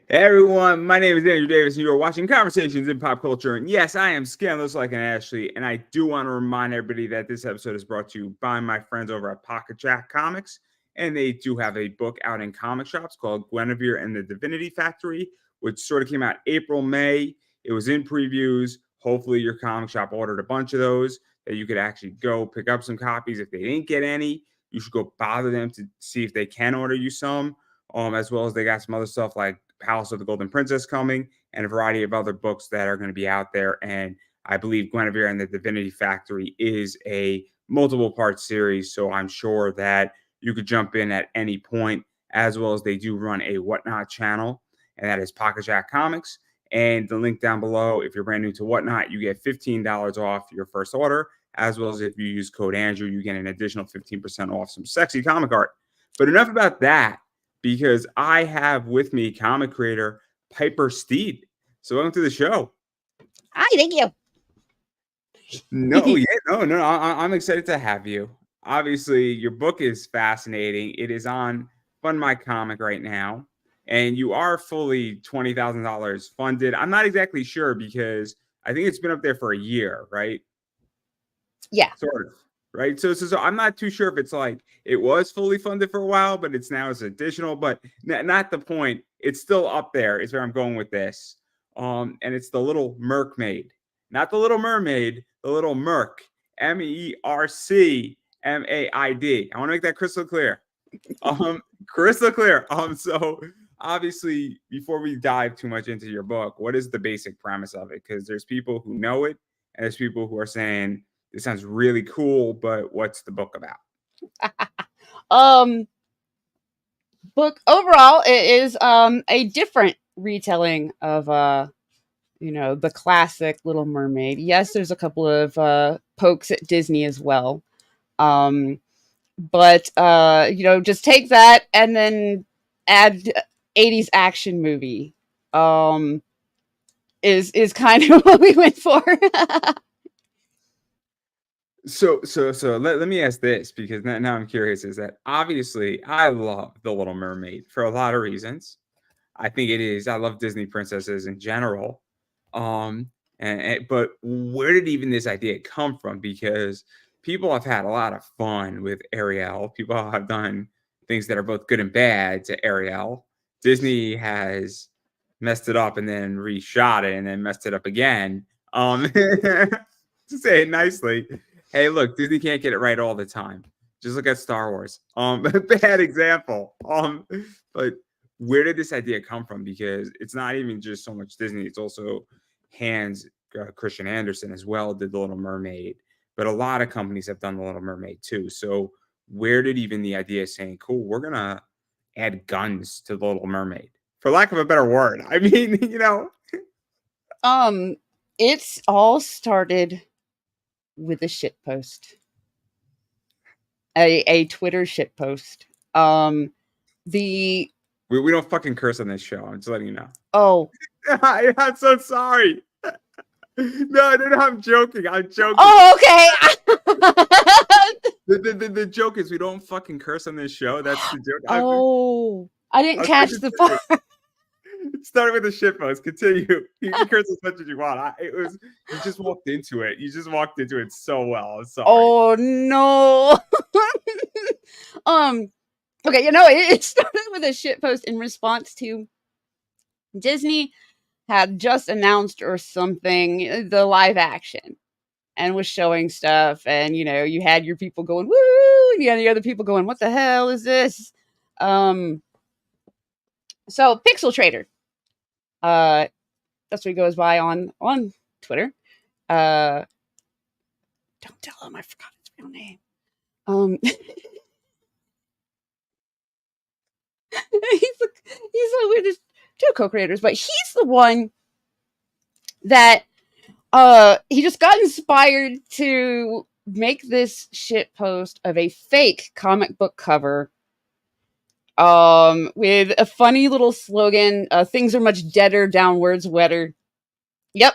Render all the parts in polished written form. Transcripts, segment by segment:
Hey everyone, my name is Andrew Davis, and you are watching Conversations in Pop Culture. And yes, I am scandalous like an Ashley, and I do want to remind everybody that this episode is brought to you by my friends over at Pocket Jack Comics, and they do have a book out in comic shops called Guinevere and the Divinity Factory, which sort of came out April, May. It was in previews. Hopefully, your comic shop ordered a bunch of those that you could actually go pick up some copies. If they didn't get any, you should go bother them to see if they can order you some. As well as they got some other stuff like Palace of the Golden Princess coming and a variety of other books that are going to be out there. And I believe Guinevere and the Divinity Factory is a multiple part series. So I'm sure that you could jump in at any point, as well as they do run a Whatnot channel, and that is Pocket Jack Comics. And the link down below, if you're brand new to Whatnot, you get $15 off your first order, as well as if you use code Andrew, you get an additional 15% off some sexy comic art. But enough about that, because I have with me comic creator Piper Steed. So welcome to the show. Hi, thank you. No. I'm excited to have you. Obviously, your book is fascinating. It is on Fund My Comic right now, and you are fully $20,000 funded. I'm not exactly sure because I think it's been up there for a year, right? Yeah. Sort of. Right. So I'm not too sure if it's like it was fully funded for a while, but it's now as additional, but not the point. It's still up there, is where I'm going with this. And it's the Little Mermaid, not the Little Mermaid, the Little Merc, MERCMAID. I want to make that crystal clear. Crystal clear. So obviously, before we dive too much into your book, what is the basic premise of it? Because there's people who know it, and there's people who are saying this sounds really cool, but what's the book about? um Book overall, it is a different retelling of the classic Little Mermaid. Yes, there's a couple of pokes at Disney as well. But just take that and then add 80s action movie. Is kind of what we went for. So let me ask this, because now I'm curious, is that obviously I love The Little Mermaid for a lot of reasons. I love Disney princesses in general. But where did even this idea come from? Because people have had a lot of fun with Ariel. People have done things that are both good and bad to Ariel. Disney has messed it up and then reshot it and then messed it up again. To say it nicely. Hey, look, Disney can't get it right all the time. Just look at Star Wars. Bad example. But where did this idea come from? Because it's not even just so much Disney; it's also Hans Christian Andersen as well did The Little Mermaid. But a lot of companies have done The Little Mermaid too. So where did even the idea of saying, "Cool, we're gonna add guns to The Little Mermaid," for lack of a better word? I mean, It's all started with a shit post. A Twitter shit post. The we don't fucking curse on this show. I'm just letting you know. Oh, I'm so sorry. No, I'm joking. I'm joking. Oh, okay. The joke is we don't fucking curse on this show. That's the joke. I didn't catch the part. Start with the shit post. Continue. You can curse as much as you want. You just walked into it. You just walked into it so well. Sorry. Oh no. Okay, it started with a shit post in response to Disney had just announced or something the live action and was showing stuff, and you had your people going woo, and you had the other people going, what the hell is this? So Pixel Trader, that's what he goes by on Twitter. Don't tell him I forgot his real name. he's there's two co-creators, but he's the one that he just got inspired to make this shit post of a fake comic book cover with a funny little slogan, things are much deader, downwards wetter. Yep.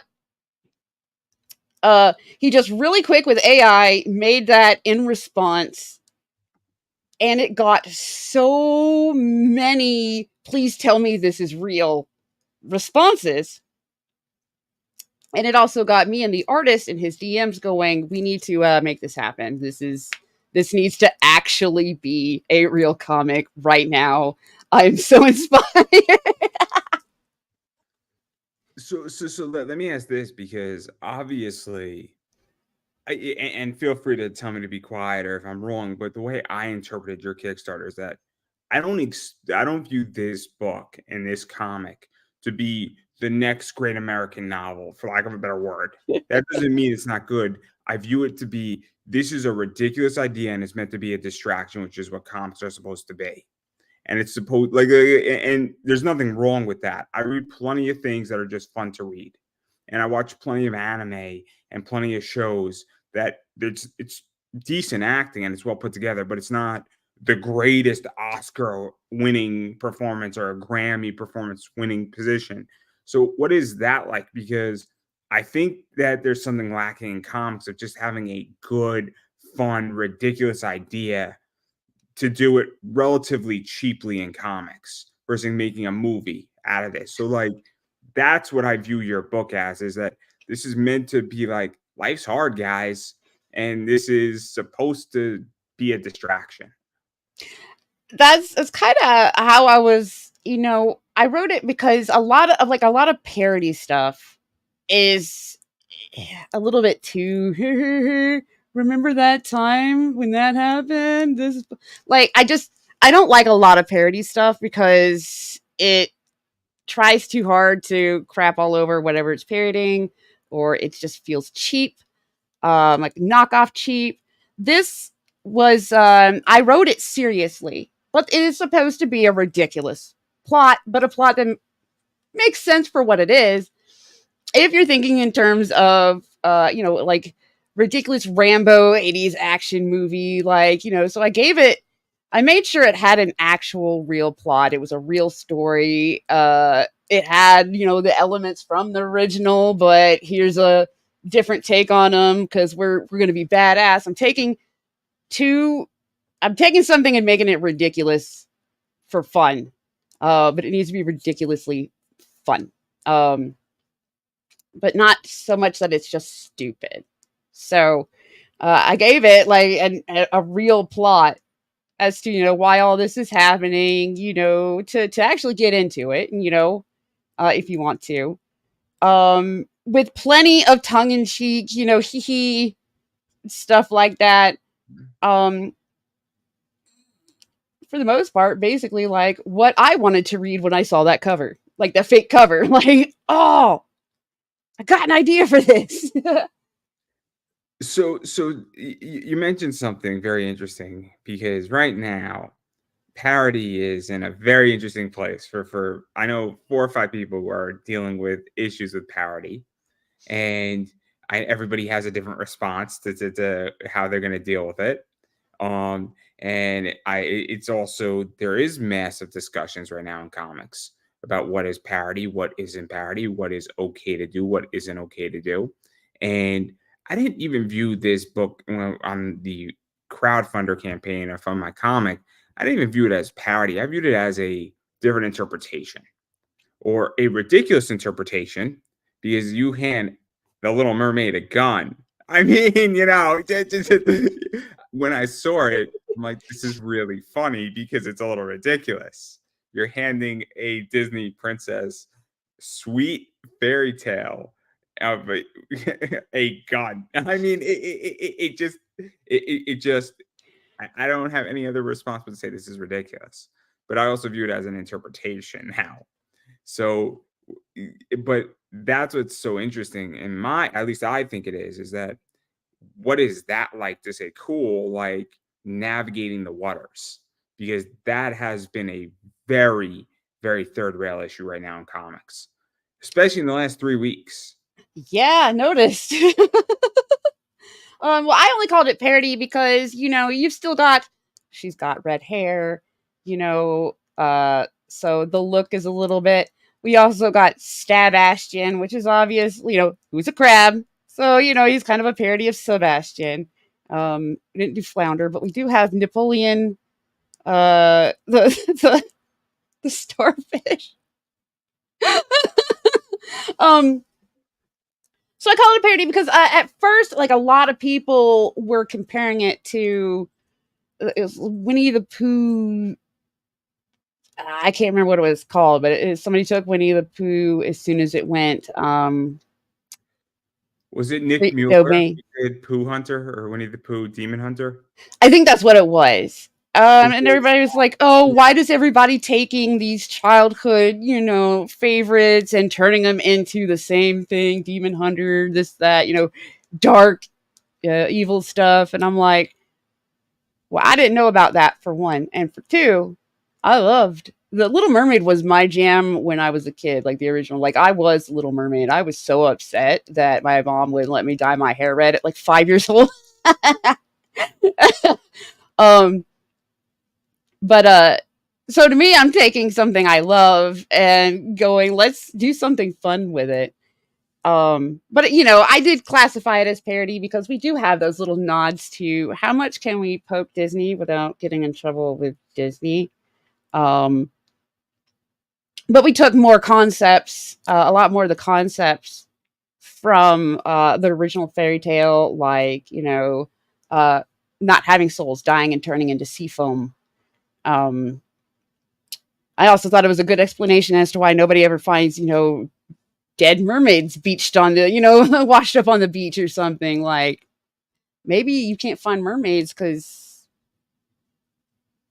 He just really quick with AI made that in response, and it got so many please tell me this is real responses. And it also got me and the artist in his DMs going, we need to make this happen. This needs to actually be a real comic right now. I'm so inspired. So let me ask this, because obviously, and feel free to tell me to be quiet or if I'm wrong, but the way I interpreted your Kickstarter is that I don't view this book and this comic to be the next great American novel, for lack of a better word. That doesn't mean it's not good. I view it to be, this is a ridiculous idea and it's meant to be a distraction, which is what comics are supposed to be. And it's supposed like, and there's nothing wrong with that. I read plenty of things that are just fun to read, and I watch plenty of anime and plenty of shows that it's decent acting and it's well put together, but it's not the greatest Oscar winning performance or a Grammy performance winning position. So what is that like? Because I think that there's something lacking in comics of just having a good, fun, ridiculous idea to do it relatively cheaply in comics versus making a movie out of this. So like, that's what I view your book as, is that this is meant to be like, life's hard, guys, and this is supposed to be a distraction. That's kind of how I was, I wrote it because a lot of parody stuff is a little bit too remember that time when that happened, this like I don't like a lot of parody stuff because it tries too hard to crap all over whatever it's parodying, or it just feels cheap, like knockoff cheap. This was I wrote it seriously, but it is supposed to be a ridiculous plot, but a plot that makes sense for what it is. If you're thinking in terms of like ridiculous Rambo 80s action movie, like, so I made sure it had an actual real plot. It was a real story. It had, the elements from the original, but here's a different take on them because we're going to be badass. I'm taking something and making it ridiculous for fun. But it needs to be ridiculously fun. But not so much that it's just stupid. So I gave it like a real plot as to why all this is happening, to actually get into it, and if you want to, with plenty of tongue in cheek, hee stuff like that. Um, for the most part, basically like what I wanted to read when I saw that cover, like the fake cover, like, oh, I got an idea for this. So you mentioned something very interesting, because right now parody is in a very interesting place for I know 4 or 5 people who are dealing with issues with parody, and everybody has a different response to how they're going to deal with it. And it's also, there is massive discussions right now in comics about what is parody, what isn't parody, what is okay to do, what isn't okay to do. And I didn't even view this book on the crowdfunder campaign of Fund My Comic. I didn't even view it as parody. I viewed it as a different interpretation, or a ridiculous interpretation, because you hand the Little Mermaid a gun. I mean, when I saw it, I'm like, this is really funny because it's a little ridiculous. You're handing a Disney princess sweet fairy tale of a gun. I mean, it just, I don't have any other response but to say this is ridiculous. But I also view it as an interpretation now. So, but that's what's so interesting in at least I think it is that what is that like to say, cool, like navigating the waters? Because that has been a very, very third rail issue right now in comics, especially in the last 3 weeks. Yeah, I noticed. Well, I only called it parody because, you've still got, she's got red hair, so the look is a little bit. We also got Sebastian, which is obvious, who's a crab. So, he's kind of a parody of Sebastian. We didn't do Flounder, but we do have Napoleon, the starfish. um, so I call it a parody because at first, like a lot of people were comparing it to it was Winnie the Pooh. I can't remember what it was called, but somebody took Winnie the Pooh as soon as it went. Was it Nick Mueller Domain. who did Pooh Hunter or Winnie the Pooh Demon Hunter? I think that's what it was. And everybody was like, "Oh, why does everybody taking these childhood, favorites and turning them into the same thing? Demon Hunter, this, that, dark, evil stuff." And I'm like, "Well, I didn't know about that for one, and for two, I loved the Little Mermaid was my jam when I was a kid, like the original. Like I was Little Mermaid. I was so upset that my mom wouldn't let me dye my hair red at like 5 years old." um But so to me, I'm taking something I love and going, let's do something fun with it. But I did classify it as parody because we do have those little nods to how much can we poke Disney without getting in trouble with Disney. But we took more concepts, a lot more of the concepts from the original fairy tale, like, not having souls, dying and turning into sea foam. I also thought it was a good explanation as to why nobody ever finds, dead mermaids beached on the, washed up on the beach or something. Like maybe you can't find mermaids because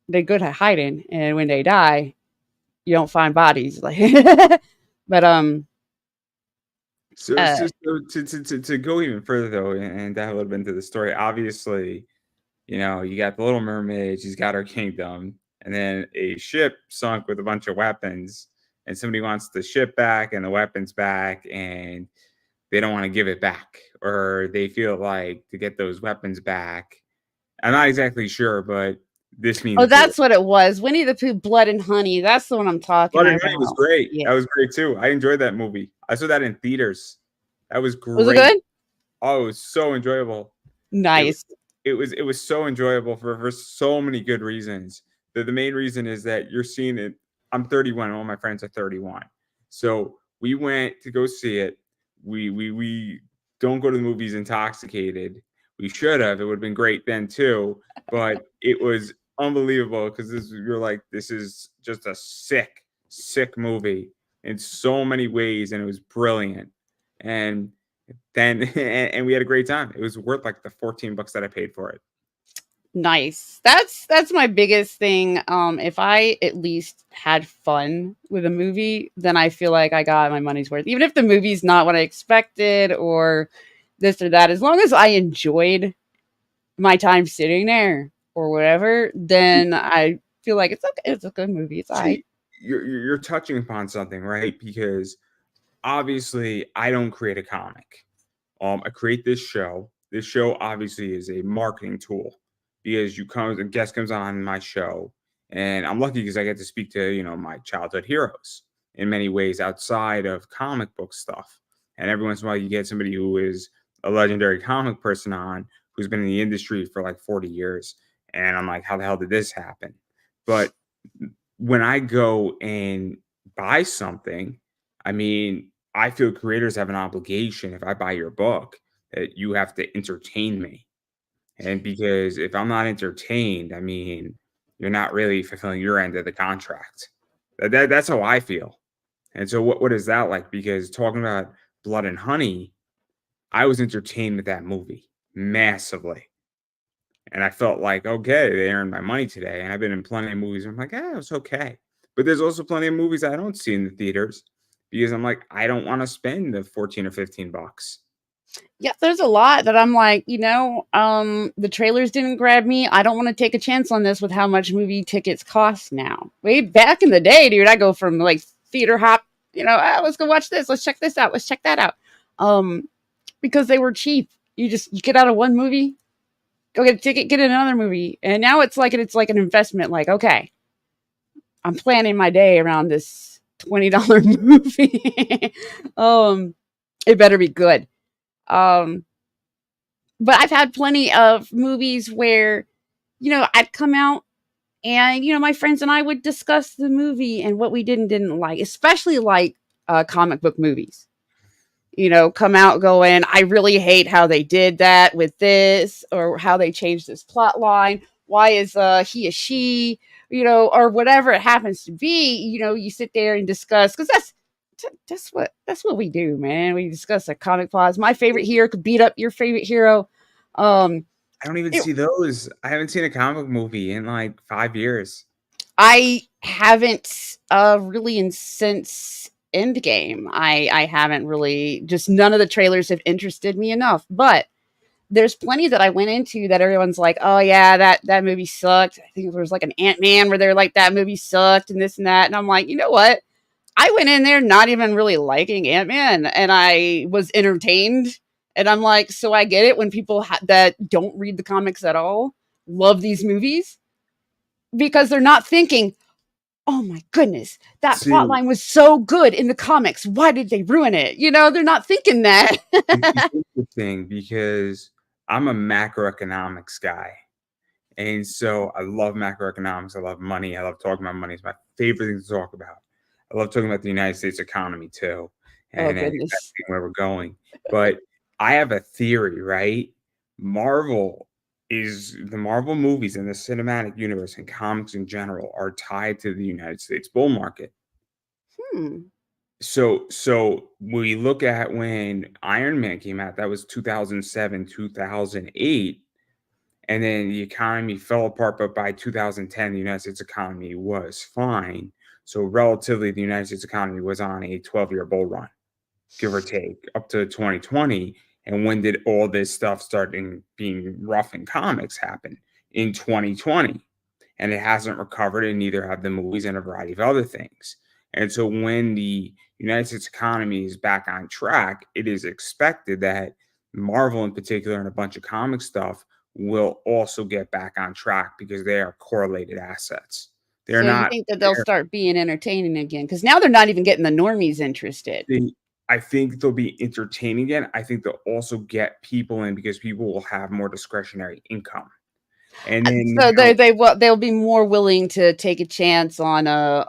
they're good at hiding, and when they die, you don't find bodies. Like, but So, to go even further though, and dive a little bit into the story, obviously, you got the Little Mermaid, she's got her kingdom, and then a ship sunk with a bunch of weapons, and somebody wants the ship back and the weapons back, and they don't want to give it back, or they feel like to get those weapons back. I'm not exactly sure, but this means that's what it was. Winnie the Pooh, Blood and Honey. That's the one I'm talking Blood and about. Honey was great. Yeah. That was great too. I enjoyed that movie. I saw that in theaters. That was great. Was it good? Oh, it was so enjoyable. Nice. It was so enjoyable for so many good reasons. The main reason is that you're seeing it. I'm 31. All my friends are 31. So we went to go see it. We don't go to the movies intoxicated. We should have. It would have been great then too. But it was unbelievable because you're like, this is just a sick movie in so many ways, and it was brilliant. And then and we had a great time. It was worth like the $14 that I paid for it. Nice. That's my biggest thing. If I at least had fun with a movie, then I feel like I got my money's worth. Even if the movie's not what I expected or this or that, as long as I enjoyed my time sitting there or whatever, then I feel like it's okay. It's a good movie. It's all right. You're touching upon something, right? Because obviously I don't create a comic. I create this show. This show obviously is a marketing tool because a guest comes on my show, and I'm lucky because I get to speak to my childhood heroes in many ways outside of comic book stuff. And every once in a while, you get somebody who is a legendary comic person on who's been in the industry for like 40 years, and I'm like, how the hell did this happen? But when I go and buy something, I mean, I feel creators have an obligation if I buy your book that you have to entertain me. And because if I'm not entertained, I mean, you're not really fulfilling your end of the contract. That's how I feel. And so what is that like? Because talking about Blood and Honey, I was entertained with that movie massively. And I felt like, okay, they earned my money today. And I've been in plenty of movies where I'm like, it was okay. But there's also plenty of movies I don't see in the theaters because I'm like, I don't want to spend the 14 or $15. Yeah, there's a lot that I'm like, the trailers didn't grab me. I don't want to take a chance on this with how much movie tickets cost now. Way back in the day, dude, I go from like theater hop, let's go watch this. Let's check this out. Let's check that out. Because they were cheap. You get out of one movie, go get a ticket, get another movie. And now it's like an investment. Like, okay, I'm planning my day around this $20 movie. It better be good. But I've had plenty of movies where, I'd come out and, my friends and I would discuss the movie and what we did and didn't like, especially like comic book movies. come out going, I really hate how they did that with this, or how they changed this plot line. Why is he a she, or whatever it happens to be. You sit there and discuss, because that's what we do, man. We discuss the comic plots. My favorite hero could beat up your favorite hero. I don't even it, see those. I haven't seen a comic movie in like 5 years. I haven't really since Endgame. I haven't really, just none of the trailers have interested me enough. But there's plenty that I went into that everyone's like, oh yeah, that movie sucked. I think there was like an Ant-Man where they're like, that movie sucked and this and that. And I'm like, you know what? I went in there not even really liking Ant-Man, and I was entertained. And I'm like, so I get it when people that don't read the comics at all love these movies, because they're not thinking, oh my goodness, that plot See, line was so good in the comics. Why did they ruin it? They're not thinking that. it's interesting because I'm a macroeconomics guy. And so I love macroeconomics. I love money. I love talking about money. It's my favorite thing to talk about. I love talking about the United States economy too, Oh and goodness. where we're going. But I have a theory, right? Marvel the Marvel movies and the cinematic universe and comics in general are tied to the United States bull market. Hmm. So we look at when Iron Man came out, that was 2007, 2008. And then the economy fell apart, but by 2010, the United States economy was fine. So relatively, the United States economy was on a 12-year bull run, give or take, up to 2020. And when did all this stuff start being rough in comics happen? In 2020. And it hasn't recovered, and neither have the movies and a variety of other things. And so when the United States economy is back on track, it is expected that Marvel in particular and a bunch of comic stuff will also get back on track because they are correlated assets. They're So you not think that they'll they're start being entertaining again? Because now they're not even getting the normies interested. they I think they'll be entertaining again. I think they'll also get people in because people will have more discretionary income. And then So they'll be more willing to take a chance on a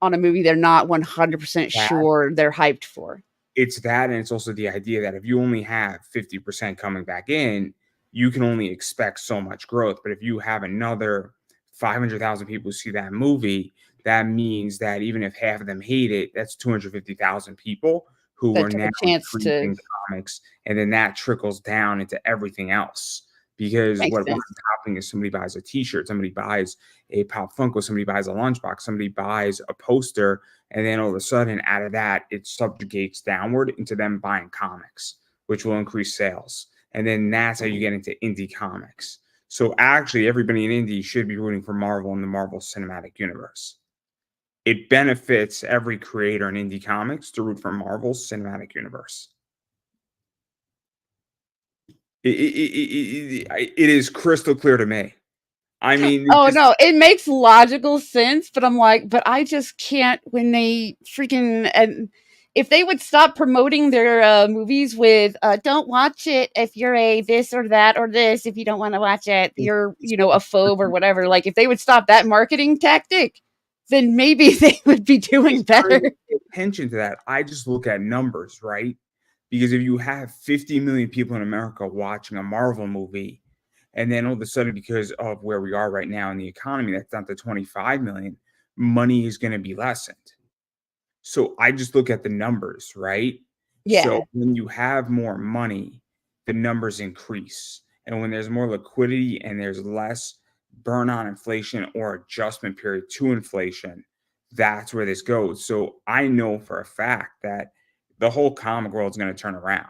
movie they're not 100% that sure they're hyped for. it's that, and it's also the idea that if you only have 50% coming back in, you can only expect so much growth. But if you have another 500,000 people who see that movie, that means that even if half of them hate it, that's 250,000 people who That are took a now chance intrigued to in comics. And then that trickles down into everything else. Because make what winds sense. up happening is somebody buys a t-shirt, somebody buys a Pop Funko, somebody buys a lunchbox, somebody buys a poster, and then all of a sudden, out of that, it subjugates downward into them buying comics, which will increase sales. And then that's how you get into indie comics. So actually, everybody in indie should be rooting for Marvel and the Marvel Cinematic Universe. It benefits every creator in indie comics to root for Marvel's Cinematic Universe. It is crystal clear to me. I mean, Oh no, it makes logical sense, but I'm like, but I just can't when they freaking, and if they would stop promoting their movies with don't watch it if you're a this or that or this, if you don't want to watch it, you're a phobe or whatever. Like if they would stop that marketing tactic, then maybe they would be doing better. pay attention to that. I just look at numbers, right? Because if you have 50 million people in America watching a Marvel movie, and then all of a sudden, because of where we are right now in the economy, that's down to 25 million, money is going to be lessened. So I just look at the numbers, right? So Yeah. when you have more money, the numbers increase. And when there's more liquidity and there's less burn on inflation or adjustment period to inflation, that's where this goes. So I know for a fact that the whole comic world is going to turn around.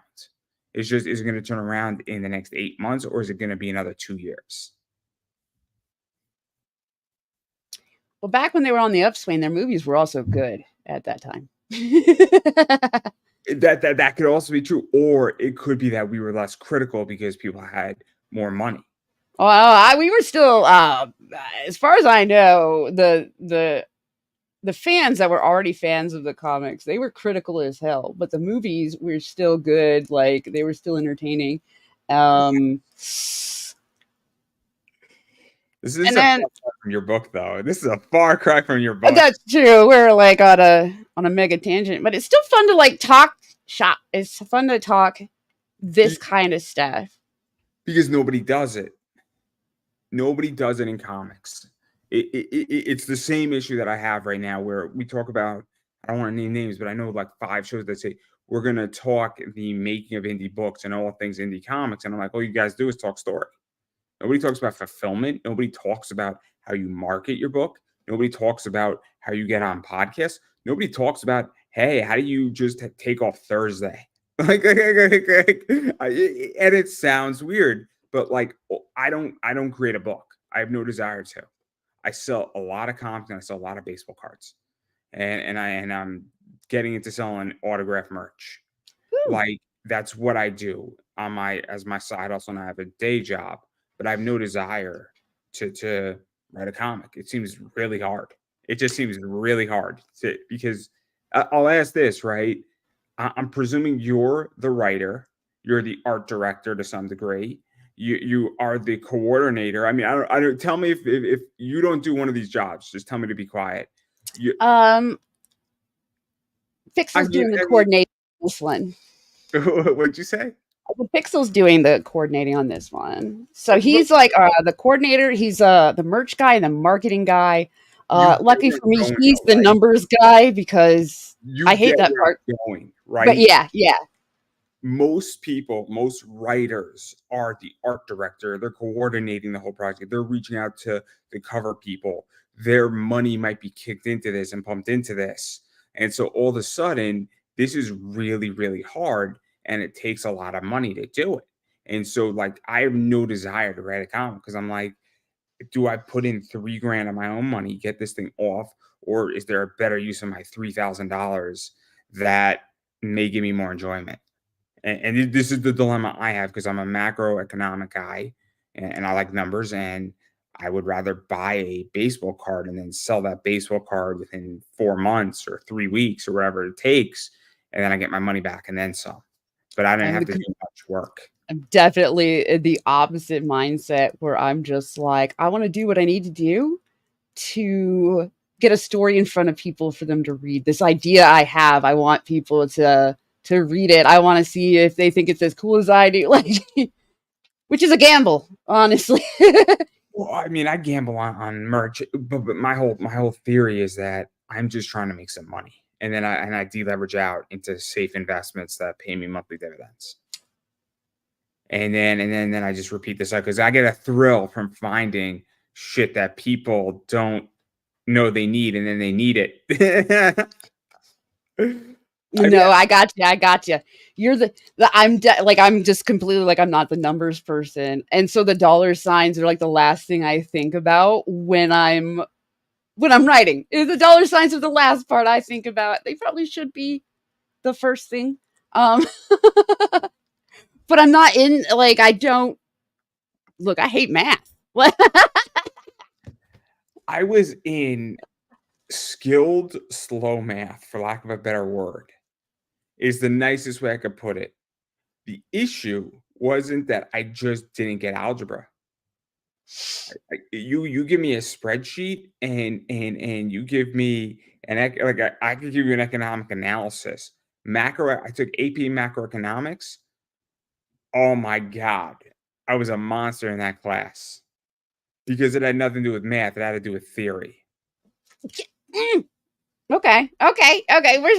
It's just, is it going to turn around in the next 8 months, or is it going to be another 2 years? Well, back when they were on the upswing, their movies were also good at that time. That could also be true, or it could be that we were less critical because people had more money. Well, we were still, as far as I know, the fans that were already fans of the comics, they were critical as hell, but the movies were still good. Like they were still entertaining. This is And a far then cry from your book, though. This is a far cry from your book. that's true. We're like on a mega tangent, but it's still fun to like talk shop. It's fun to talk this kind of stuff. Because nobody does it. Nobody does it in comics. It's the same issue that I have right now where we talk about, I don't want to name names, but I know like 5 shows that say, we're going to talk the making of indie books and all things indie comics. And I'm like, all you guys do is talk story. Nobody talks about fulfillment. Nobody talks about how you market your book. Nobody talks about how you get on podcasts. Nobody talks about, hey, how do you just take off Thursday? And it sounds weird, but like I don't create a book. I have no desire to. I sell a lot of comics and I sell a lot of baseball cards, and I'm getting into selling autograph merch. Woo. Like that's what I do on as my side hustle, and I have a day job, but I have no desire to write a comic. It seems really hard. It just seems really hard because I'll ask this, right? I'm presuming you're the writer, you're the art director to some degree. You are the coordinator. I mean, I don't tell me if you don't do one of these jobs, just tell me to be quiet. Pixel's doing the coordinating on this one. What'd you say? Pixel's doing the coordinating on this one. So he's like the coordinator. He's the merch guy and the marketing guy. Lucky for me, he's the numbers guy because I hate that part. Right? But yeah. Most people, most writers are the art director. They're coordinating the whole project. They're reaching out to the cover people. Their money might be kicked into this and pumped into this. And so all of a sudden, this is really, really hard. And it takes a lot of money to do it. And so like, I have no desire to write a comic because I'm like, do I put in $3,000 of my own money, get this thing off? Or is there a better use of my $3,000 that may give me more enjoyment? And this is the dilemma I have because I'm a macroeconomic guy and I like numbers, and I would rather buy a baseball card and then sell that baseball card within 4 months or 3 weeks or whatever it takes. And then I get my money back and then some. But I didn't have to do much work. I'm definitely in the opposite mindset where I'm just like, I want to do what I need to do to get a story in front of people for them to read. This idea I have, I want people to read it. I want to see if they think it's as cool as I do, like, which is a gamble, honestly. Well, I mean, I gamble on merch, but my whole theory is that I'm just trying to make some money, and then I deleverage out into safe investments that pay me monthly dividends. And then I just repeat this out because I get a thrill from finding shit that people don't know they need, and then they need it. I got you. You're I'm just completely like, I'm not the numbers person. And so the dollar signs are like the last thing I think about when I'm writing. The dollar signs are the last part I think about. They probably should be the first thing. But I'm not in, like, I don't look, I hate math. I was in skilled slow math, for lack of a better word, is the nicest way I could put it. The issue wasn't that I just didn't get algebra. You give me a spreadsheet and you give me I could give you an economic analysis. I took AP macroeconomics. Oh my God. I was a monster in that class because it had nothing to do with math. It had to do with theory. Okay.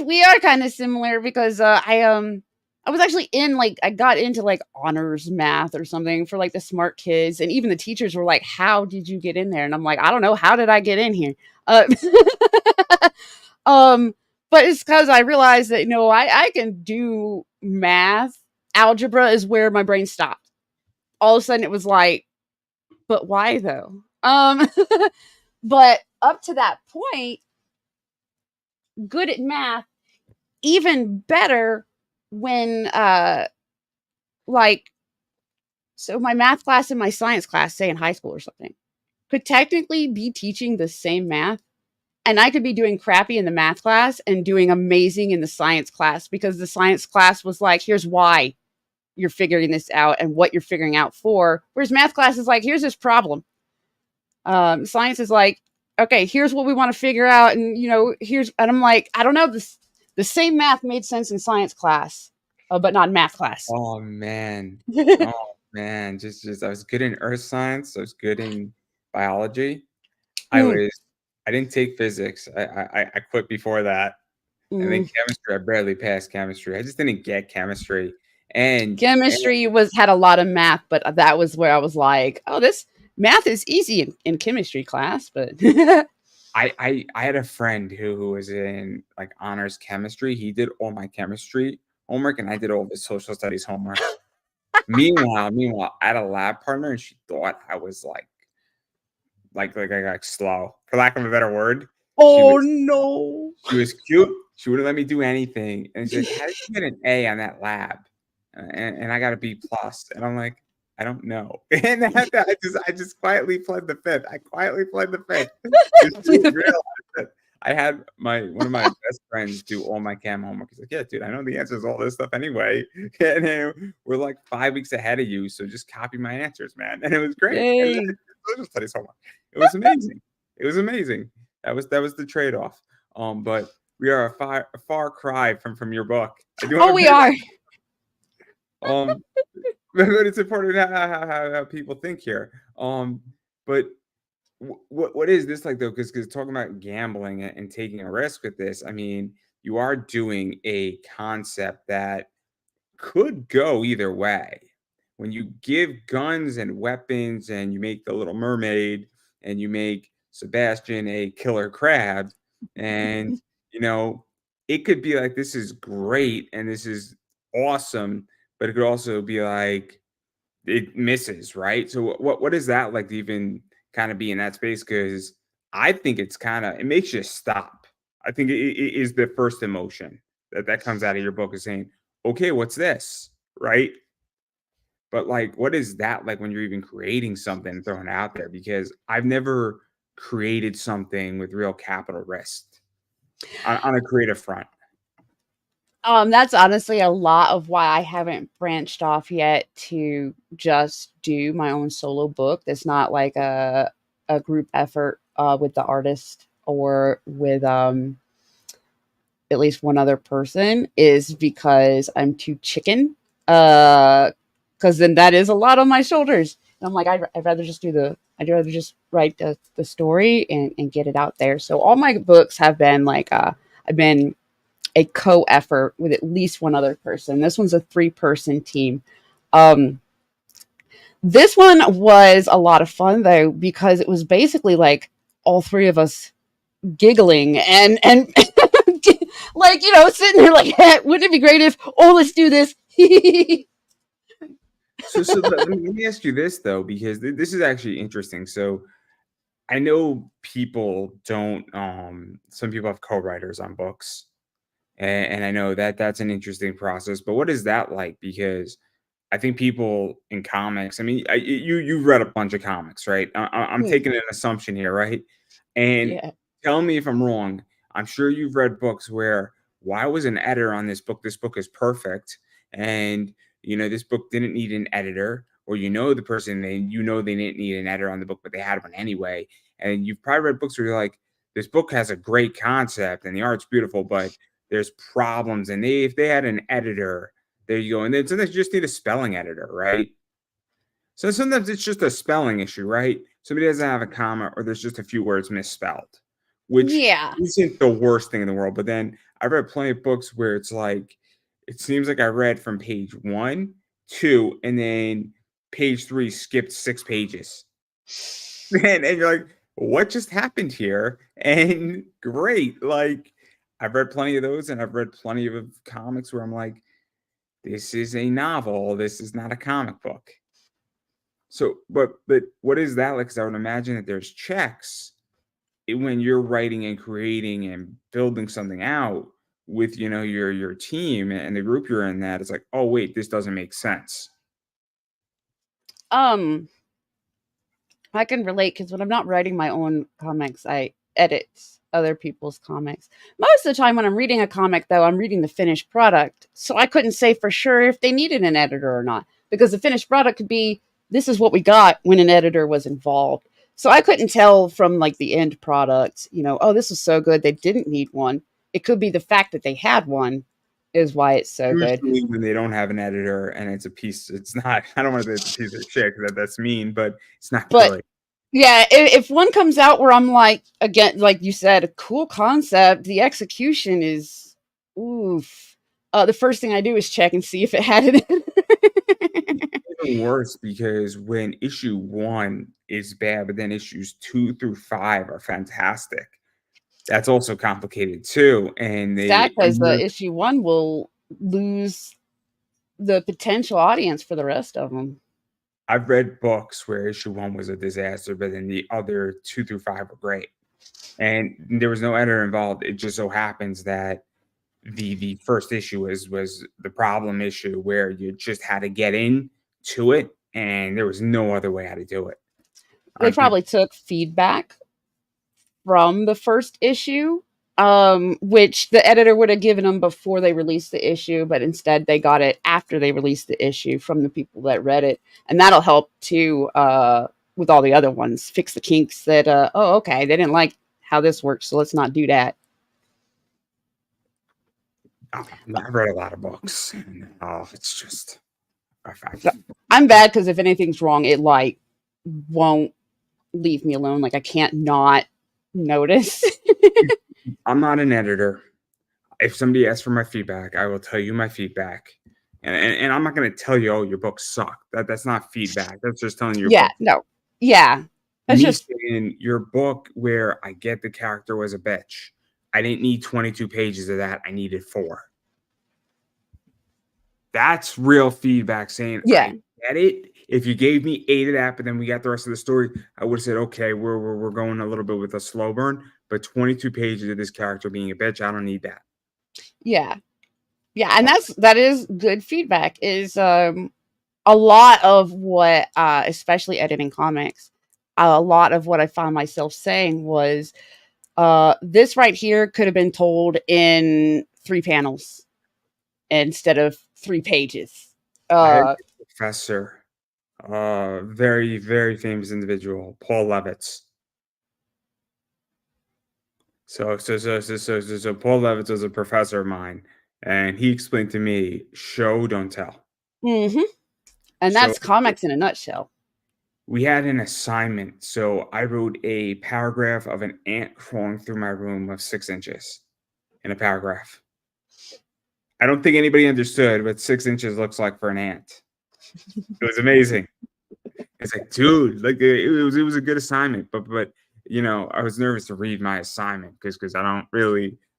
We are kind of similar because I was actually in, like, I got into like honors math or something for like the smart kids, and even the teachers were like, "How did you get in there?" And I'm like, "I don't know. How did I get in here?" But it's because I realized that I can do math. Algebra is where my brain stopped. All of a sudden, it was like, but why though? But up to that point, good at math, even better when so my math class and my science class, say in high school or something, could technically be teaching the same math, and I could be doing crappy in the math class and doing amazing in the science class because the science class was like, here's why you're figuring this out and what you're figuring out for, whereas math class is like, here's this problem. Science is like, okay, here's what we want to figure out, and and I'm like, I don't know, this The same math made sense in science class, but not in math class. Oh man. Oh man. Just I was good in earth science. I was good in biology. I Mm, was I didn't take physics. I quit before that. And then mm. chemistry, I barely passed chemistry. I just didn't get chemistry. And Chemistry had a lot of math, but that was where I was like, oh, this math is easy in chemistry class, but I had a friend who was in like honors chemistry. He did all my chemistry homework and I did all of his social studies homework. Meanwhile, I had a lab partner and she thought I was like I got slow, for lack of a better word. She oh was no. she was cute. She wouldn't let me do anything. And she's like, "How did you get an A on that lab?" And I got a B plus. And I'm like, I don't know. And I just quietly pled the fifth. I quietly pled the fifth. Just to realize that I had one of my best friends do all my chem homework. He's like, yeah, dude, I know the answers to all this stuff anyway. And we're like 5 weeks ahead of you. So just copy my answers, man. And it was great. And then I Dang. did social studies homework. It was amazing. It was amazing. That was the trade-off. But we are a far cry from your book. I do want Oh, to we are. but it's important how people think here. But what is this like though? Because talking about gambling and taking a risk with this, I mean, you are doing a concept that could go either way. When you give guns and weapons, and you make the Little Mermaid, and you make Sebastian a killer crab, and you know, it could be like this is great and this is awesome, but it could also be like it misses, right? So what is that like to even kind of be in that space? Because I think it makes you stop. I think it is the first emotion that comes out of your book is saying, okay, what's this? Right. But like, what is that like when you're even creating something and throwing it out there? Because I've never created something with real capital risk on a creative front. That's honestly a lot of why I haven't branched off yet to just do my own solo book. That's not like a group effort with the artist or with at least one other person is because I'm too chicken. Because then that is a lot on my shoulders. And I'm like, I'd rather just I'd rather just write the story and get it out there. So all my books have been like, I've been a co-effort with at least one other person. This one's a 3-person team. Um, this one was a lot of fun though, because it was basically like all three of us giggling and like, sitting there like, hey, wouldn't it be great if, oh, let's do this. So let me ask you this though, because this is actually interesting. So I know people don't. Some people have co-writers on books, and I know that that's an interesting process. But what is that like? Because I think people in comics. I mean, you've read a bunch of comics, right? I'm taking an assumption here, right? And Yeah. tell me if I'm wrong. I'm sure you've read books where why was an editor on this book? This book is perfect, and this book didn't need an editor, or the person they didn't need an editor on the book, but they had one anyway. And you've probably read books where you're like, this book has a great concept and the art's beautiful, but there's problems, and if they had an editor, there you go. And then sometimes you just need a spelling editor, right? So sometimes it's just a spelling issue, right? Somebody doesn't have a comma, or there's just a few words misspelled, which Yeah. isn't the worst thing in the world. But then I've read plenty of books where it's like, it seems like I read from page 1, 2, and then page 3 skipped 6 pages. And you're like, what just happened here? And great. Like, I've read plenty of those, and I've read plenty of comics where I'm like, this is a novel. This is not a comic book. So, but what is that like? Because I would imagine that there's checks when you're writing and creating and building something out with your team and the group you're in. That it's like, oh wait, this doesn't make sense. Um, I can relate because when I'm not writing my own comics, I edit other people's comics. Most of the time when I'm reading a comic, though, I'm reading the finished product. So I couldn't say for sure if they needed an editor or not, because the finished product could be, this is what we got when an editor was involved. So I couldn't tell from like the end product, oh, this was so good, they didn't need one. It could be the fact that they had one is why it's so good. Usually when they don't have an editor and it's a piece, it's not. I don't want to say it's a piece of shit because that's mean, but it's not But good. yeah, if one comes out where I'm like, again, like you said, a cool concept, the execution is oof. The first thing I do is check and see if it had it. Even worse because when issue 1 is bad, but then issues 2 through 5 are fantastic. That's also complicated too, and Sad they because issue 1 will lose the potential audience for the rest of them. I've read books where issue 1 was a disaster, but then the other 2 through 5 were great, and there was no editor involved. It just so happens that the first issue was the problem issue where you just had to get in to it, and there was no other way how to do it. They probably took feedback from the first issue, which the editor would have given them before they released the issue, but instead they got it after they released the issue from the people that read it, and that'll help too with all the other ones, fix the kinks that oh, okay, they didn't like how this works, so let's not do that. I've read a lot of books, and it's just I'm bad because if anything's wrong, it like won't leave me alone. Like I can't not notice. I'm not an editor. If somebody asks for my feedback, I will tell you my feedback. And I'm not going to tell you, oh, your book sucked. That's not feedback. That's just telling you. Yeah, no. Yeah. That's just saying your book where I get the character was a bitch. I didn't need 22 pages of that. I needed 4. That's real feedback saying, yeah, I get it. If you gave me 8 of that, but then we got the rest of the story, I would have said, okay, we're going a little bit with a slow burn, but 22 pages of this character being a bitch, I don't need that. Yeah. Yeah, and that is good feedback. Is a lot of what especially editing comics, a lot of what I found myself saying was this right here could have been told in 3 panels instead of 3 pages. I had a professor, very, very famous individual, Paul Levitz. So Paul Levitz was a professor of mine, and he explained to me, show, don't tell. Mm-hmm. And that's comics in a nutshell. We had an assignment. So I wrote a paragraph of an ant crawling through my room of 6 inches in a paragraph. I don't think anybody understood what 6 inches looks like for an ant. It was amazing. It's like, dude, like it was a good assignment, but you know, I was nervous to read my assignment because I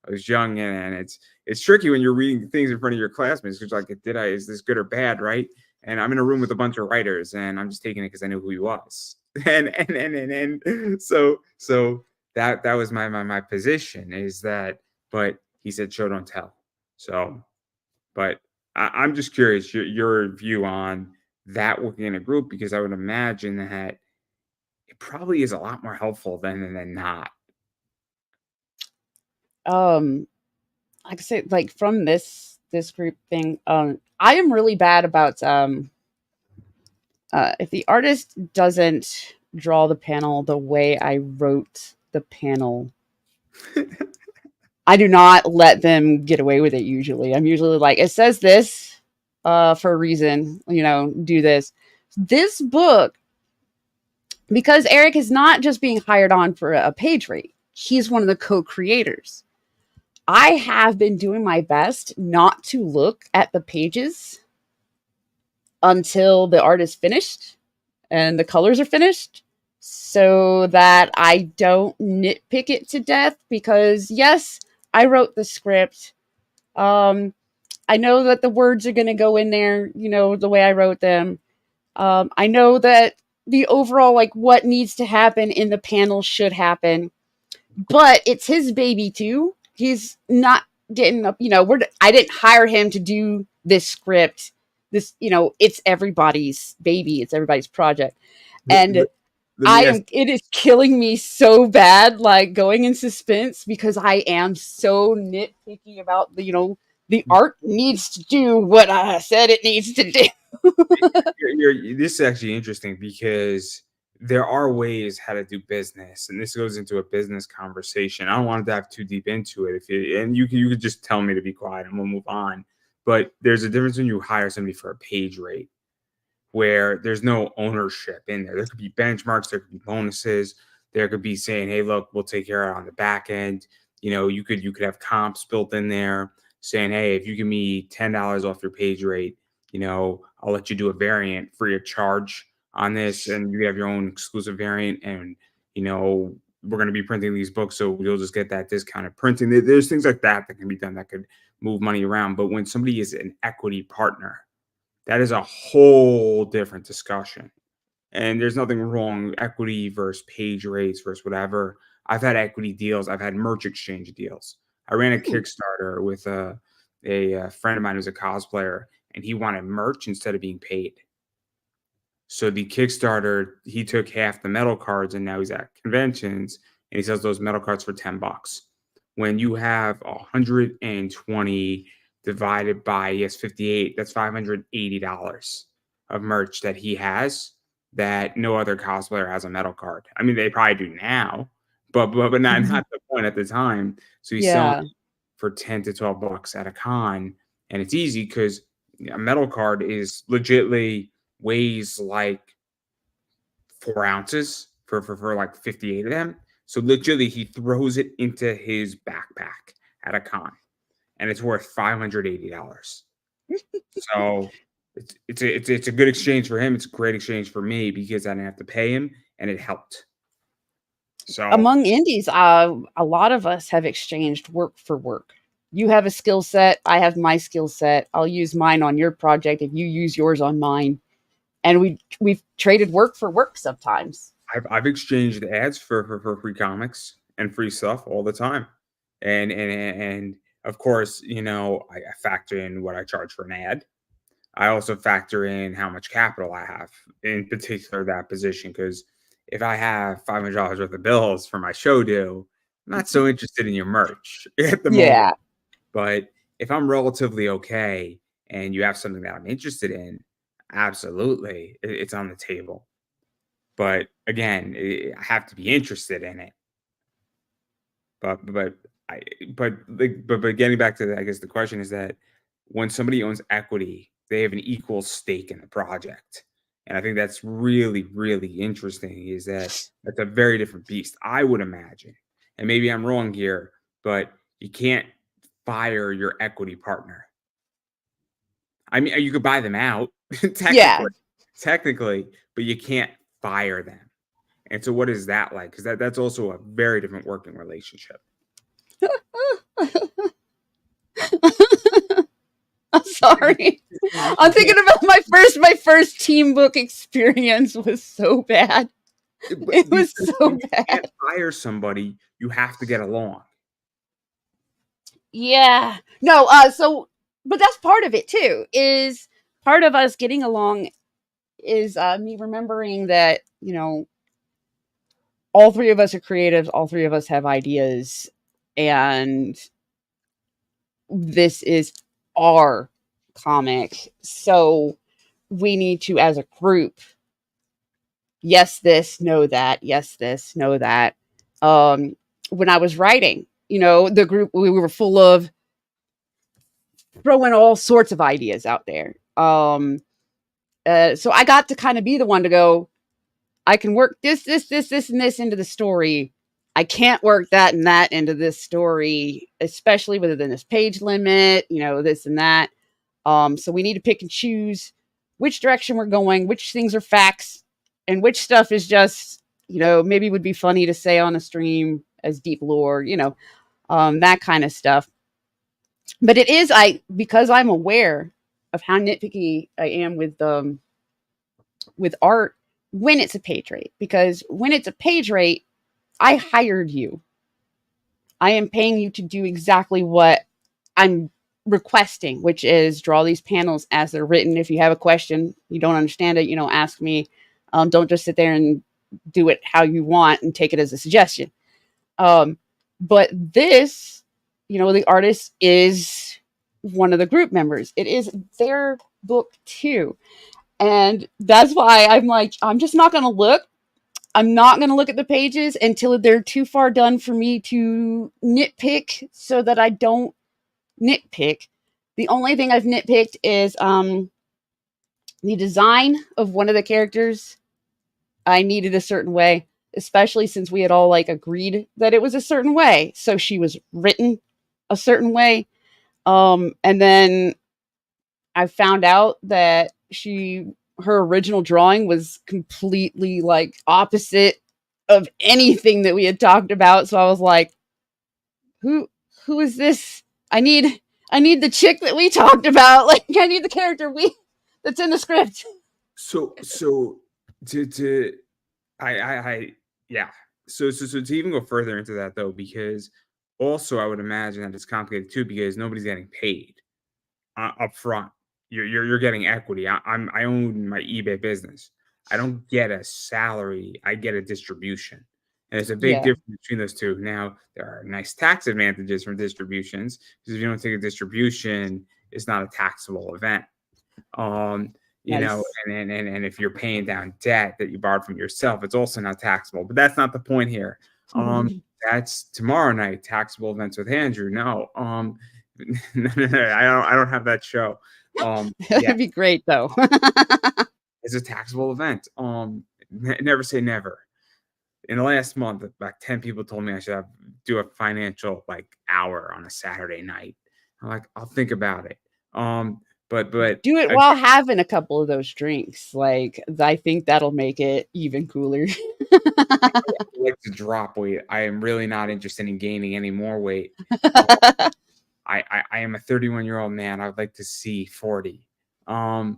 was young and it's tricky when you're reading things in front of your classmates because like, is this good or bad, right? And I'm in a room with a bunch of writers and I'm just taking it because I knew who he was. And so that was my position is that, but he said, show, don't tell. So, but I'm just curious your view on that working in a group, because I would imagine that it probably is a lot more helpful than not. Like I said, like from this group thing, I am really bad about if the artist doesn't draw the panel the way I wrote the panel, I do not let them get away with it usually. I'm usually like, it says this for a reason, you know, do this. This book, because Eric is not just being hired on for a page rate, he's one of the co-creators. I have been doing my best not to look at the pages until the art is finished and the colors are finished so that I don't nitpick it to death, because yes, I wrote the script. I know that the words are going to go in there, you know, the way I wrote them. I know that the overall, like, what needs to happen in the panel should happen, but it's his baby too. He's not getting up, you know, I didn't hire him to do this script. This, you know, it's everybody's baby. It's everybody's project. And it is killing me so bad, like going in suspense, because I am so nitpicky about the art needs to do what I said it needs to do. This is actually interesting because there are ways how to do business, and this goes into a business conversation. I don't want to dive too deep into it. And you could just tell me to be quiet and we'll move on. But there's a difference when you hire somebody for a page rate where there's no ownership in there. There could be benchmarks, there could be bonuses, there could be saying, hey, look, we'll take care of it on the back end. You could have comps built in there saying, hey, if you give me $10 off your page rate, I'll let you do a variant free of charge on this, and you have your own exclusive variant, and we're going to be printing these books, so you'll just get that discounted printing. There's things like that can be done that could move money around. But when somebody is an equity partner, that is a whole different discussion. And there's nothing wrong, equity versus page rates versus whatever. I've had equity deals. I've had merch exchange deals. I ran a Kickstarter with a friend of mine who's a cosplayer, and he wanted merch instead of being paid. So the Kickstarter, he took half the metal cards, and now he's at conventions and he sells those metal cards for $10. When you have 120 divided by 58, that's $580 of merch that he has that no other cosplayer has a metal card. I mean, they probably do now, but not the point at the time. So he's selling for 10 to 12 bucks at a con, and it's easy because a metal card is legitly weighs like 4 ounces for like 58 of them. So literally he throws it into his backpack at a con, and it's worth $580. So it's a good exchange for him. It's a great exchange for me because I didn't have to pay him, and it helped. So among indies, a lot of us have exchanged work for work. You have a skill set, I have my skill set. I'll use mine on your project if you use yours on mine. And we've traded work for work sometimes. I've exchanged ads for free comics and free stuff all the time. And of course, I factor in what I charge for an ad. I also factor in how much capital I have, in particular that position, because if I have $500 worth of bills for my show due, I'm not so interested in your merch at the moment. But if I'm relatively okay and you have something that I'm interested in, absolutely, it's on the table. But again, I have to be interested in it. But getting back to I guess the question is that when somebody owns equity, they have an equal stake in the project. And I think that's really, really interesting, is that that's a very different beast, I would imagine. And maybe I'm wrong here, but you can't fire your equity partner. I mean, you could buy them out, technically, but you can't fire them. And so what is that like? Because that's also a very different working relationship. I'm sorry. I'm thinking about my first team book experience was so bad. It was so bad. You can't fire somebody, you have to get along. Yeah. No, but that's part of it too. Is part of us getting along is me remembering that, all three of us are creatives, all three of us have ideas, and this is our comic. So we need to, as a group, yes this, no that, yes this, no that. When I was writing, the group, we were full of throwing all sorts of ideas out there. So I got to kind of be the one to go, I can work this, and this into the story. I can't work that and that into this story, especially within this page limit, this and that. So we need to pick and choose which direction we're going, which things are facts, and which stuff is just, maybe would be funny to say on a stream as deep lore, that kind of stuff. But it is, because I'm aware of how nitpicky I am with art when it's a page rate. Because when it's a page rate, I hired you. I am paying you to do exactly what I'm requesting, which is draw these panels as they're written. If you have a question, you don't understand it, ask me. Don't just sit there and do it how you want and take it as a suggestion. But this, the artist is one of the group members. It is their book too. And that's why I'm like, I'm just not going to look I'm not going to look at the pages until they're too far done for me to nitpick, so that I don't nitpick. The only thing I've nitpicked is the design of one of the characters. I needed a certain way, especially since we had all like agreed that it was a certain way. So she was written a certain way. And then I found out that her original drawing was completely like opposite of anything that we had talked about. So I was like, who is this? I need the chick that we talked about. Like, I need the character that's in the script. So to I yeah. So to even go further into that though, because also I would imagine that it's complicated too because nobody's getting paid up front. You're getting equity. I own my eBay business. I don't get a salary. I get a distribution, and there's a big Yeah. difference between those two. Now there are nice tax advantages from distributions because if you don't take a distribution, it's not a taxable event. You know, Nice. and if you're paying down debt that you borrowed from yourself, it's also not taxable. But that's not the point here. That's tomorrow night, taxable events with Andrew. No, no, I don't have that show. Yeah, That'd be great though. it's a taxable event. Never say never. In the last month, about 10 people told me I should do a financial like hour on a Saturday night. I'm like, I'll think about it. But Do it while having a couple of those drinks. Like, I think that'll make it even cooler. I like to drop weight. I am really not interested in gaining any more weight. I am a 31-year-old man. I would like to see 40. But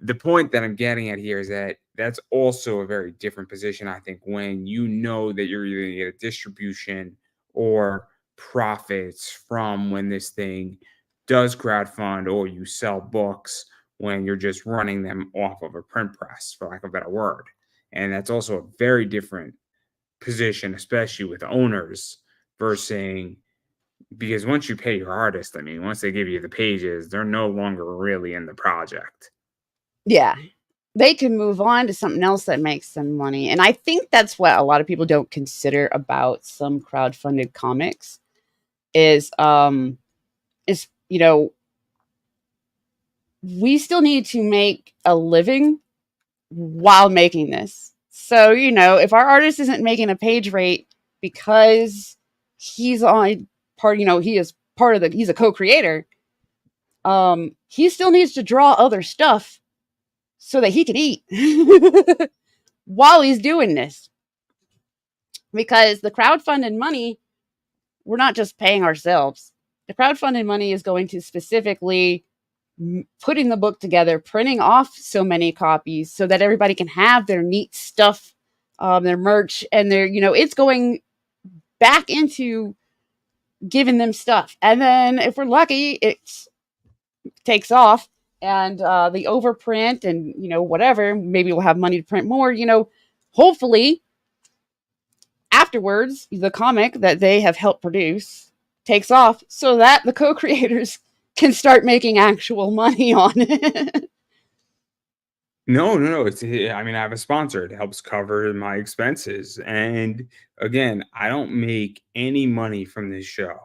the point that I'm getting at here is that that's also a very different position. I think when you know that you're either going to get a distribution or profits from when this thing does crowdfund, or you sell books when you're just running them off of a print press, for lack of a better word. And that's also a very different position, especially with owners versus, because once you pay your artist, I mean, once they give you the pages, they're no longer really in the project. Yeah. They can move on to something else that makes them money. And I think that's what a lot of people don't consider about some crowdfunded comics is you know, we still need to make a living while making this. So, you know, if our artist isn't making a page rate because he's on part, you know, he is part of he's a co-creator, he still needs to draw other stuff so that he can eat while he's doing this. Because the crowdfunded money, we're not just paying ourselves. The crowdfunded money is going to specifically putting the book together, printing off so many copies so that everybody can have their neat stuff, their merch, and their, you know, it's going back into giving them stuff. And then if we're lucky, it takes off, and the overprint and, you know, whatever, maybe we'll have money to print more, you know, hopefully afterwards, the comic that they have helped produce takes off so that the co-creators can start making actual money on it. No. It's, I mean, I have a sponsor. It helps cover my expenses. And again, I don't make any money from this show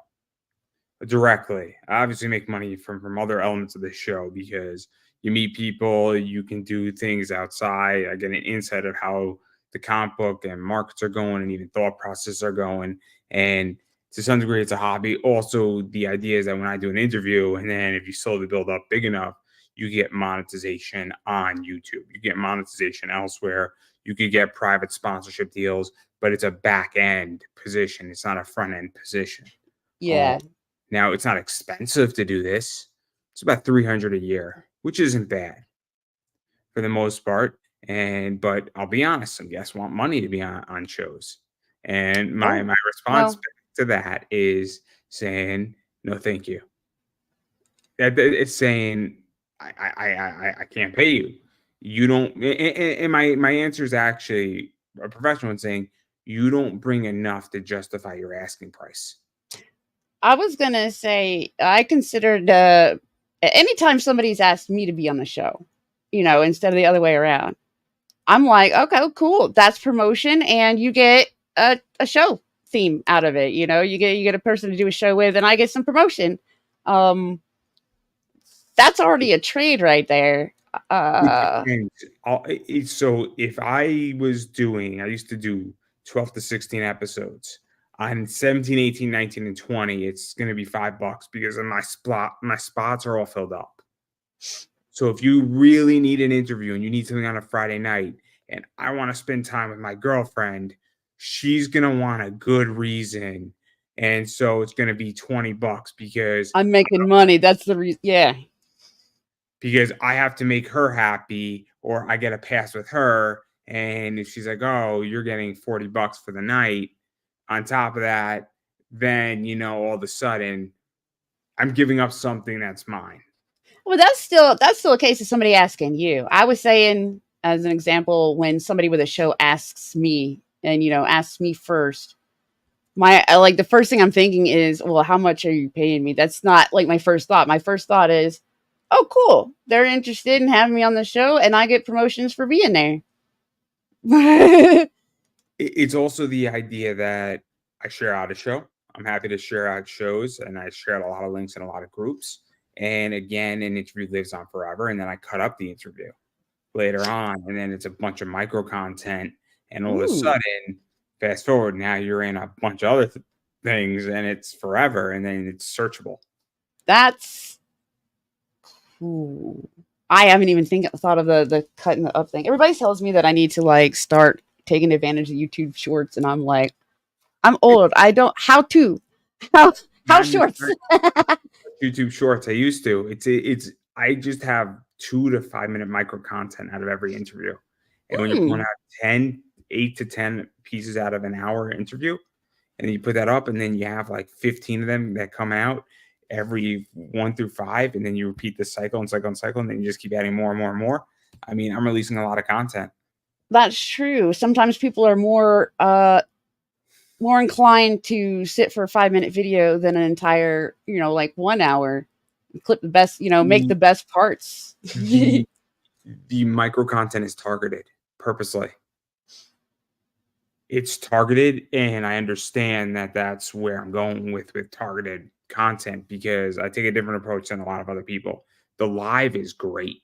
directly. I obviously make money from other elements of the show because you meet people, you can do things outside. I get an insight of how the comic book and markets are going and even thought processes are going. And to some degree, it's a hobby. Also, the idea is that when I do an interview, and then if you slowly build up big enough, you get monetization on YouTube. You get monetization elsewhere. You could get private sponsorship deals, but it's a back end position. It's not a front end position. Yeah. Now, it's not expensive to do this. It's about $300 a year, which isn't bad for the most part. But I'll be honest, some guests want money to be on shows. And my response to that is saying, no, thank you. It's saying, I can't pay you. You don't, and my answer is actually a professional one saying, you don't bring enough to justify your asking price. I was going to say, I considered anytime somebody's asked me to be on the show, you know, instead of the other way around, I'm like, okay, cool. That's promotion, and you get a show theme out of it. You get a person to do a show with, and I get some promotion. Um, that's already a trade right there. It Uh, depends. So if I used to do 12 to 16 episodes. On 17, 18, 19, and 20, it's going to be $5 because of my spots are all filled up. So if you really need an interview and you need something on a Friday night and I want to spend time with my girlfriend, she's going to want a good reason. And so it's going to be $20 I'm making money. That's the reason. Yeah. because I have to make her happy or I get a pass with her. And if she's like, oh, you're getting $40 for the night on top of that, then, all of a sudden I'm giving up something that's mine. Well, that's still a case of somebody asking you. I was saying as an example when somebody with a show asks me and asks me first. Like the first thing I'm thinking is, well, how much are you paying me? That's not like my first thought. My first thought is, oh, cool. They're interested in having me on the show, and I get promotions for being there. It's also the idea that I share out a show. I'm happy to share out shows, and I shared a lot of links in a lot of groups. And again, an interview lives on forever, and then I cut up the interview later on, and then it's a bunch of micro content, and all of a Ooh, sudden, fast forward, now you're in a bunch of other things, and it's forever, and then it's searchable. that's cool. I haven't even thought of the cutting the up thing. Everybody tells me that I need to like start taking advantage of YouTube Shorts, and I'm like, I'm old. I don't how how Not shorts. necessarily YouTube Shorts. I used to. I just have 2 to 5 minute micro content out of every interview. And when you want to Hmm. have 8 to 10 pieces out of an hour interview, and then you put that up, and then you have like 15 of them that come out every 1 through 5, and then you repeat the cycle and cycle and cycle, and then you just keep adding more and more and more. I mean, I'm releasing a lot of content. That's true. Sometimes people are more inclined to sit for a 5 minute video than an entire, like 1 hour. Clip the best, make The the best parts. the the micro content is targeted purposely. It's targeted, and I understand that that's where I'm going with targeted content because I take a different approach than a lot of other people. The live is great.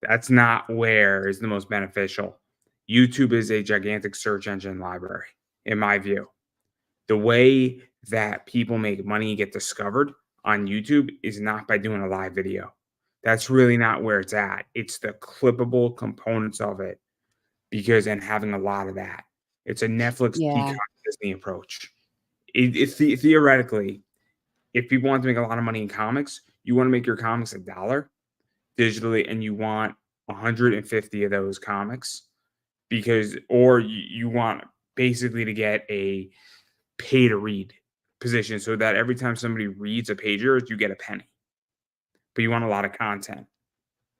That's not where is the most beneficial. YouTube is a gigantic search engine library, in my view. The way that people make money and get discovered on YouTube is not by doing a live video. That's really not where it's at. It's the clippable components of it because and having a lot of that. It's a Netflix, Yeah. Peacock, Disney approach. Theoretically, if people want to make a lot of money in comics, you want to make your comics $1 digitally, and you want 150 of those comics because, or you want basically to get a pay to read position so that every time somebody reads a page of yours, you get a penny. But you want a lot of content.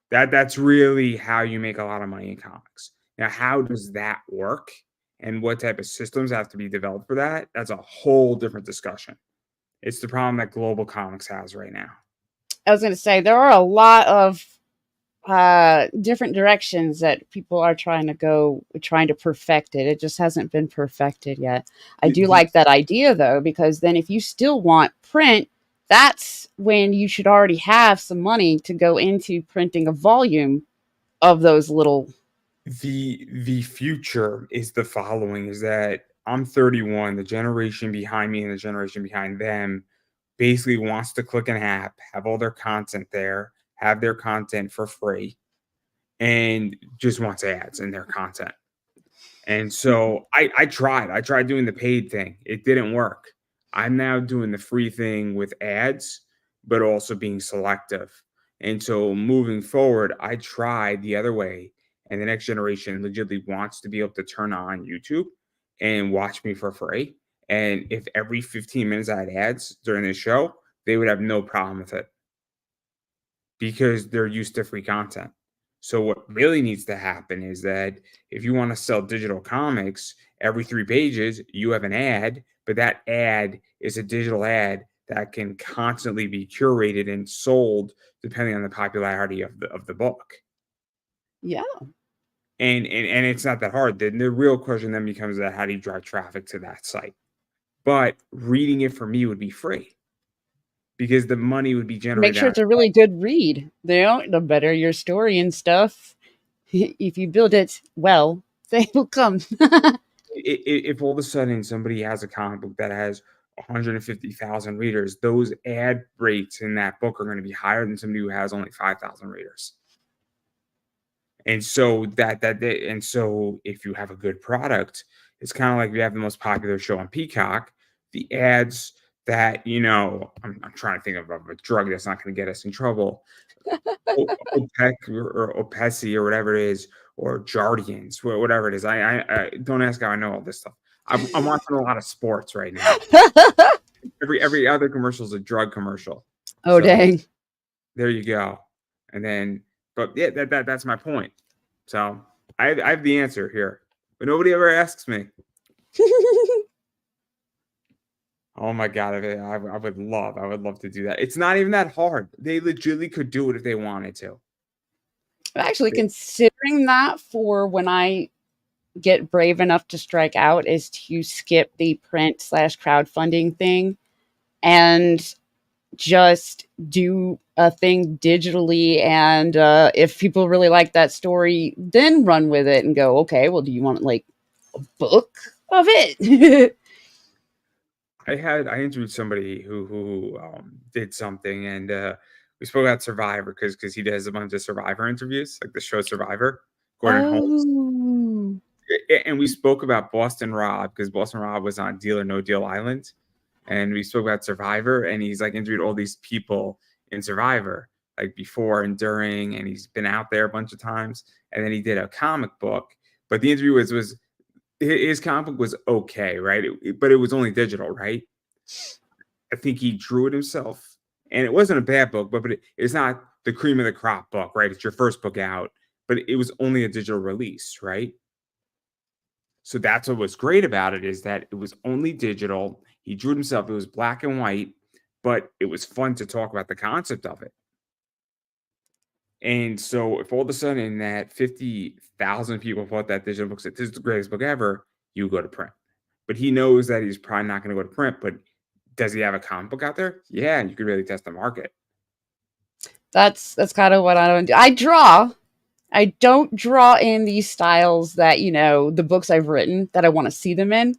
That's really how you make a lot of money in comics. Now, how does that work? And what type of systems have to be developed for that? That's a whole different discussion. It's the problem that global comics has right now. I was going to say there are a lot of different directions that people are trying to go, trying to perfect it. It just hasn't been perfected yet. I The, do the, like that idea though, because then if you still want print, that's when you should already have some money to go into printing a volume of those little. the future is the following: is that I'm 31, the generation behind me and the generation behind them basically wants to click an app, have all their content there, have their content for free, and just wants ads in their content. And so I tried doing the paid thing. It didn't work. I'm now doing the free thing with ads, but also being selective. And so moving forward, I tried the other way. And the next generation legitimately wants to be able to turn on YouTube and watch me for free. And if every 15 minutes I had ads during the show, they would have no problem with it because they're used to free content. So what really needs to happen is that if you want to sell digital comics, every 3 pages you have an ad, but that ad is a digital ad that can constantly be curated and sold depending on the popularity of the book. Yeah. and it's not that hard. The real question then becomes that how do you drive traffic to that site? But reading it for me would be free because the money would be Make generated sure on it's a really good read. The better your story and stuff. If you build it well, they will come. if all of a sudden somebody has a comic book that has 150,000 readers, those ad rates in that book are going to be higher than somebody who has only 5,000 readers. And so and so if you have a good product, it's kind of like if you have the most popular show on Peacock, the ads that, I'm trying to think of a drug that's not going to get us in trouble. OPEC or Opesi or whatever it is, or Jardians, whatever it is. I don't ask how I know all this stuff. I'm watching a lot of sports right now. Every other commercial is a drug commercial. Oh, So dang. there you go. And then, but yeah, that's my point. So I have the answer here, but nobody ever asks me. Oh my God, I would love to do that. It's not even that hard. They legitimately could do it if they wanted to. I'm actually considering that for when I get brave enough to strike out is to skip the print/crowdfunding thing and just do a thing digitally. And if people really like that story, then run with it and go, okay, well, do you want like a book of it? I interviewed somebody who did something, and we spoke about Survivor because he does a bunch of Survivor interviews, like the show Survivor. Gordon Holmes, Oh, and we spoke about Boston Rob because Boston Rob was on Deal or No Deal Island, and we spoke about Survivor, and he's like interviewed all these people in Survivor, like before and during, and he's been out there a bunch of times, and then he did a comic book, but the interview was his comic book was okay, right? But it was only digital, right? I think he drew it himself, and it wasn't a bad book, but it's not the cream of the crop book, right? It's your first book out, but it was only a digital release, right? So that's what was great about it is that it was only digital. He drew it himself. It was black and white, but it was fun to talk about the concept of it. And so if all of a sudden that 50,000 people thought that digital book said, this is the greatest book ever, you go to print. But he knows that he's probably not going to go to print. But does he have a comic book out there? Yeah, and you could really test the market. that's kind of what I don't do. I draw. I don't draw in these styles that, the books I've written that I want to see them in,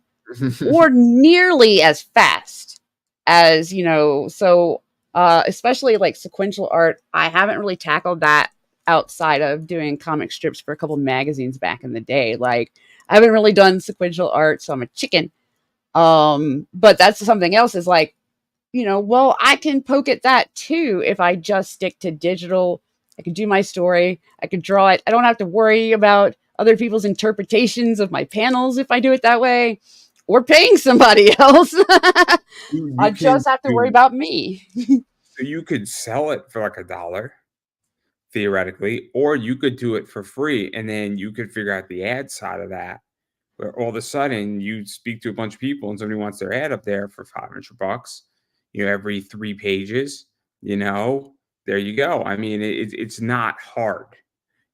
or nearly as fast as, so especially like sequential art. I haven't really tackled that outside of doing comic strips for a couple magazines back in the day. Like I haven't really done sequential art, so I'm a chicken. But that's something else is like, well, I can poke at that too if I just stick to digital. I can do my story. I can draw it. I don't have to worry about other people's interpretations of my panels if I do it that way, or paying somebody else. I just have to worry about me. So you could sell it for like $1, theoretically, or you could do it for free, and then you could figure out the ad side of that. Where all of a sudden you speak to a bunch of people and somebody wants their ad up there for $500, every 3 pages, there you go. I mean, it's not hard.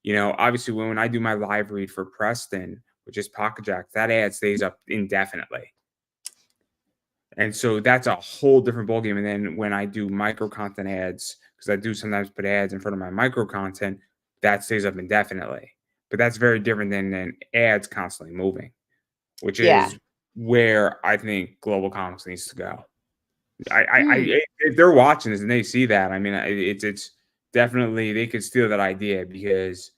Obviously when I do my live read for Preston, which is Pocket Jack, that ad stays up indefinitely. And so that's a whole different ballgame. And then when I do micro content ads, because I do sometimes put ads in front of my micro content, that stays up indefinitely. But that's very different than ads constantly moving, which Yeah. is where I think Global Comics needs to go. If they're watching this and they see that, I mean, it's definitely they could steal that idea because.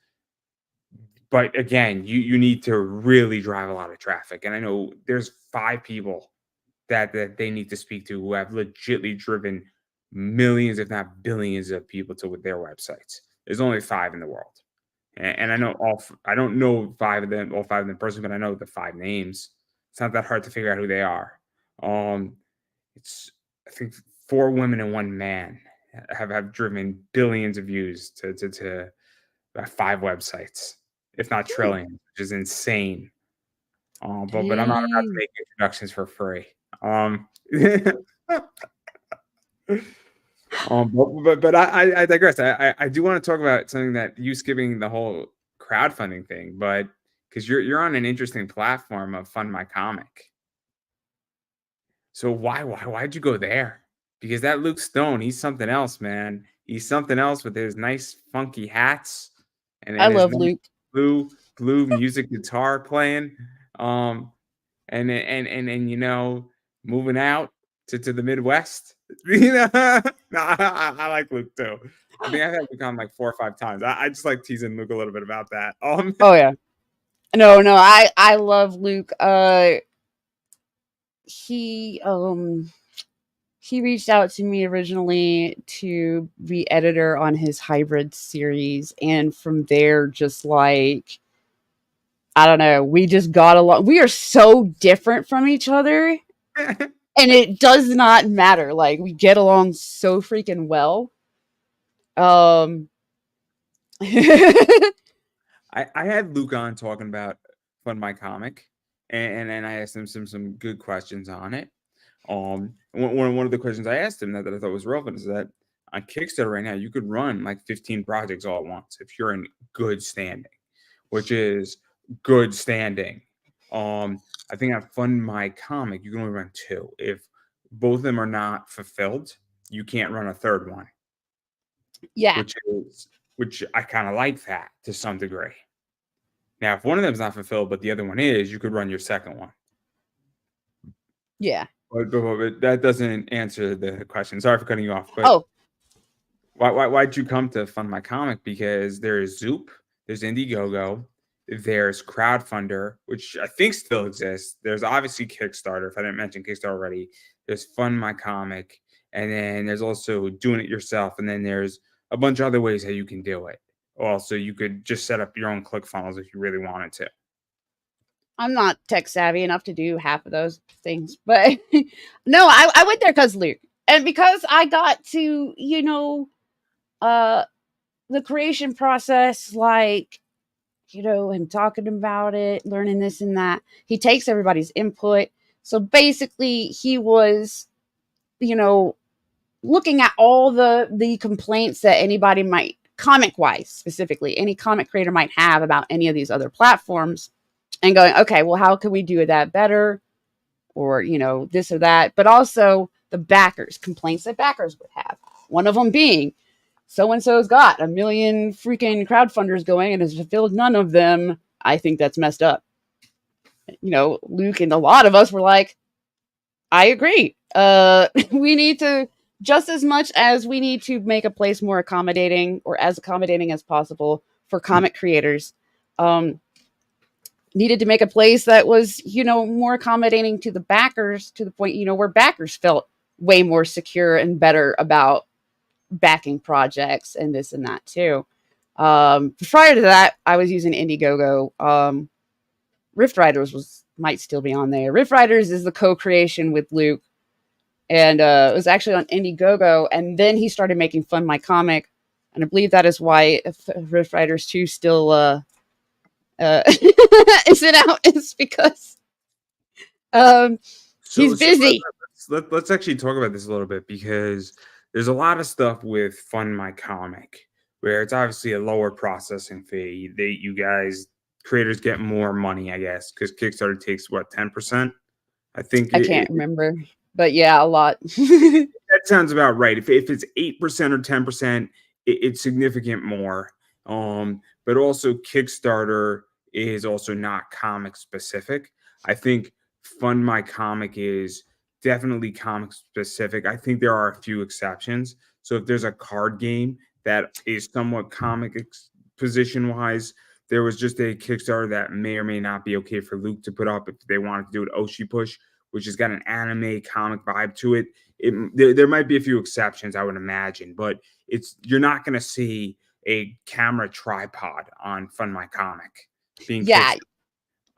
But again, you need to really drive a lot of traffic, and I know there's 5 people that they need to speak to who have legitly driven millions, if not billions, of people to their websites. There's only 5 in the world, and I know I don't know all 5 of them personally, but I know the 5 names. It's not that hard to figure out who they are. It's I think 4 women and 1 man have driven billions of views to 5 websites, if not trillions, which is insane. But I'm not about to make introductions for free. But I digress. I do want to talk about something that you skipping the whole crowdfunding thing, but because you're on an interesting platform of Fund My Comic. So why'd you go there? Because that Luke Stone, he's something else, man. He's something else with his nice funky hats and I then his love nice Luke. blue music guitar playing. Um and moving out to the Midwest. No, I like Luke too. I think I've had Luke on like 4 or 5 times. I just like teasing Luke a little bit about that. Oh yeah. No, I love Luke. He he reached out to me originally to be editor on his hybrid series, and from there, just like, I don't know, we just got along. We are so different from each other, and it does not matter. Like, we get along so freaking well. Um I had Luke on talking about Fund My Comic, and I asked him some good questions on it. One of the questions I asked him that I thought was relevant is that on Kickstarter right now you could run like 15 projects all at once if you're in good standing, which is good standing. I think on Fund My Comic you can only run two. If both of them are not fulfilled, you can't run a third one, yeah, which I kind of like that to some degree. Now, if one of them is not fulfilled, but the other one is, you could run your second one. yeah. But that doesn't answer the question. Sorry for cutting you off. But Oh, why'd you come to Fund My Comic? Because there's Zoop, there's Indiegogo, there's Crowdfunder, which I think still exists. There's obviously Kickstarter. If I didn't mention Kickstarter already, there's Fund My Comic, and then there's also doing it yourself, and then there's a bunch of other ways that you can do it. Also, you could just set up your own ClickFunnels if you really wanted to. I'm not tech savvy enough to do half of those things, but no, I went there because Luke, and because I got to, uh, the creation process, like, him talking about it, learning this and that. He takes everybody's input. So basically, he was, you know, looking at all the complaints that anybody might, comic wise specifically, any comic creator might have about any of these other platforms, and going, okay, well, how can we do that better, or this or that, but also the backers, complaints that backers would have. One of them being, so and so's got a million freaking crowdfunders going and has fulfilled none of them. I think that's messed up. Luke and a lot of us were like, I agree. We need to, just as much as we need to make a place more accommodating, or as accommodating as possible for comic creators, needed to make a place that was, more accommodating to the backers, to the point, where backers felt way more secure and better about backing projects and this and that too. Prior to that, I was using Indiegogo. Rift Riders might still be on there. Rift Riders is the co-creation with Luke, and it was actually on Indiegogo, and then he started making Fund My Comic, and I believe that is why Rift Riders 2 still isn't out. It's because he's busy. Let's actually talk about this a little bit, because there's a lot of stuff with Fund My Comic where it's obviously a lower processing fee. You guys, creators, get more money, I guess, because Kickstarter takes what, 10%? I think I can't remember, but yeah, a lot. that sounds about right. If it's 8% or 10%, it's significant more. But also Kickstarter is also not comic specific. I think Fund My Comic is definitely comic specific. I think there are a few exceptions. So if there's a card game that is somewhat comic position wise, there was just a Kickstarter that may or may not be okay for Luke to put up if they wanted to do it Oshi Push, which has got an anime comic vibe to it. There might be a few exceptions, I would imagine, but you're not going to see a camera tripod on Fund My Comic being Yeah.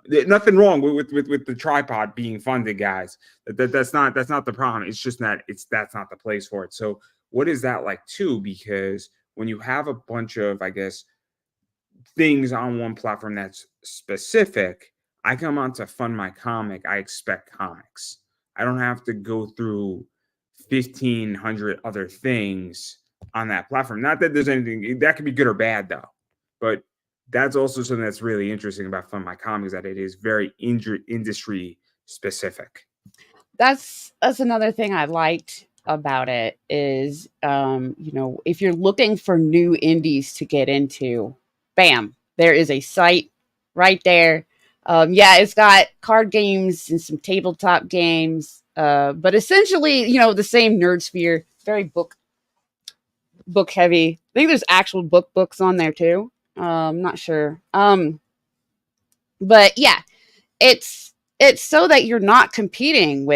Nothing wrong with the tripod being funded, guys. That's not the problem. It's just that that's not the place for it. So what is that like too? Because when you have a bunch of, I guess, things on one platform that's specific, I come on to Fund My Comic, I expect comics. I don't have to go through 1,500 other things on that platform. Not that there's anything that could be good or bad though, but that's also something that's really interesting about Fun My Comics, that it is very industry specific. That's another thing I liked about it is, if you're looking for new indies to get into, bam, there is a site right there. Yeah, it's got card games and some tabletop games, but essentially, the same nerd sphere, very book heavy. I think there's actual books on there too. I'm not sure. But yeah, it's so that you're not competing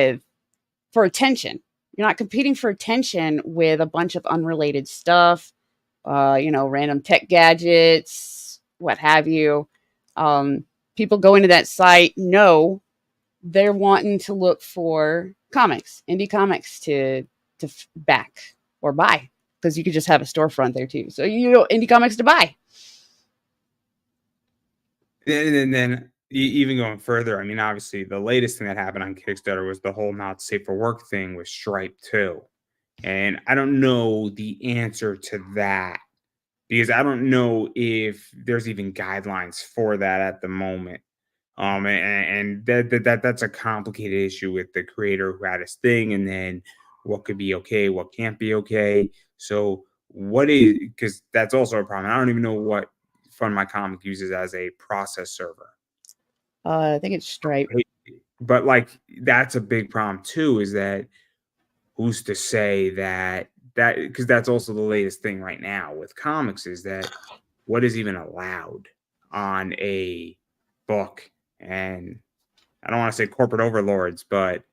for attention. You're not competing for attention with a bunch of unrelated stuff, random tech gadgets, what have you. People go into that site, know they're wanting to look for comics, indie comics to back or buy, because you could just have a storefront there too. So indie comics to buy. And then even going further, I mean, obviously, the latest thing that happened on Kickstarter was the whole not safe for work thing with Stripe too. And I don't know the answer to that, because I don't know if there's even guidelines for that at the moment. And that's a complicated issue with the creator who had his thing, and then what could be okay, what can't be okay. So what is, because that's also a problem. I don't even know what Fund My Comic uses as a process server. I think it's Stripe. But like that's a big problem too, is that who's to say that because that's also the latest thing right now with comics, is that what is even allowed on a book. And I don't want to say corporate overlords, but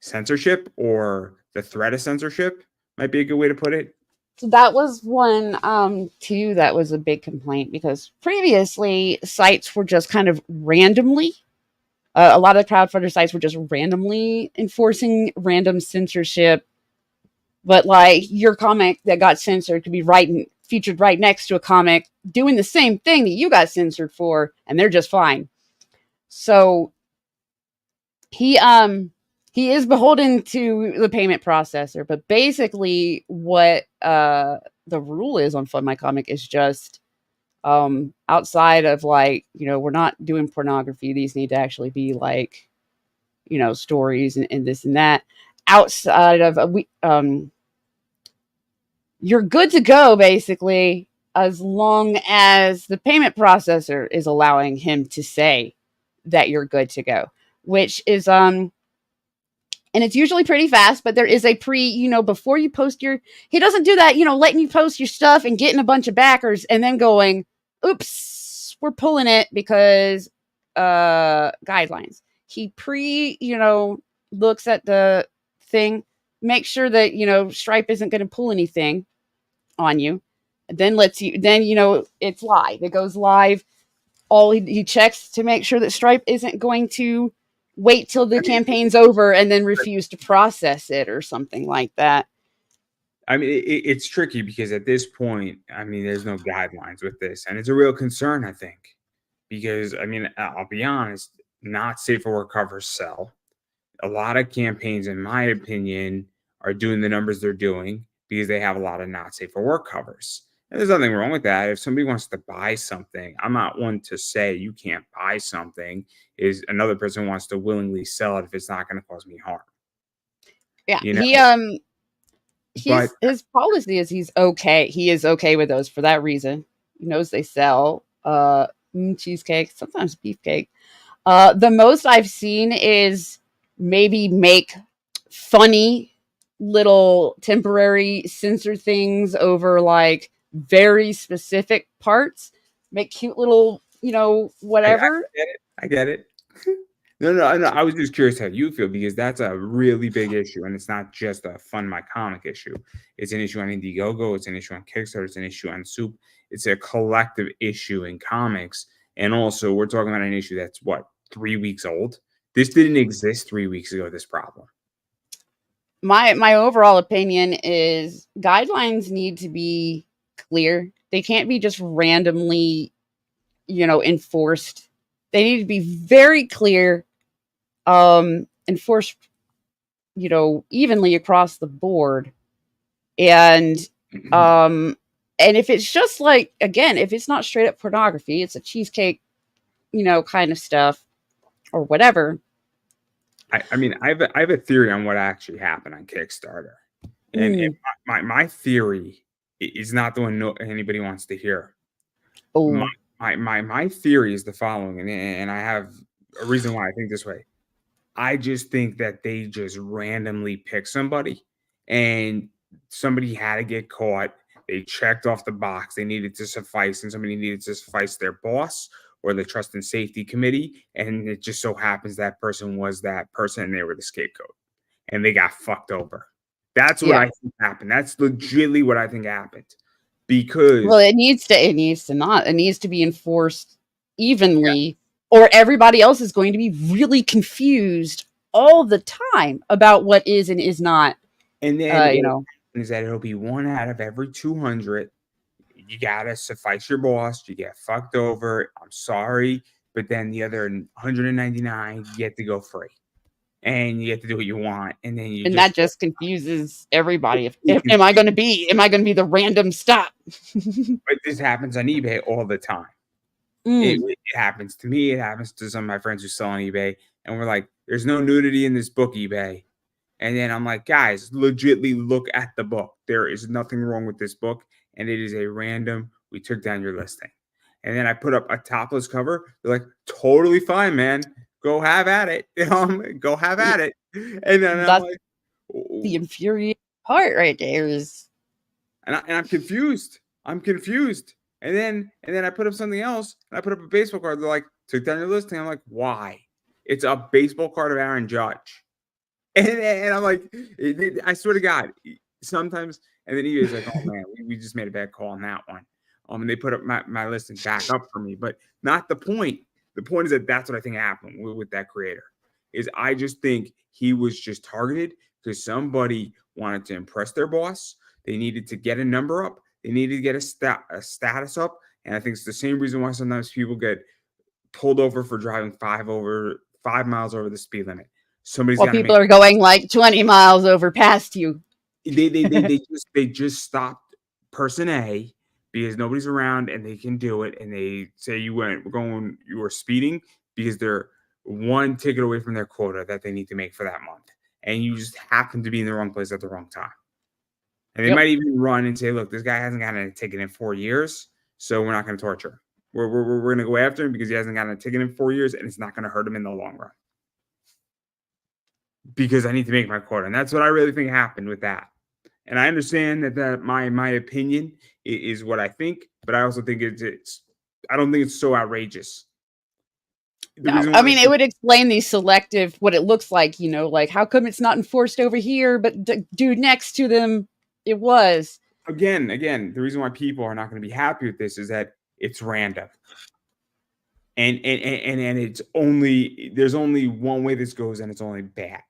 censorship, or the threat of censorship, might be a good way to put it. So that was one too, that was a big complaint, because previously sites were just kind of randomly, a lot of the crowdfunder sites were just randomly enforcing random censorship. But like, your comic that got censored could be featured right next to a comic doing the same thing that you got censored for, and they're just fine. So he is beholden to the payment processor, but basically what the rule is on Fund My Comic is just, outside of like, we're not doing pornography, these need to actually be like, stories and this and that. Outside of you're good to go, basically, as long as the payment processor is allowing him to say that you're good to go, which is and it's usually pretty fast, but there is a before you post he doesn't do that, letting you post your stuff and getting a bunch of backers and then going, oops, we're pulling it because guidelines. He looks at the thing, make sure that, Stripe isn't going to pull anything on you, and then it's live. It goes live. He checks to make sure that Stripe isn't going to wait till the campaign's over and then refuse to process it or something like that. I mean, it's tricky because at this point, I mean, there's no guidelines with this, and it's a real concern, I think, because I mean, I'll be honest, not safe for work covers sell. A lot of campaigns, in my opinion, are doing the numbers they're doing because they have a lot of not safe for work covers. And there's nothing wrong with that. If somebody wants to buy something, I'm not one to say you can't buy something. Is another person wants to willingly sell it if it's not going to cause me harm. Yeah, You know, his policy is he's okay. He is okay with those for that reason. He knows they sell cheesecake, sometimes beefcake. The most I've seen is maybe make funny little temporary censor things over like very specific parts, make cute little, whatever. I get it. No. I was just curious how you feel, because that's a really big issue, and it's not just a Fund My Comic issue. It's an issue on Indiegogo. It's an issue on Kickstarter. It's an issue on Soup. It's a collective issue in comics, and also we're talking about an issue that's 3 weeks old. This didn't exist 3 weeks ago. This problem. My overall opinion is guidelines need to be clear. They can't be just randomly, enforced. They need to be very clear, enforced, evenly across the board. And And if it's just like, again, if it's not straight up pornography, it's a cheesecake, kind of stuff or whatever. I mean, I have a theory on what actually happened on Kickstarter, and my theory is not the one anybody wants to hear. Oh, My theory is the following, and I have a reason why I think this way. I just think that they just randomly picked somebody, and somebody had to get caught. They checked off the box. They needed to suffice, and somebody needed to suffice their boss or the trust and safety committee. And it just so happens that person was that person, and they were the scapegoat, and they got fucked over. That's what yeah. I think happened. That's legitimately what I think happened. Because Well, it needs to be enforced evenly, or everybody else is going to be really confused all the time about what is and is not. and then what happens is that it'll be 1 out of every 200. You gotta suffice your boss. You get fucked over. I'm sorry, but then the other 199, you get to go free, and you get to do what you want. And then that just confuses everybody. Am I going to be the random stop? But this happens on eBay all the time. It happens to me. It happens to some of my friends who sell on eBay, and we're like, "There's no nudity in this book, eBay." And then I'm like, "Guys, legitly look at the book. There is nothing wrong with this book, and it is a random. We took down your listing." And then I put up a topless cover. They're like, "Totally fine, man. Go have at it. Go have at it." And then I'm like, the infuriating part right there is, and I'm confused. I'm confused. And then I put up something else, and I put up a baseball card. They're like, "Took down your listing." I'm like, "Why?" It's a baseball card of Aaron Judge. And I'm like, I swear to God, sometimes, and then he was like, "Oh man, we just made a bad call on that one." And they put up my listing back up for me, but not the point. The point is that that's what I think happened with that creator. Is I just think he was just targeted because somebody wanted to impress their boss. They needed to get a number up. They needed to get a status up. And I think it's the same reason why sometimes people get pulled over for driving 5 miles over the speed limit. Somebody's got people are going like 20 miles over past you. They just stopped person A because nobody's around and they can do it. And they say you were speeding because they're one ticket away from their quota that they need to make for that month. And you just happen to be in the wrong place at the wrong time. And they might even run and say, "Look, this guy hasn't gotten a ticket in 4 years, so we're not going to torture him. We're going to go after him because he hasn't gotten a ticket in 4 years, and it's not going to hurt him in the long run. Because I need to make my quota." And that's what I really think happened with that. And I understand that my opinion is what I think, but I also think I don't think it's so outrageous. No, I mean, it would explain what it looks like, like how come it's not enforced over here, but dude next to them, it was. Again, the reason why people are not going to be happy with this is that it's random. And it's there's only one way this goes, and it's only bad.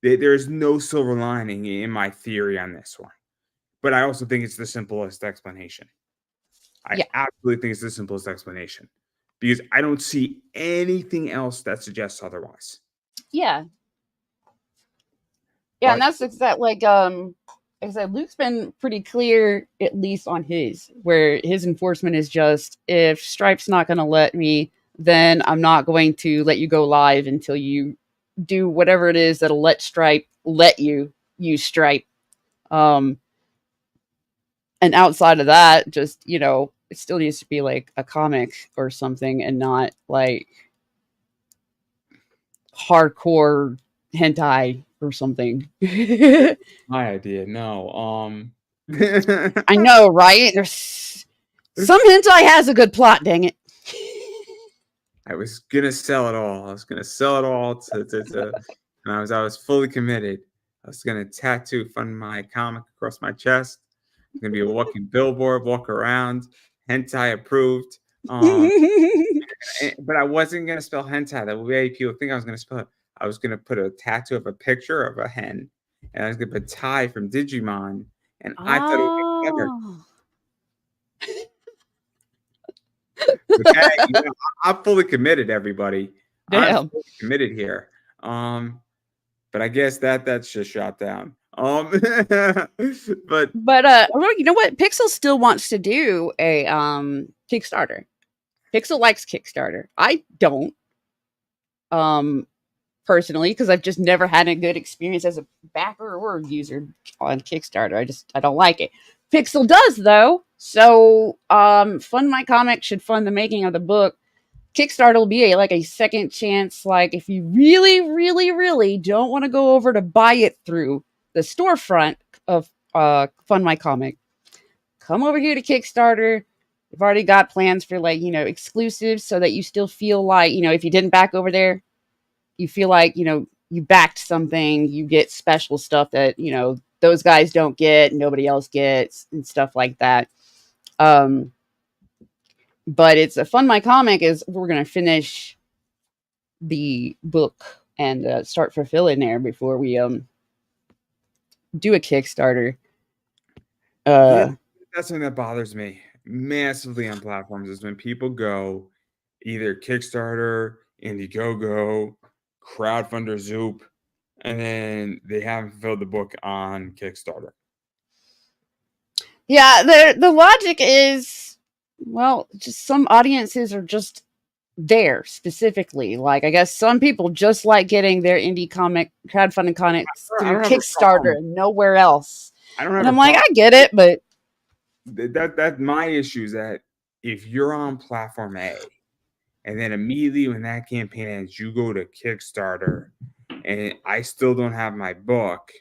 There's no silver lining in my theory on this one. But I also think it's the simplest explanation. I absolutely think it's the simplest explanation because I don't see anything else that suggests otherwise. Yeah. Yeah, and that's exactly like I said, Luke's been pretty clear, at least on where his enforcement is just, if Stripe's not going to let me, then I'm not going to let you go live until you do whatever it is that'll let Stripe let you use Stripe. And outside of that, just, it still needs to be like a comic or something and not like hardcore hentai or something. My idea. No. I know, right? There's some hentai has a good plot, dang it. I was gonna sell it all. I was gonna sell it all and I was fully committed. I was gonna tattoo fund my comic across my chest. It's gonna be a walking billboard, walk around, hentai approved. But I wasn't gonna spell hentai the way people think I was gonna spell it. I was gonna put a tattoo of a picture of a hen, and I was gonna put Tai from Digimon, and I thought it would be clever. Okay, I'm fully committed, everybody. Damn. I'm fully committed here. But I guess that's just shot down. But you know what? Pixel still wants to do a Kickstarter. Pixel likes Kickstarter. I don't. Personally, because I've just never had a good experience as a backer or a user on Kickstarter. I don't like it. Pixel does though. So Fund My Comic should fund the making of the book. Kickstarter will be like a second chance. Like if you really, really, really don't want to go over to buy it through the storefront of Fund My Comic, come over here to Kickstarter. You've already got plans for exclusives so that you still feel like, if you didn't back over there, you feel like, you backed something, you get special stuff that, those guys don't get, nobody else gets, and stuff like that. But it's a Fund My Comic is we're going to finish the book and start fulfilling there before we do a Kickstarter. Yeah, that's something that bothers me massively on platforms is when people go either Kickstarter, Indiegogo, crowdfunder Zoop, and then they haven't fulfilled the book on Kickstarter. Yeah, the logic is, well, just some audiences are just there specifically. Like, I guess some people just like getting their indie comic crowdfunding comics through Kickstarter and nowhere else. And I'm like, I get it, but that's my issue is that if you're on platform A and then immediately when that campaign ends, you go to Kickstarter and I still don't have my book,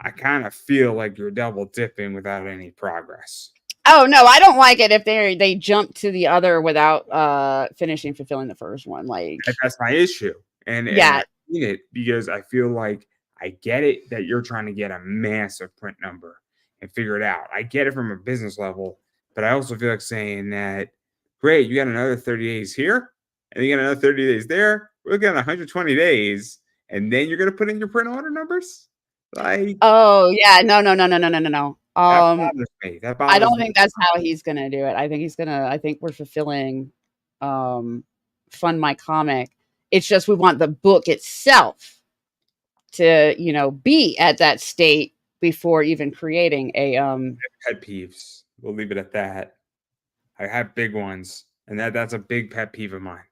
I kind of feel like you're double dipping without any progress. Oh no, I don't like it if they jump to the other without finishing fulfilling the first one. Like that's my issue. And I mean it because I feel like I get it that you're trying to get a massive print number and figure it out. I get it from a business level, but I also feel like saying that, great, you got another 30 days here, and you got another 30 days there. We're looking at 120 days, and then you're gonna put in your print order numbers? Like, oh yeah, no. that bothers me. That bothers I don't me. think that's how he's gonna do it. I think we're fulfilling Fund My Comic. It's just we want the book itself to, be at that state before even creating a pet peeves. We'll leave it at that. I have big ones, and that's a big pet peeve of mine.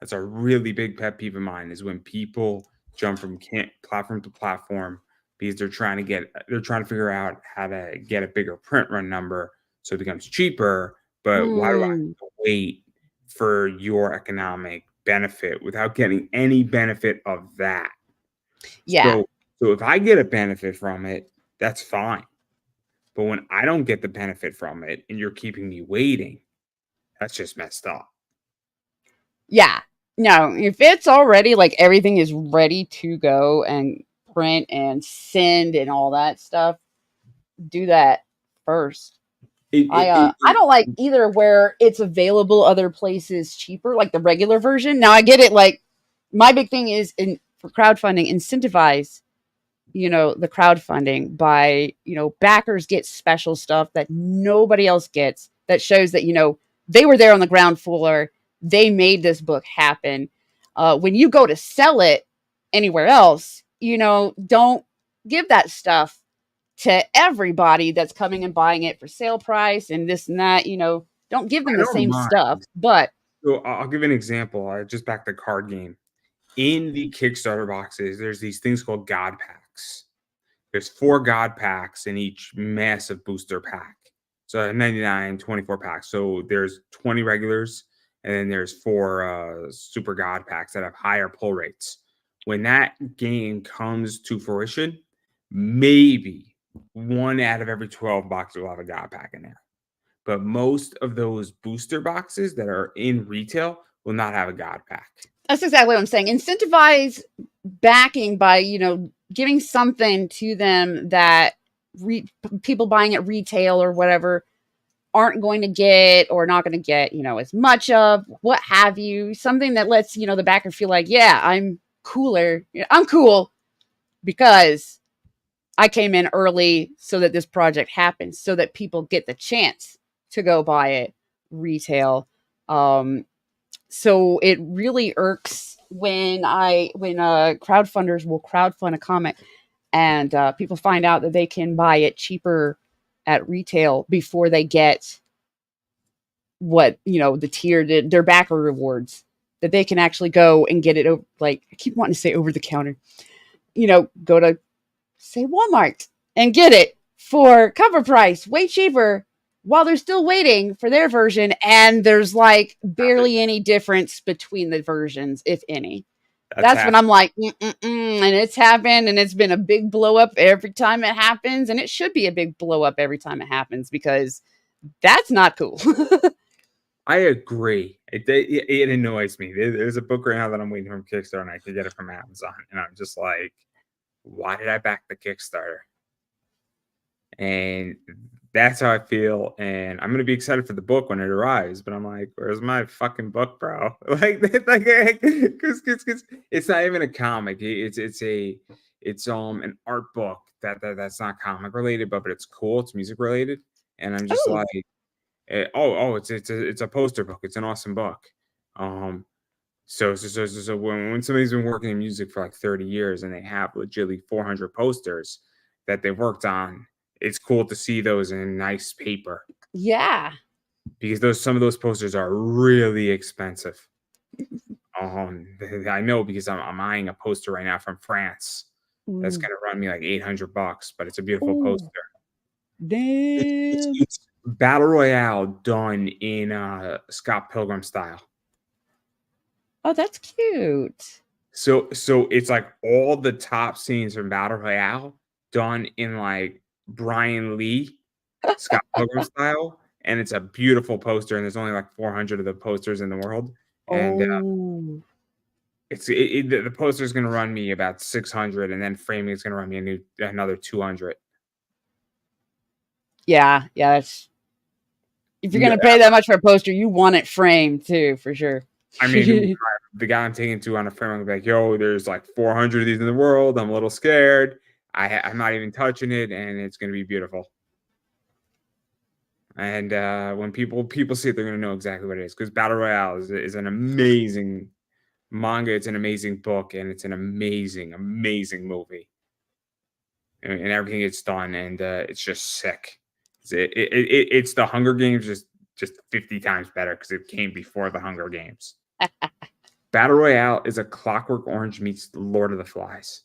That's a really big pet peeve of mine is when people jump from platform to platform because they're trying to figure out how to get a bigger print run number so it becomes cheaper. But why do I have to wait for your economic benefit without getting any benefit of that? Yeah. So if I get a benefit from it, that's fine. But when I don't get the benefit from it and you're keeping me waiting, that's just messed up. Yeah. No, if it's already like everything is ready to go and print and send and all that stuff, do that first. I don't like either where it's available other places cheaper, like the regular version. Now I get it. Like my big thing is for crowdfunding, incentivize, the crowdfunding by, backers get special stuff that nobody else gets that shows that, they were there on the ground floor. They made this book happen. When you go to sell it anywhere else, don't give that stuff to everybody that's coming and buying it for sale price and this and that. Don't give them the same stuff. But so I'll give an example. I just backed the card game. In the Kickstarter boxes, there's these things called God packs. There's 4 God packs in each massive booster pack. So 99, 24 packs. So there's 20 regulars, and then there's 4 super God packs that have higher pull rates. When that game comes to fruition, maybe 1 out of every 12 boxes will have a God pack in there. But most of those booster boxes that are in retail will not have a God pack. That's exactly what I'm saying. Incentivize backing by, giving something to them that people buying at retail or whatever aren't going to get or not going to get, as much of, what have you. Something that lets, the backer feel like, yeah, I'm cooler. I'm cool because I came in early so that this project happens, so that people get the chance to go buy it retail. So it really irks when crowdfunders will crowdfund a comic and people find out that they can buy it cheaper at retail before they get what the tiered their backer rewards, that they can actually go and get it like I keep wanting to say over the counter, go to say Walmart and get it for cover price, way cheaper, while they're still waiting for their version. And there's like barely any difference between the versions, if any. That's when I'm like, and it's happened, and it's been a big blow up every time it happens, and it should be a big blow up every time it happens, because that's not cool. I agree. It annoys me. There's a book right now that I'm waiting from Kickstarter, and I can get it from Amazon, and I'm just like, why did I back the Kickstarter? And that's how I feel. And I'm gonna be excited for the book when it arrives, but I'm like, where's my fucking book, bro? Like, because it's not even a comic. It's an art book that's not comic related, but it's cool. It's music related, and I'm just like, it's a poster book. It's an awesome book. So when somebody's been working in music for like 30 years and they have legitimately 400 posters that they worked on, it's cool to see those in nice paper. Yeah. Because some of those posters are really expensive. I know, because I'm eyeing a poster right now from France that's gonna run me like $800, but it's a beautiful poster. Damn. It's Battle Royale done in Scott Pilgrim style. Oh, that's cute. So it's like all the top scenes from Battle Royale done in like Brian Lee, Scott Pilgrim style, and it's a beautiful poster. And there's only like 400 of the posters in the world, and the poster is going to run me about 600, and then framing is going to run me another 200. Yeah, that's. If you're gonna pay that much for a poster, you want it framed too, for sure. I mean, the guy I'm taking to on a frame, I'm gonna be like, yo, there's like 400 of these in the world. I'm a little scared. I'm not even touching it, and it's gonna be beautiful. And when people see it, they're gonna know exactly what it is, because Battle Royale is an amazing manga. It's an amazing book, and it's an amazing movie, and everything it's done, and it's just sick. It's the Hunger Games just 50 times better, because it came before the Hunger Games. Battle Royale is a Clockwork Orange meets Lord of the Flies.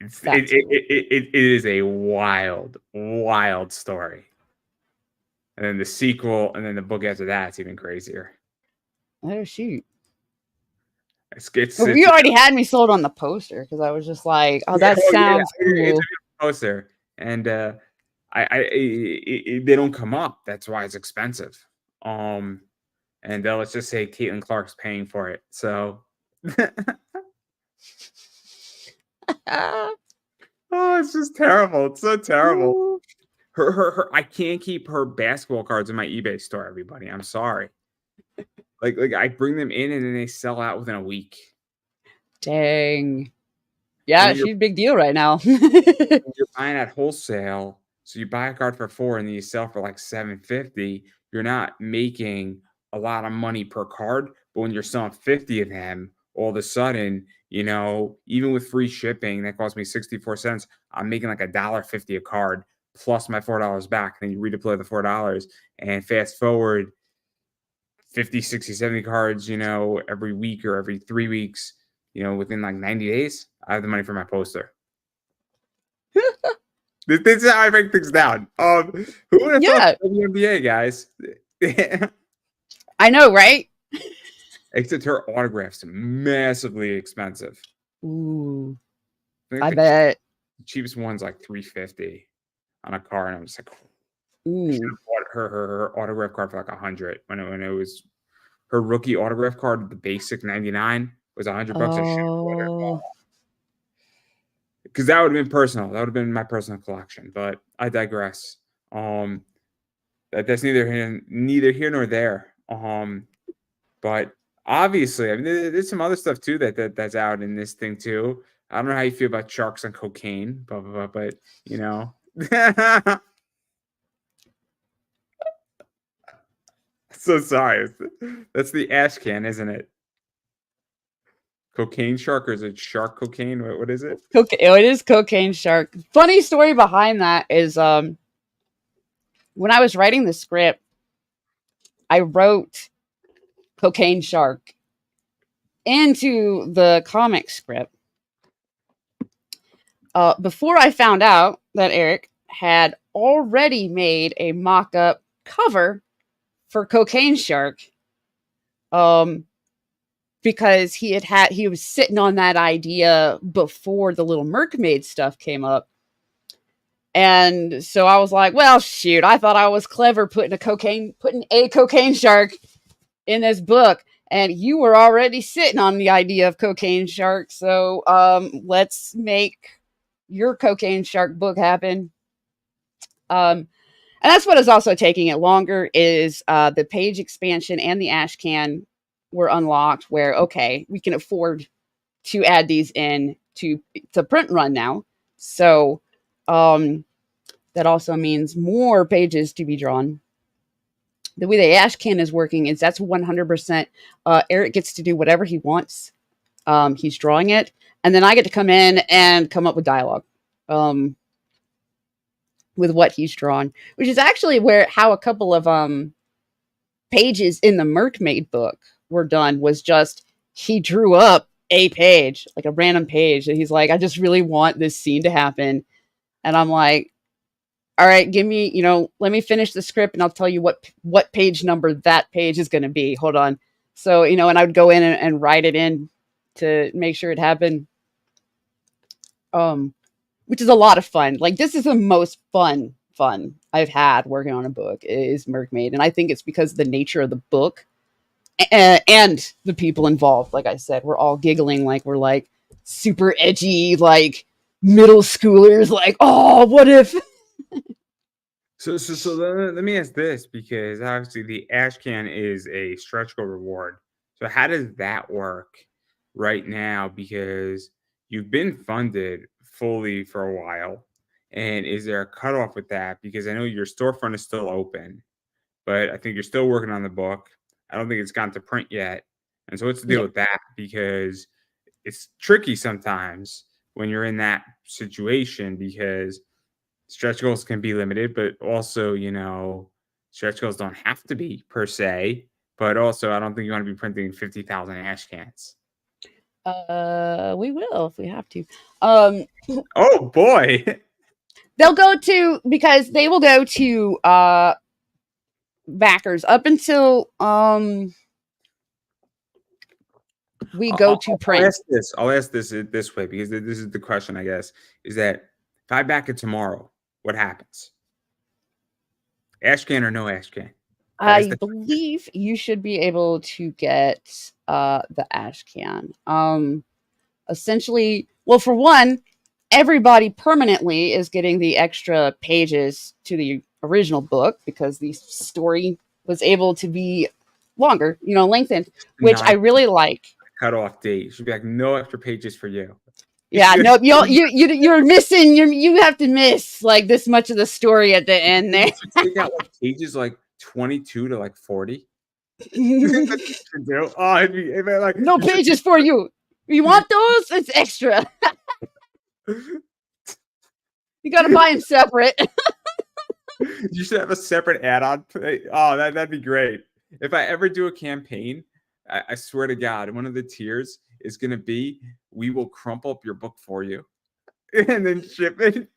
It is a wild story. And then the sequel, and then the book after that, it's even crazier. Oh shoot! But you already had me sold on the poster, because I was just like, "Oh, that sounds cool." It's a poster, and they don't come up. That's why it's expensive. And let's just say Caitlin Clark's paying for it. So, oh, it's just terrible. It's so terrible. Ooh. Her I can't keep her basketball cards in my eBay store, everybody. I'm sorry. Like I bring them in, and then they sell out within a week. Dang. Yeah, she's a big deal right now. You're buying at wholesale, so you buy a card for $4 and then you sell for like $7.50. You're not making a lot of money per card, but when you're selling 50 of them, all of a sudden, even with free shipping, that cost me 64 cents. I'm making like $1.50 a card plus my $4 back. Then you redeploy the $4, and fast forward 50, 60, 70 cards, every week or every 3 weeks, within like 90 days, I have the money for my poster. This is how I break things down. Who would have thought the NBA, guys? I know, right? Except her autograph's massively expensive. Ooh, I bet. The cheapest one's like $350 on a card, and I'm just like, ooh. I should have bought her autograph card for like $100 when it was her rookie autograph card. The basic 99 was $100. Oh. Because that would have been personal. That would have been my personal collection. But I digress. That's neither here nor there. But obviously, I mean, there's some other stuff too that's out in this thing too. I don't know how you feel about sharks and cocaine, but So sorry. That's the ash can, isn't it? Cocaine shark, or is it shark cocaine? What is it? It is Cocaine Shark. Funny story behind that is when I was writing the script, I wrote Cocaine Shark into the comic script before I found out that Eric had already made a mock-up cover for Cocaine Shark. Because he was sitting on that idea before the Little Mermaid stuff came up. And so I was like, well, shoot, I thought I was clever putting a cocaine shark in this book. And you were already sitting on the idea of Cocaine Shark. So let's make your Cocaine Shark book happen. And that's what is also taking it longer is the page expansion and the ash can were unlocked where, okay, we can afford to add these in to print run now. So that also means more pages to be drawn. The way the ash can is working is that's 100%. Eric gets to do whatever he wants. He's drawing it. And then I get to come in and come up with dialogue with what he's drawn, which is actually how a couple of pages in the Mermaid book were done was just he drew up a page, like a random page, and he's like, I just really want this scene to happen. And I'm like, all right, give me, let me finish the script and I'll tell you what page number that page is going to be. Hold on. So, and I would go in and write it in to make sure it happened. Which is a lot of fun. Like, this is the most fun I've had working on a book is Mermaid. And I think it's because of the nature of the book and the people involved. Like I said, we're all giggling like we're like super edgy, like middle schoolers, like, oh, what if? So let me ask this, because obviously the ash can is a stretch goal reward. So how does that work right now? Because you've been funded fully for a while, and is there a cutoff with that? Because I know your storefront is still open, but I think you're still working on the book. I don't think it's gone to print yet, and so what's the deal with that? Because it's tricky sometimes when you're in that situation, because stretch goals can be limited, but also, stretch goals don't have to be per se. But also, I don't think you want to be printing 50,000 ash cans. We will if we have to. Oh boy. Because they will go to backers up until we go to print. I'll ask this way, because this is the question, I guess, is that if I back it tomorrow, what happens? Ash can or no ash can? I believe you should be able to get the ash can. Essentially, well, for one, everybody permanently is getting the extra pages to the original book because the story was able to be longer, lengthened, which I really like. Cutoff date should be like no extra pages for you. Yeah, no, you're missing. You have to miss like this much of the story at the end there. Take out like pages like 22 to like 40. Oh, it'd be like no pages for you. You want those? It's extra. You got to buy them separate. You should have a separate add-on. Oh, that'd be great. If I ever do a campaign, I swear to God, one of the tiers is going to be, we will crumple up your book for you and then ship it.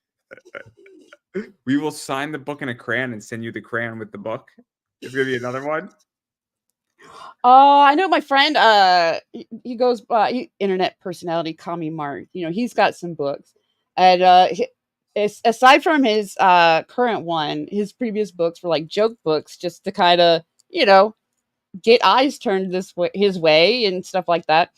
We will sign the book in a crayon and send you the crayon with the book. It's going to be another one. I know my friend, he goes by internet personality, call me Mark. He's got some books. And aside from his current one, his previous books were like joke books just to kind of, get eyes turned his way and stuff like that.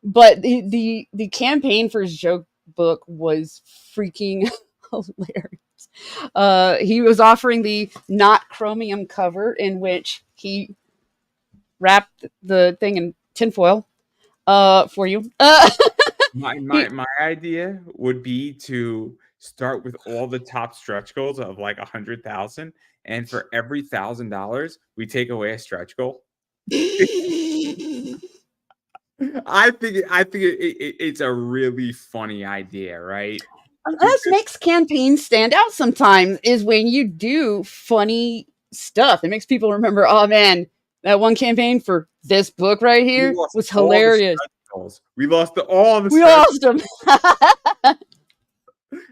But the campaign for his joke book was freaking hilarious. He was offering the not chromium cover in which he wrapped the thing in tinfoil for you. My idea would be to start with all the top stretch goals of like 100,000, and for every $1,000 we take away a stretch goal. I think it's a really funny idea, right? That makes campaigns stand out sometimes is when you do funny stuff. It makes people remember, oh man, that one campaign for this book right We here lost was all the hilarious. stretch goals. We lost all the We stretch, lost them.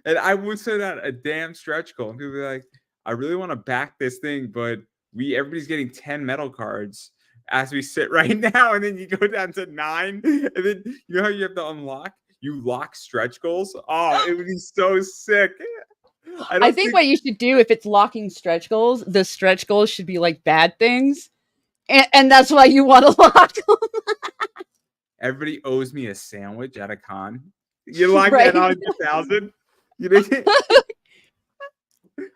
and I would say that a damn stretch goal. And people be like, I really want to back this thing, but everybody's getting 10 metal cards as we sit right now, and then you go down to 9, and then you know how you have to unlock? You lock stretch goals. Oh, it would be so sick. I think what you should do if it's locking stretch goals, the stretch goals should be like bad things. And that's why you want to lock them. Everybody owes me a sandwich at a con. You lock Right. that 100,000. You know,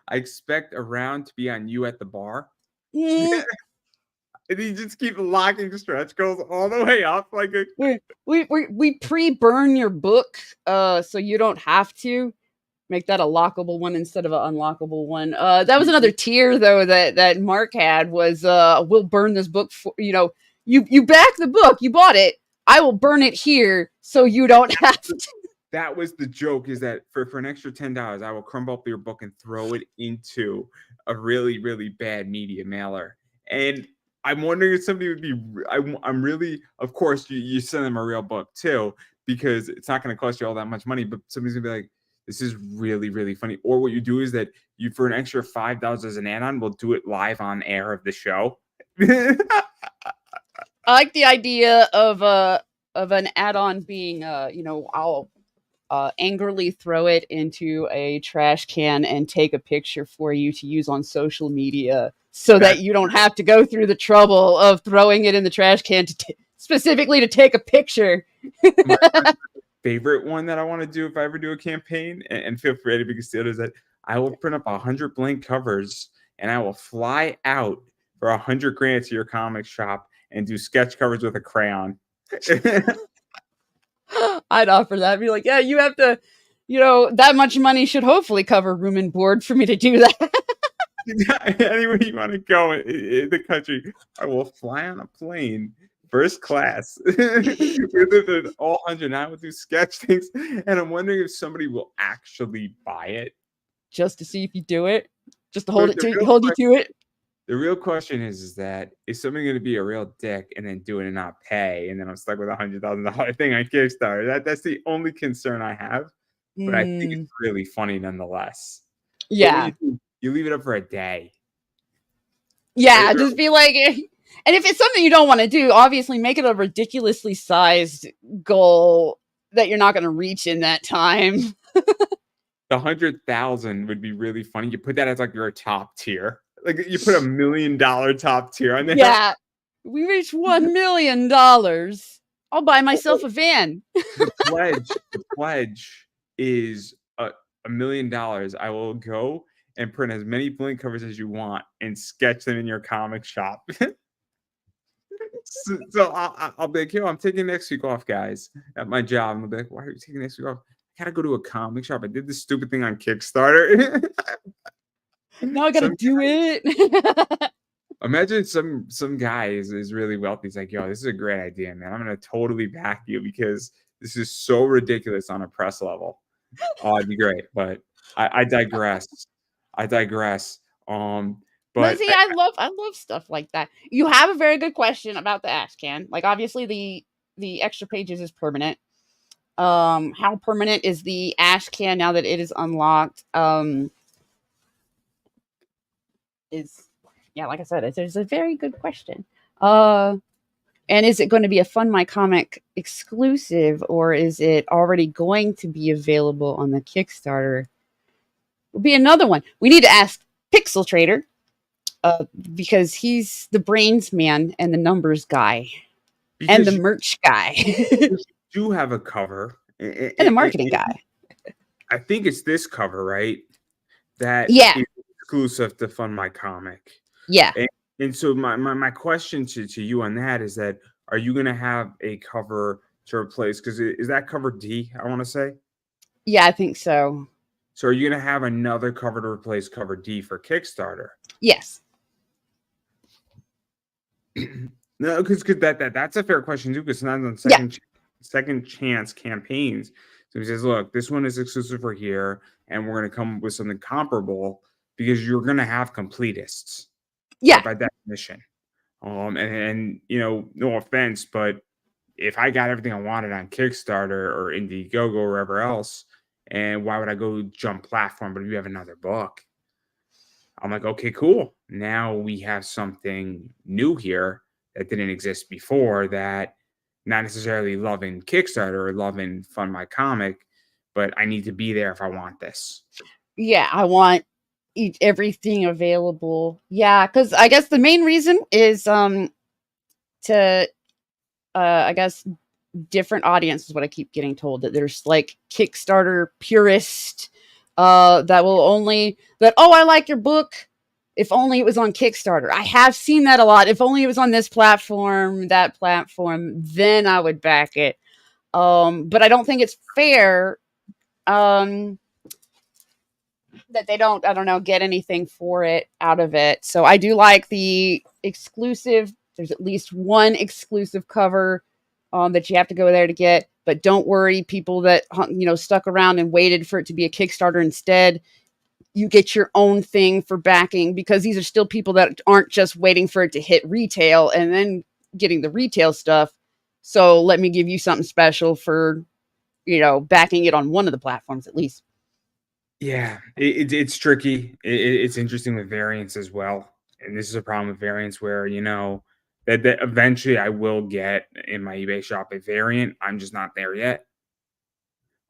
I expect a round to be on you at the bar. Mm, And you just keep locking stretch goals all the way up. Like we pre-burn your book so you don't have to make that a lockable one instead of an unlockable one. That was another tier though that Mark had was we'll burn this book for you back the book, you bought it. I will burn it here so you don't have to. that was the joke, is that for an extra $10, I will crumble up your book and throw it into a really, really bad media mailer. And I'm wondering if somebody would be, I'm really, of course, you send them a real book too, because it's not going to cost you all that much money, but somebody's going to be like, this is really, really funny. Or what you do is that you, for an extra $5 as an add-on, will do it live on air of the show. I like the idea of an add-on being I'll angrily throw it into a trash can and take a picture for you to use on social media so that you don't have to go through the trouble of throwing it in the trash can specifically to take a picture. My favorite one that I want to do if I ever do a campaign, and feel free to be considered, is that I will print up 100 blank covers and I will fly out for 100 grand to your comic shop and do sketch covers with a crayon. I'd offer that. I'd be like, yeah, you have to, that much money should hopefully cover room and board for me to do that. Anywhere you want to go in the country, I will fly on a plane, first class, with all 100. I will do sketch things, and I'm wondering if somebody will actually buy it, just to see if you do it, just to hold you to it. The real question is that is somebody going to be a real dick and then do it and not pay, and then I'm stuck with $100,000 thing on Kickstarter? That's the only concern I have, but I think it's really funny nonetheless. Yeah, you leave it up for a day. Yeah, just be like, and if it's something you don't want to do, obviously make it a ridiculously sized goal that you're not going to reach in that time. The 100,000 would be really funny. You put that as like your top tier. Like you put $1 million top tier on there. Yeah. We reached $1 million. I'll buy myself a van. The pledge is $1 million. I will go and print as many blank covers as you want and sketch them in your comic shop. So I'll be like, yo, I'm taking next week off, guys, at my job. And I'll be like, why are you taking next week off? I gotta go to a comic shop. I did this stupid thing on Kickstarter. Now I gotta do it. Imagine some guy is really wealthy. He's like, yo, this is a great idea, man. I'm gonna totally back you because this is so ridiculous on a press level. Oh, it'd be great. But I digress. But see, I love stuff like that. You have a very good question about the ash can. Like obviously the extra pages is permanent. How permanent is the ash can now that it is unlocked? Like I said, it's a very good question. And is it going to be a Fund My Comic exclusive, or is it already going to be available on the Kickstarter? Will be another one. We need to ask Pixel Trader, because he's the brains man and the numbers guy and the merch guy. You do have a cover and the marketing guy. I think it's this cover, right? That is exclusive to Fund My Comic. Yeah. And so my question to you on that is that, are you going to have a cover to replace? Because is that cover D, I want to say? Yeah, I think so. So are you going to have another cover to replace cover D for Kickstarter? Yes. No, because that's a fair question too. Because sometimes on Yeah, second chance campaigns, so he says, "Look, this one is exclusive for here, and we're going to come up with something comparable because you're going to have completists yeah, by definition." And no offense, but if I got everything I wanted on Kickstarter or Indiegogo or wherever else, and why would I go jump platform? But if you have another book, I'm like, okay, cool. Now we have something new here that didn't exist before. That not necessarily loving Kickstarter or loving Fund My Comic, but I need to be there if I want this. yeah. I want everything available. Yeah, because I guess the main reason is to I guess different audience is what I keep getting told, that there's like Kickstarter purist that will only that, oh, I like your book if only it was on Kickstarter. I have seen that a lot. If only it was on this platform, that platform, then I would back it. But I don't think it's fair um that they don't, I don't know, get anything for it out of it. So I do like the exclusive. There's at least one exclusive cover that you have to go there to get. But don't worry, people that stuck around and waited for it to be a Kickstarter instead, you get your own thing for backing, because these are still people that aren't just waiting for it to hit retail and then getting the retail stuff. So let me give you something special for backing it on one of the platforms at least. Yeah, it's tricky. It's interesting with variants as well, and this is a problem with variants where that eventually I will get in my eBay shop a variant. I'm just not there yet.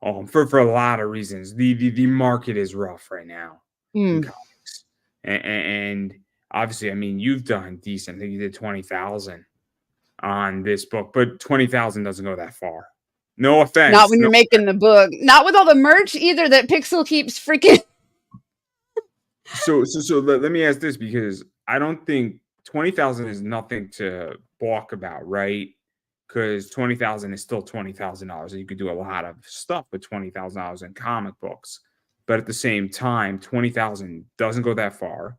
For a lot of reasons. The market is rough right now in Mm. comics, and obviously, I mean, you've done decent. I think you did 20,000 on this book, but 20,000 doesn't go that far. No Not offense. when No. you're making the book. Not with all the merch either that Pixel keeps freaking. So let me ask this, because I don't think 20,000 is nothing to balk about, right? Because 20,000 is still $20,000, and you could do a lot of stuff with $20,000 in comic books. But at the same time, 20,000 doesn't go that far.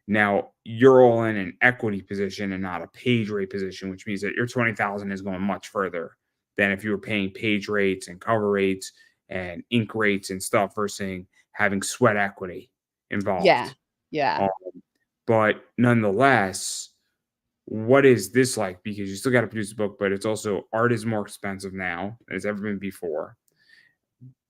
Now you're all in an equity position and not a page rate position, which means that your 20,000 is going much further than if you were paying page rates and cover rates and ink rates and stuff versus having sweat equity Yeah. involved. Yeah. Um, but nonetheless, what is this like? Because you still got to produce a book, but it's also art is more expensive now than it's ever been before.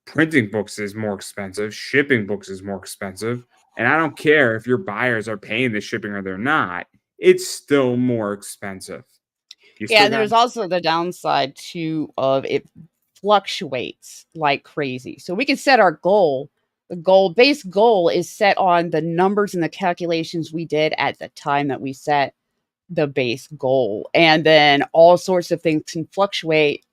Printing books is more expensive. Shipping books is more expensive. And I don't care if your buyers are paying the shipping or they're not, it's still more expensive. You Yeah, still and got there's also the downside too of it fluctuates like crazy. So we can set our goal. The base goal is set on the numbers and the calculations we did at the time that we set the base goal. And then all sorts of things can fluctuate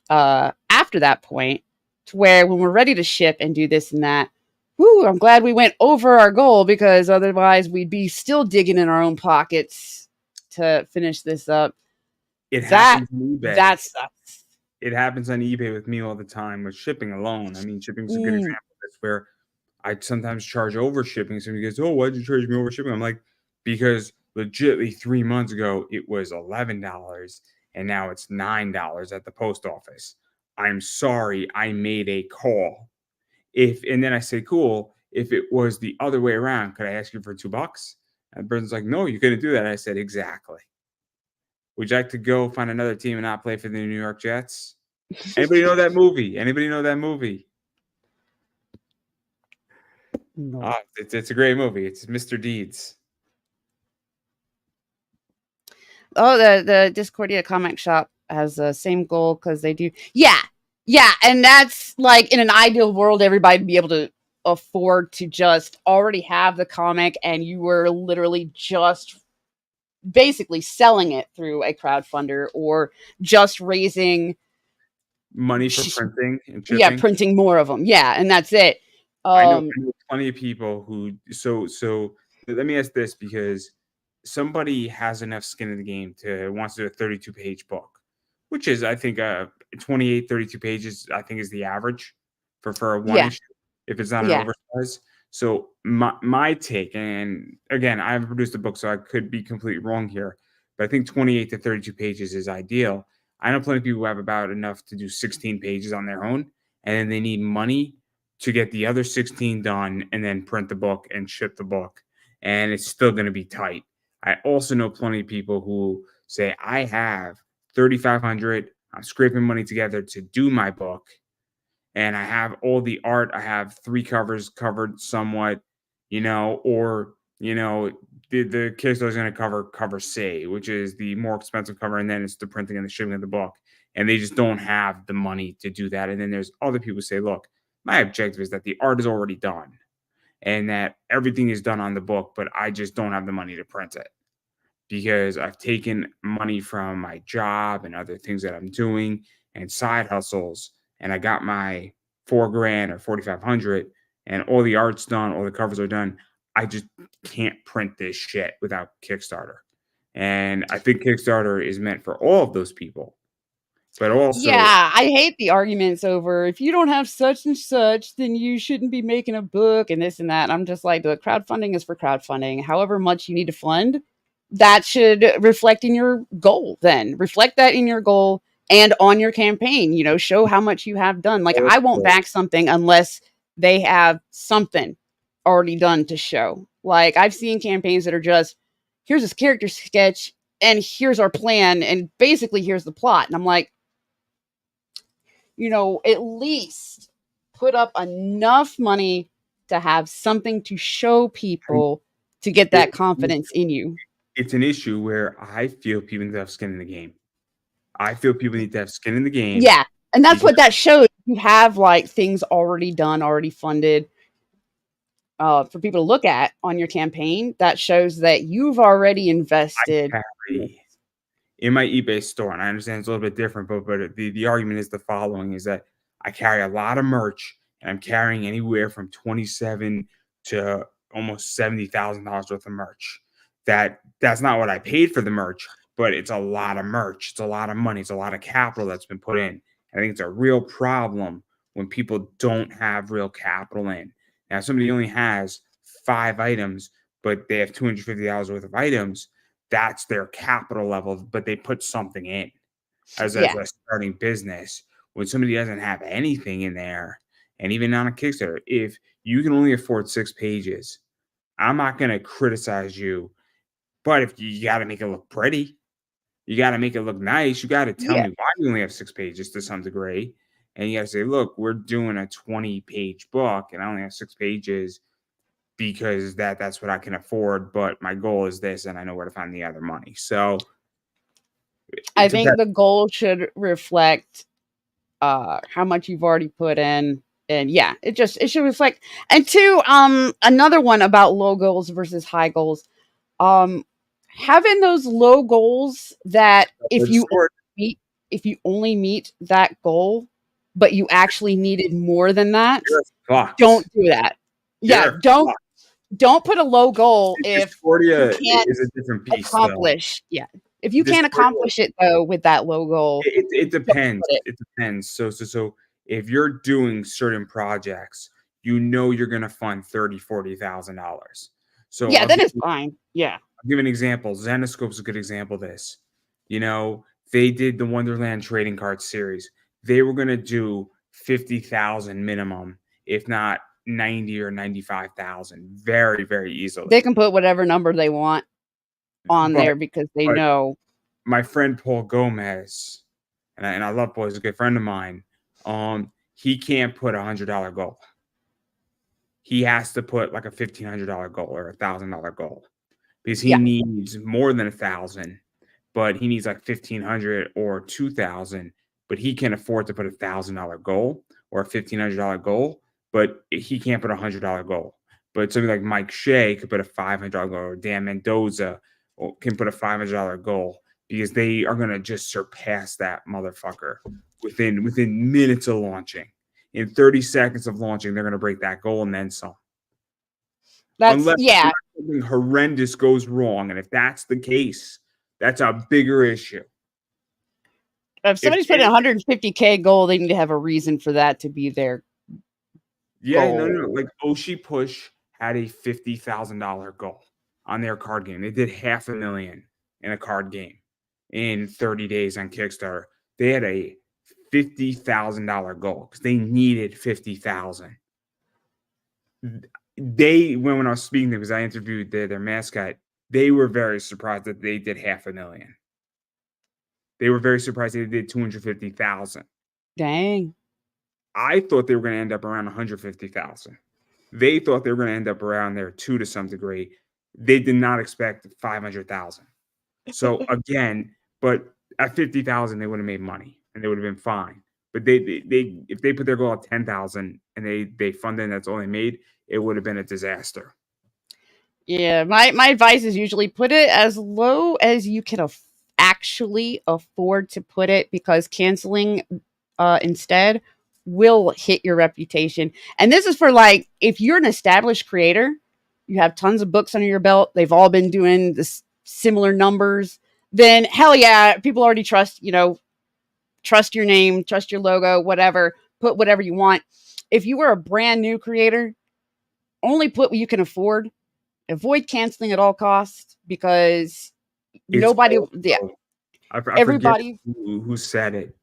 after that point, to where when we're ready to ship and do this and that, whoo, I'm glad we went over our goal, because otherwise we'd be still digging in our own pockets to finish this up. it That happens on eBay. that sucks. It happens on eBay with me all the time with shipping alone. I mean, shipping is a good Mm, example of this, where I sometimes charge over shipping. Somebody goes, "Oh, why'd you charge me over shipping?" I'm like, because legitly 3 months ago it was $11 and now it's $9 at the post office. I'm sorry, I made a call. If and then I say, cool. If it was the other way around, could I ask you for $2? And Britain's like, no, you couldn't do that. I said, exactly. Would you like to go find another team and not play for the New York Jets? Anybody know that movie? Anybody know that movie? no. It's a great movie. It's Mr. Deeds. Oh, the Discordia comic shop has the same goal, because they do. Yeah, yeah, and that's like, in an ideal world, everybody'd be able to afford to just already have the comic, and you were literally just basically selling it through a crowdfunder, or just raising, Money for printing and yeah, shipping. printing more of them. Yeah, and that's it. I know plenty of people who so let me ask this, because somebody has enough skin in the game to wants to do a 32-page book, which is, I think, 28, 32 pages, I think, is the average for a one Yeah, issue, if it's not an yeah, oversize. So my take, and again, I haven't produced a book, so I could be completely wrong here, but I think 28 to 32 pages is ideal. I know plenty of people who have about enough to do 16 pages on their own, and then they need money to get the other 16 done and then print the book and ship the book, and it's still going to be tight. I also know plenty of people who say, I have 3,500, I'm scraping money together to do my book, and I have all the art. I have 3 covers covered somewhat, or the Kickstarter is going to cover cover C, which is the more expensive cover, and then it's the printing and the shipping of the book, and they just don't have the money to do that. And then there's other people who say, look, my objective is that the art is already done and that everything is done on the book, but I just don't have the money to print it because I've taken money from my job and other things that I'm doing and side hustles, and I got my $4,000 or 4,500, and all the art's done, all the covers are done. I just can't print this shit without Kickstarter. And I think Kickstarter is meant for all of those people, but also, Yeah, I hate the arguments over if you don't have such and such, then you shouldn't be making a book and this and that. I'm just like, the crowdfunding is for crowdfunding. However much you need to fund, that should reflect in your goal. Then reflect that in your goal and on your campaign. Show how much you have done. Like, I won't also back something unless they have something already done to show. Like, I've seen campaigns that are just, here's this character sketch and here's our plan and basically here's the plot. And I'm like, at least put up enough money to have something to show people to get that confidence in you. it's an issue where I feel people need to have skin in the game. I feel people need to have skin in the game. Yeah. And that's what that shows. You have like things already done, already funded for people to look at on your campaign. That shows that you've already invested. In my eBay store, and I understand it's a little bit different, but the argument is the following: is that I carry a lot of merch, and I'm carrying anywhere from 27 to almost $70,000 worth of merch. That's not what I paid for the merch, but it's a lot of merch. It's a lot of money. It's a lot of capital that's been put in. I think it's a real problem when people don't have real capital in. Now, somebody only has 5 items, but they have $250 worth of items. That's their capital level, but they put something in as a starting business. When somebody doesn't have anything in there, and even on a Kickstarter, if you can only afford 6 pages, I'm not going to criticize you, but if you got to make it look pretty, you got to make it look nice, you got to tell me why you only have 6 pages to some degree. And you got to say, look, we're doing a 20-page book and I only have 6 pages because that's what I can afford, but my goal is this, and I know where to find the other money. So I think the goal should reflect how much you've already put in. And yeah, it should reflect. And two, another one about low goals versus high goals. Having those low goals that if you only meet that goal, but you actually needed more than that, don't do that. Don't put a low goal if you can't is a different piece, accomplish. Though. Yeah. If you can't accomplish it though with that low goal, it depends. It depends. So if you're doing certain projects, you're gonna fund $30,000-$40,000. So yeah, that is fine. Yeah. I'll give an example. Zenoscope's a good example of this. They did the Wonderland trading card series. They were gonna do 50,000 minimum, if not 90 or 95,000, very, very easily. They can put whatever number they want on there because they know. My friend Paul Gomez, and I love Paul, he's a good friend of mine. He can't put $100 goal. He has to put like a $1,500 goal or $1,000 goal because he needs more than 1,000, but he needs like 1,500 or 2,000. But he can afford to put $1,000 goal or a $1,500 goal, but he can't put $100 goal. But somebody like Mike Shea could put a $500 goal, or Dan Mendoza can put a $500 goal because they are going to just surpass that motherfucker within minutes of launching. In 30 seconds of launching, they're going to break that goal and then some. Unless something horrendous goes wrong, and if that's the case, that's a bigger issue. If somebody's putting a $150K goal, they need to have a reason for that to be their goal. No. Like Oshi Push had a $50,000 goal on their card game. They did $500,000. in a card game in 30 days on Kickstarter. They had a $50,000 goal because they needed 50,000. When I was speaking to them, because I interviewed their mascot, they were very surprised that they did $500,000. They were very surprised they did 250,000. Dang. I thought they were going to end up around 150,000. They thought they were going to end up around there too, to some degree. They did not expect 500,000. So again, but at 50,000, they would have made money and they would have been fine. But they if they put their goal at 10,000 and they funded and that's all they made, it would have been a disaster. Yeah, my advice is usually put it as low as you can actually afford to put it, because canceling instead will hit your reputation. And this is for, like, if you're an established creator, you have tons of books under your belt, they've all been doing this similar numbers, then hell yeah, people already trust your name, trust your logo, whatever, put whatever you want. If you were a brand new creator, only put what you can afford. Avoid canceling at all costs, because nobody, everybody, who said it,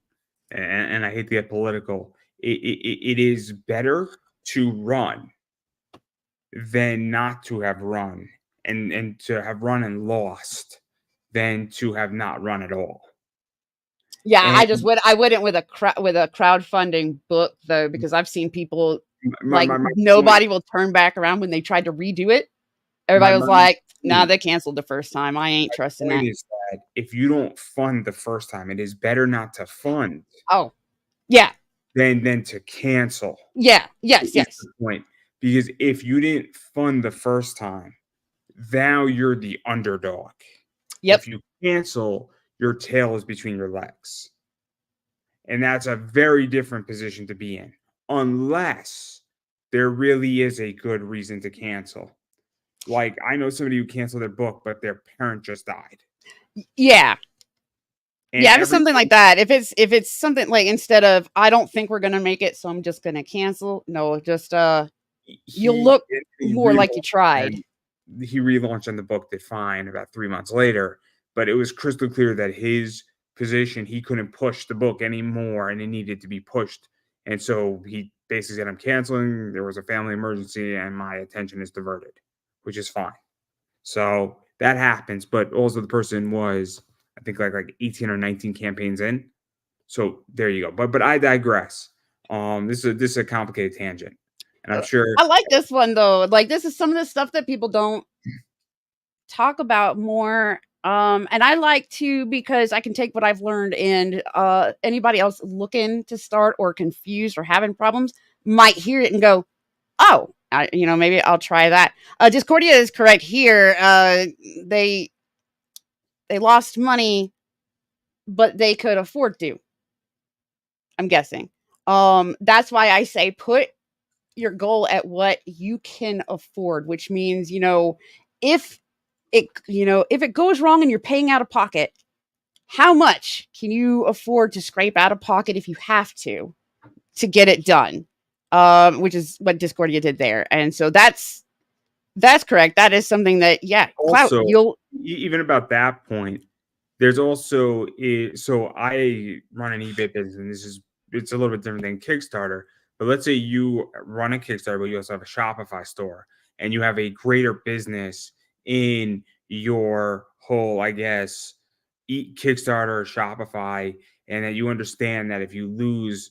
and I hate to get political. It is better to run than not to have run, and to have run and lost than to have not run at all. Yeah, I wouldn't with a crowdfunding book though, because I've seen people nobody will turn back around when they tried to redo it. Everybody was like, nah, they canceled the first time. I ain't trusting that. Is that if you don't fund the first time, it is better not to fund. Oh, yeah. Than to cancel. Yeah. Yes. The point. Because if you didn't fund the first time, now you're the underdog. Yep. If you cancel, your tail is between your legs. And that's a very different position to be in, unless there really is a good reason to cancel. Like, I know somebody who canceled their book, but their parent just died. Yeah. And if it's something like that, if it's something like, instead of, I don't think we're going to make it, so I'm just going to cancel. No, just, you'll look more like you tried. He relaunched on the book, did fine about 3 months later, but it was crystal clear that his position, he couldn't push the book anymore and it needed to be pushed. And so he basically said, I'm canceling. There was a family emergency and my attention is diverted, which is fine. So that happens. But also the person was, I think, like 18 or 19 campaigns in. So there you go. But I digress. This is a complicated tangent. And I'm sure I like this one though. Like, this is some of the stuff that people don't talk about more. And I like to, because I can take what I've learned, and anybody else looking to start or confused or having problems might hear it and go, oh, maybe I'll try that. Discordia is correct here. They lost money, but they could afford to, I'm guessing. That's why I say put your goal at what you can afford, which means, if it goes wrong and you're paying out of pocket, how much can you afford to scrape out of pocket if you have to get it done? Which is what Discordia did there. And so that's correct. That is something that, also, even about that point, there's also so I run an eBay business, and it's a little bit different than Kickstarter. But let's say you run a Kickstarter, but you also have a Shopify store, and you have a greater business in your whole, I guess, Kickstarter or Shopify, and that you understand that if you lose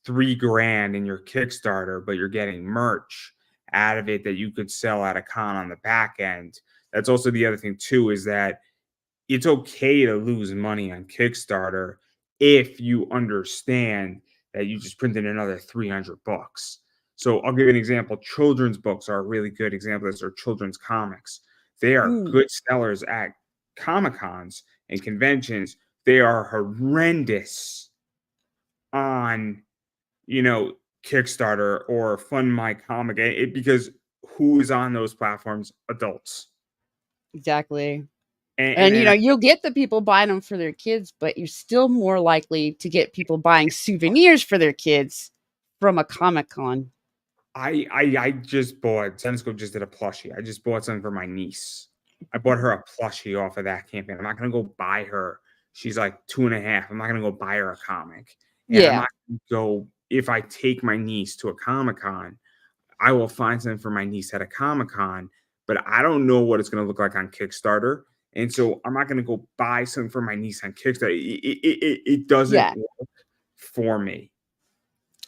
$3,000 in your Kickstarter, but you're getting merch out of it that you could sell at a con on the back end. That's also the other thing too, is that it's okay to lose money on Kickstarter if you understand that you just printed another 300 books. So I'll give you an example. Children's books are a really good example. Those are children's comics. They are good sellers at Comic-Cons and conventions. They are horrendous on, Kickstarter or Fund My Comic, because who is on those platforms? Adults. Exactly. And you'll get the people buying them for their kids, but you're still more likely to get people buying souvenirs for their kids from a Comic-Con. I just bought, Zenescope just did a plushie. I just bought something for my niece. I bought her a plushie off of that campaign. I'm not gonna go buy her. She's like 2.5. I'm not gonna go buy her a comic, and I'm Yeah. not gonna go if I take my niece to a Comic-Con. I will find something for my niece at a Comic-Con, but I don't know what it's gonna look like on Kickstarter, and so I'm not gonna go buy something for my niece on Kickstarter. It doesn't Yeah. work for me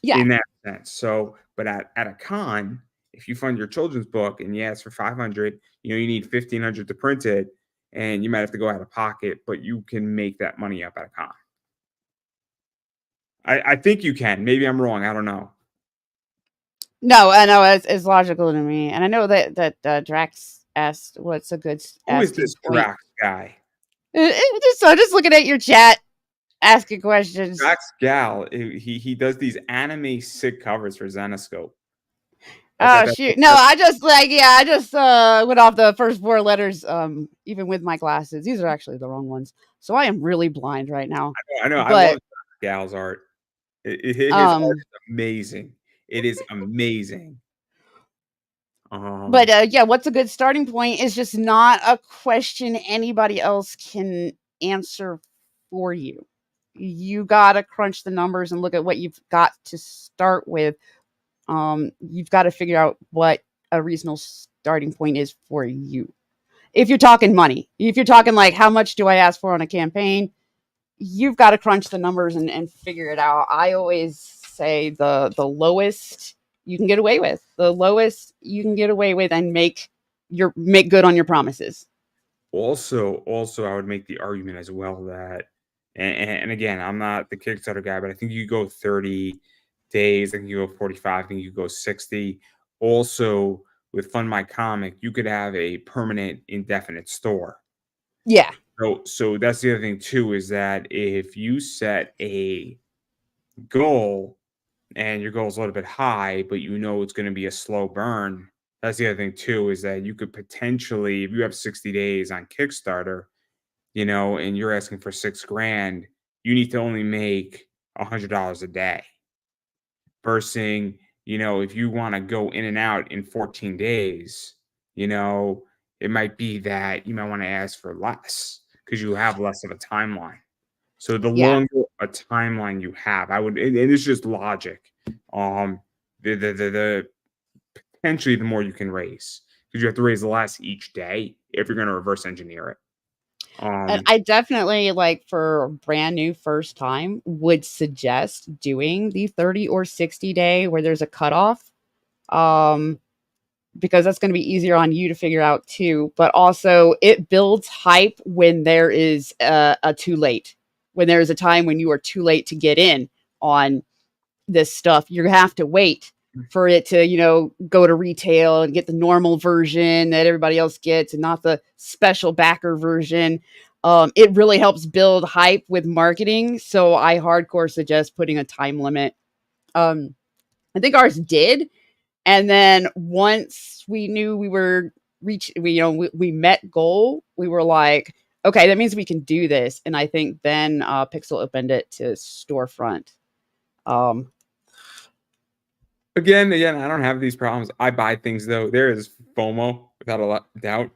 Yeah. in that sense. So, but at a con, if you fund your children's book and you ask for 500, you need 1,500 to print it, and you might have to go out of pocket, but you can make that money up at a con. I think you can. Maybe I'm wrong. I don't know. No, I know it's logical to me, and I know that Drax asked what's a good Who is asking this point. Drax guy? Just looking at your chat, asking questions. Drax Gal. He does these anime sick covers for Zenoscope. Oh shoot! No, I just went off the first 4 letters. Even with my glasses, these are actually the wrong ones, so I am really blind right now. I know. I But love Gal's art. His art is amazing. It is amazing. But yeah, what's a good starting point is just not a question anybody else can answer for you. You gotta crunch the numbers and look at what you've got to start with. You've got to figure out what a reasonable starting point is for you. If you're talking money, if you're talking like how much do I ask for on a campaign, you've got to crunch the numbers and figure it out. I always say the lowest you can get away with, the lowest you can get away with, and make good on your promises. Also, I would make the argument as well that, and again, I'm not the Kickstarter guy, but I think you go 30 days, I think you go 45, I think you go 60. Also, with Fund My Comic, you could have a permanent, indefinite store. Yeah. So that's the other thing too, is that if you set a goal and your goal is a little bit high, but it's going to be a slow burn. That's the other thing too, is that you could potentially, if you have 60 days on Kickstarter, and you're asking for $6,000, you need to only make $100 a day. Versus, if you want to go in and out in 14 days, it might be that you might want to ask for less because you have less of a timeline. So the Yeah. longer a timeline you have, and it's just logic. The potentially the more you can raise, because you have to raise less each day if you're going to reverse engineer it. And I definitely, like, for a brand new first time, would suggest doing the 30 or 60 day where there's a cutoff. Because that's going to be easier on you to figure out too. But also, it builds hype when there is a too late. When there is a time when you are too late to get in on this stuff, you have to wait for it to, go to retail and get the normal version that everybody else gets and not the special backer version. It really helps build hype with marketing. So I hardcore suggest putting a time limit. I think ours did. And then once we knew we were we met goal, we were like, okay, that means we can do this. And I think then Pixel opened it to storefront. Again, I don't have these problems. I buy things though. There is FOMO without a doubt.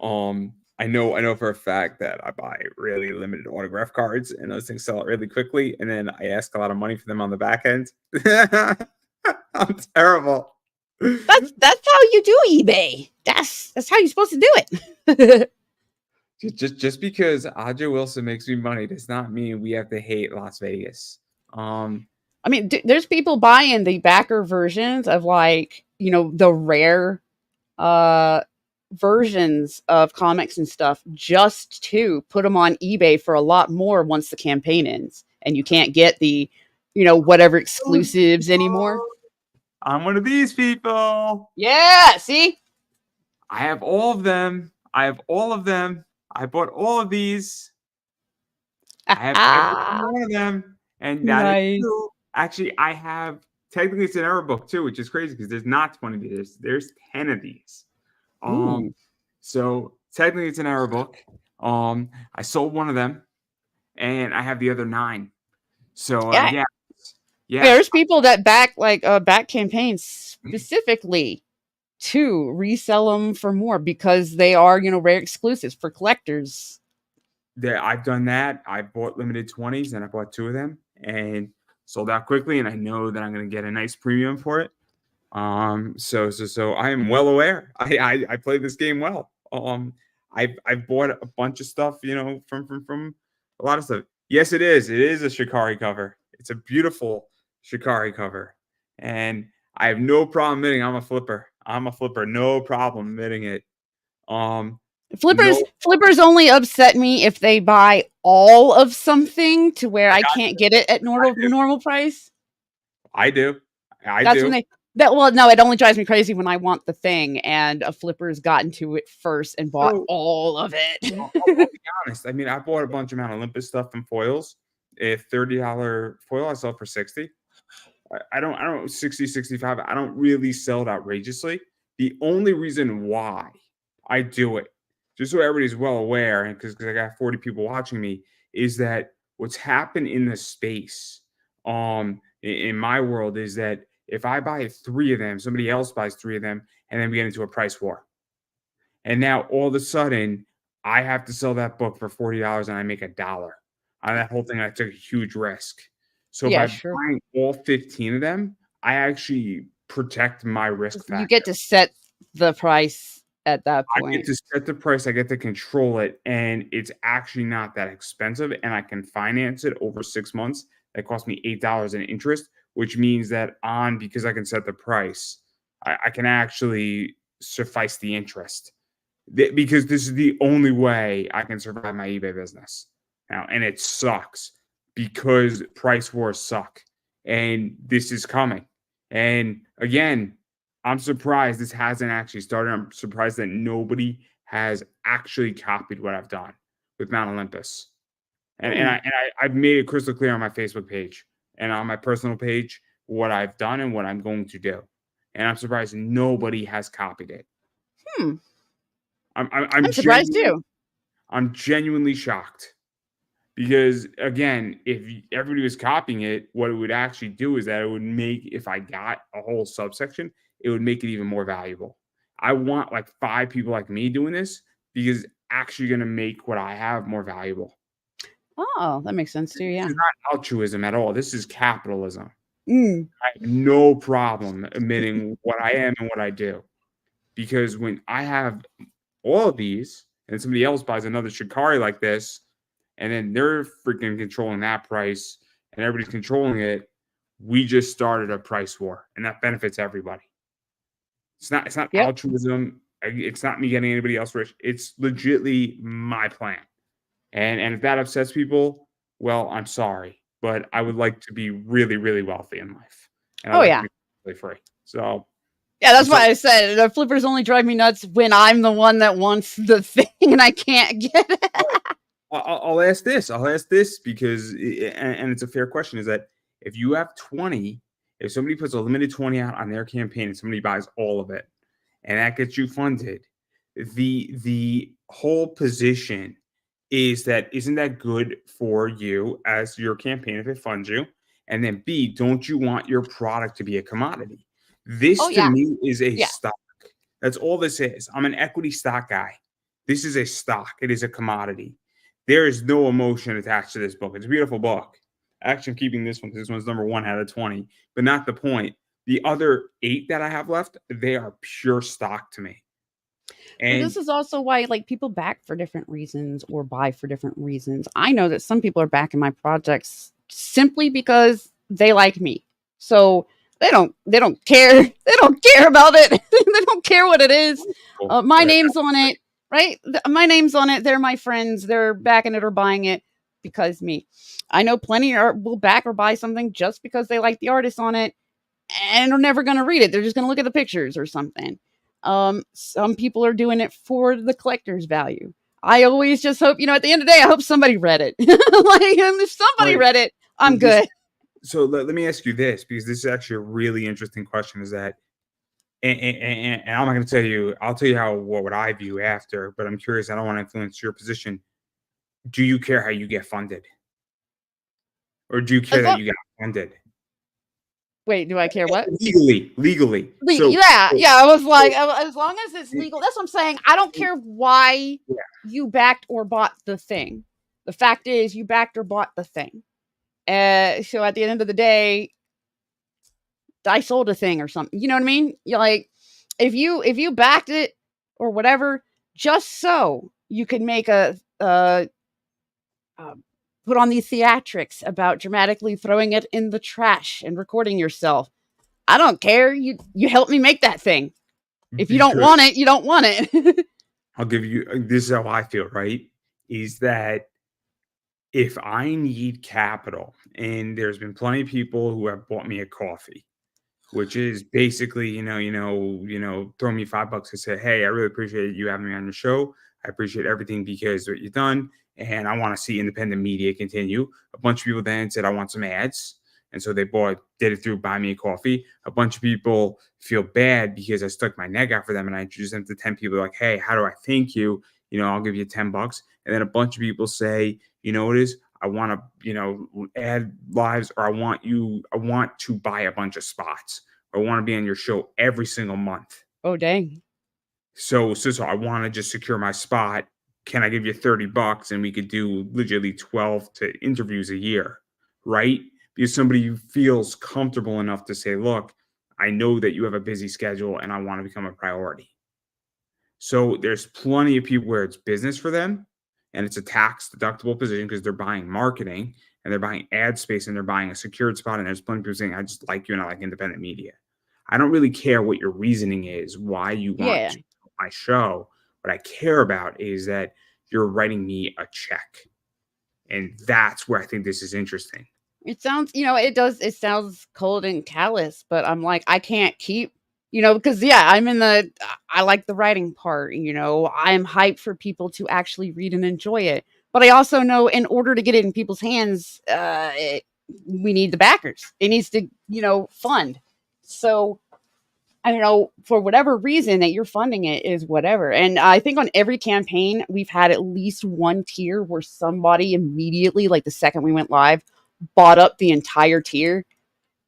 I know for a fact that I buy really limited autograph cards, and those things sell out really quickly. And then I ask a lot of money for them on the back end. I'm terrible. That's how you do eBay. That's how you're supposed to do it. just because Aja Wilson makes me money does not mean we have to hate Las Vegas. I mean, there's people buying the backer versions of, like, the rare versions of comics and stuff just to put them on eBay for a lot more once the campaign ends and you can't get the whatever exclusives anymore. I'm one of these people. Yeah, see, I have all of them. I bought all of these. I have every one of them, and that nice. is true. Actually, I have, technically it's an error book too, which is crazy because there's not 20 of these. There's 10 of these. So technically it's an error book. I sold one of them, and I have the other 9. So yeah. There's people that back campaigns specifically to resell them for more because they are, rare exclusives for collectors. I've done that. I bought limited 20s and I bought 2 of them and sold out quickly. And I know that I'm going to get a nice premium for it. So I am well aware. I play this game well. I've bought a bunch of stuff, from a lot of stuff. Yes, it is. It is a Shikari cover. It's a beautiful Shikari cover, and I have no problem admitting I'm a flipper. No problem admitting it. Flippers only upset me if they buy all of something to where I can't get it at normal price. I do. That's when it only drives me crazy when I want the thing and a flipper's gotten to it first and bought all of it. I'll be honest. I mean, I bought a bunch of Mount Olympus stuff and foils. A $30 foil I sell for $60. I don't 60, 65. I don't really sell it outrageously. The only reason why I do it, just so everybody's well aware, and because I got 40 people watching me, is that what's happened in the space, in my world, is that if I buy 3 of them, somebody else buys 3 of them, and then we get into a price war. And now all of a sudden, I have to sell that book for $40 and I make $1 on that whole thing. I took a huge risk. So by buying all 15 of them, I actually protect my risk factor. You get to set the price at that point. I get to set the price. I get to control it. And it's actually not that expensive. And I can finance it over 6 months. That cost me $8 in interest, which means that because I can set the price, I can actually suffice the interest. Because this is the only way I can survive my eBay business now. And it sucks because price wars suck. And this is coming. And again, I'm surprised this hasn't actually started. I'm surprised that nobody has actually copied what I've done with Mount Olympus. And I've made it crystal clear on my Facebook page and on my personal page what I've done and what I'm going to do. And I'm surprised nobody has copied it. I'm surprised too. I'm genuinely shocked because, again, if everybody was copying it, what it would actually do is that it would make, if I got a whole subsection, it would make it even more valuable. I want like 5 people like me doing this because it's actually going to make what I have more valuable. Oh, that makes sense too. Yeah. This is not altruism at all. This is capitalism. I have no problem admitting what I am and what I do. Because when I have all of these and somebody else buys another Shikari like this, and then they're freaking controlling that price and everybody's controlling it, we just started a price war, and that benefits everybody. It's not altruism. It's not me getting anybody else rich. It's legitimately my plan. And if that upsets people, well, I'm sorry, but I would like to be really, really wealthy in life. And I'd like to be really free. So yeah, that's why I said the flippers only drive me nuts when I'm the one that wants the thing and I can't get it. I'll ask this because, and it's a fair question, is that if you have 20, if somebody puts a limited 20 out on their campaign and somebody buys all of it, and that gets you funded, the whole position is that isn't that good for you as your campaign if it funds you? And then B, don't you want your product to be a commodity? This to me is a stock. That's all this is. I'm an equity stock guy. This is a stock. It is a commodity. There is no emotion attached to this book. It's a beautiful book. Actually, I'm keeping this one because this one's number 1 out of 20, but not the point. The other 8 that I have left, they are pure stock to me. And this is also why people back for different reasons or buy for different reasons. I know that some people are backing my projects simply because they like me. So they don't care. They don't care about it. They don't care what it is. My name's on it, right? My name's on it. They're my friends. They're backing it or buying it because me. I know plenty will back or buy something just because they like the artist on it and are never going to read it. They're just going to look at the pictures or something. Some people are doing it for the collector's value. I always just hope, at the end of the day, I hope somebody read it. If somebody read it, I'm good. So let me ask you this, because this is actually a really interesting question, is that, and I'm not going to tell you, I'll tell you what I view after, but I'm curious. I don't want to influence your position. Do you care how you get funded? Or do you care that you got funded? Wait, do I care what? Legally. So Yeah. I was like, as long as it's legal. That's what I'm saying. I don't care why yeah. you backed or bought the thing. The fact is, you backed or bought the thing. So at the end of the day, I sold a thing or something. You know what I mean? You're like, if you backed it or whatever, just so you could make a put on these theatrics about dramatically throwing it in the trash and recording yourself. I don't care. You help me make that thing. If you don't want it, you don't want it. I'll give you, this is how I feel, right? Is that if I need capital, and there's been plenty of people who have bought me a coffee, which is basically, throw me $5 and say, hey, I really appreciate you having me on your show. I appreciate everything because what you've done, and I want to see independent media continue. A bunch of people then said, I want some ads. And so they did it through Buy Me a Coffee. A bunch of people feel bad because I stuck my neck out for them and I introduced them to 10 people like, hey, how do I thank you? I'll give you $10. And then a bunch of people say, you know what it is? I want to, add lives, or I want to buy a bunch of spots. Or I want to be on your show every single month. Oh, dang. So I want to just secure my spot. Can I give you $30 and we could do legitimately 12 interviews a year, right? Because somebody feels comfortable enough to say, look, I know that you have a busy schedule and I want to become a priority. So there's plenty of people where it's business for them and it's a tax deductible position because they're buying marketing and they're buying ad space and they're buying a secured spot. And there's plenty of people saying, I just like you and I like independent media. I don't really care what your reasoning is, why you want to my show. What I care about is that you're writing me a check. And that's where I think this is interesting. It sounds, it sounds cold and callous, but I'm like, I can't keep, because I like the writing part, I'm hyped for people to actually read and enjoy it. But I also know in order to get it in people's hands, we need the backers. It needs to, fund. So I don't know, for whatever reason that you're funding it is whatever. And I think on every campaign, we've had at least one tier where somebody immediately, like the second we went live, bought up the entire tier.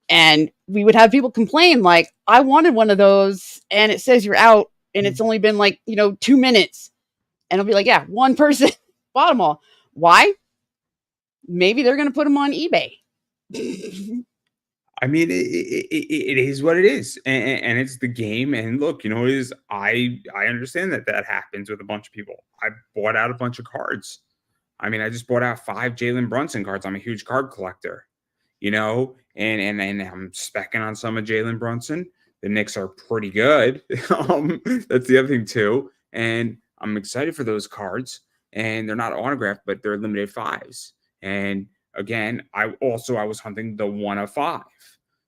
And we would have people complain, like, I wanted one of those and it says you're out and it's only been 2 minutes. And I'll be like, yeah, one person bought them all. Why? Maybe they're going to put them on eBay. I mean, it is what it is, and it's the game. And look, it is. I understand that happens with a bunch of people. I bought out a bunch of cards. I mean, I just bought out 5 Jalen Brunson cards. I'm a huge card collector, and I'm specking on some of Jalen Brunson. The Knicks are pretty good. That's the other thing too, and I'm excited for those cards. And they're not autographed, but they're limited 5s. And again, I was hunting the 1 of 5.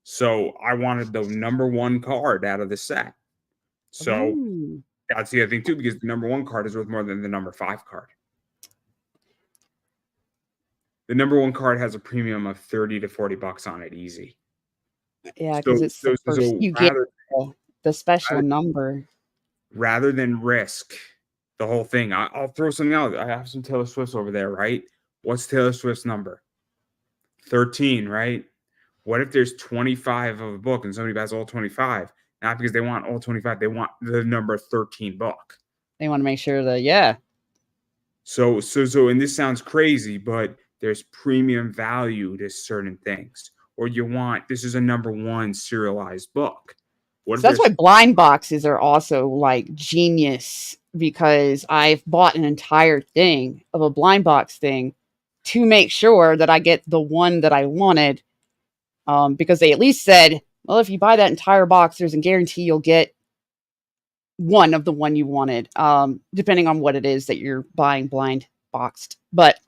So I wanted the number 1 card out of the set. So that's the other thing too, because the number 1 card is worth more than the number 5 card. The number 1 card has a premium of $30 to $40 on it, easy. Yeah, because it's the first you get the special number. Rather than risk the whole thing, I'll throw something out. I have some Taylor Swift over there, right? What's Taylor Swift's number? 13, right? What if there's 25 of a book and somebody buys all 25? Not because they want all 25, they want the number 13 book. They want to make sure that, yeah. So, and this sounds crazy, but there's premium value to certain things. Or this is a number 1 serialized book. So that's why blind boxes are also like genius, because I've bought an entire thing of a blind box thing to make sure that I get the one that I wanted. Because they at least said, well, if you buy that entire box, there's a guarantee you'll get one of the one you wanted, depending on what it is that you're buying blind boxed. But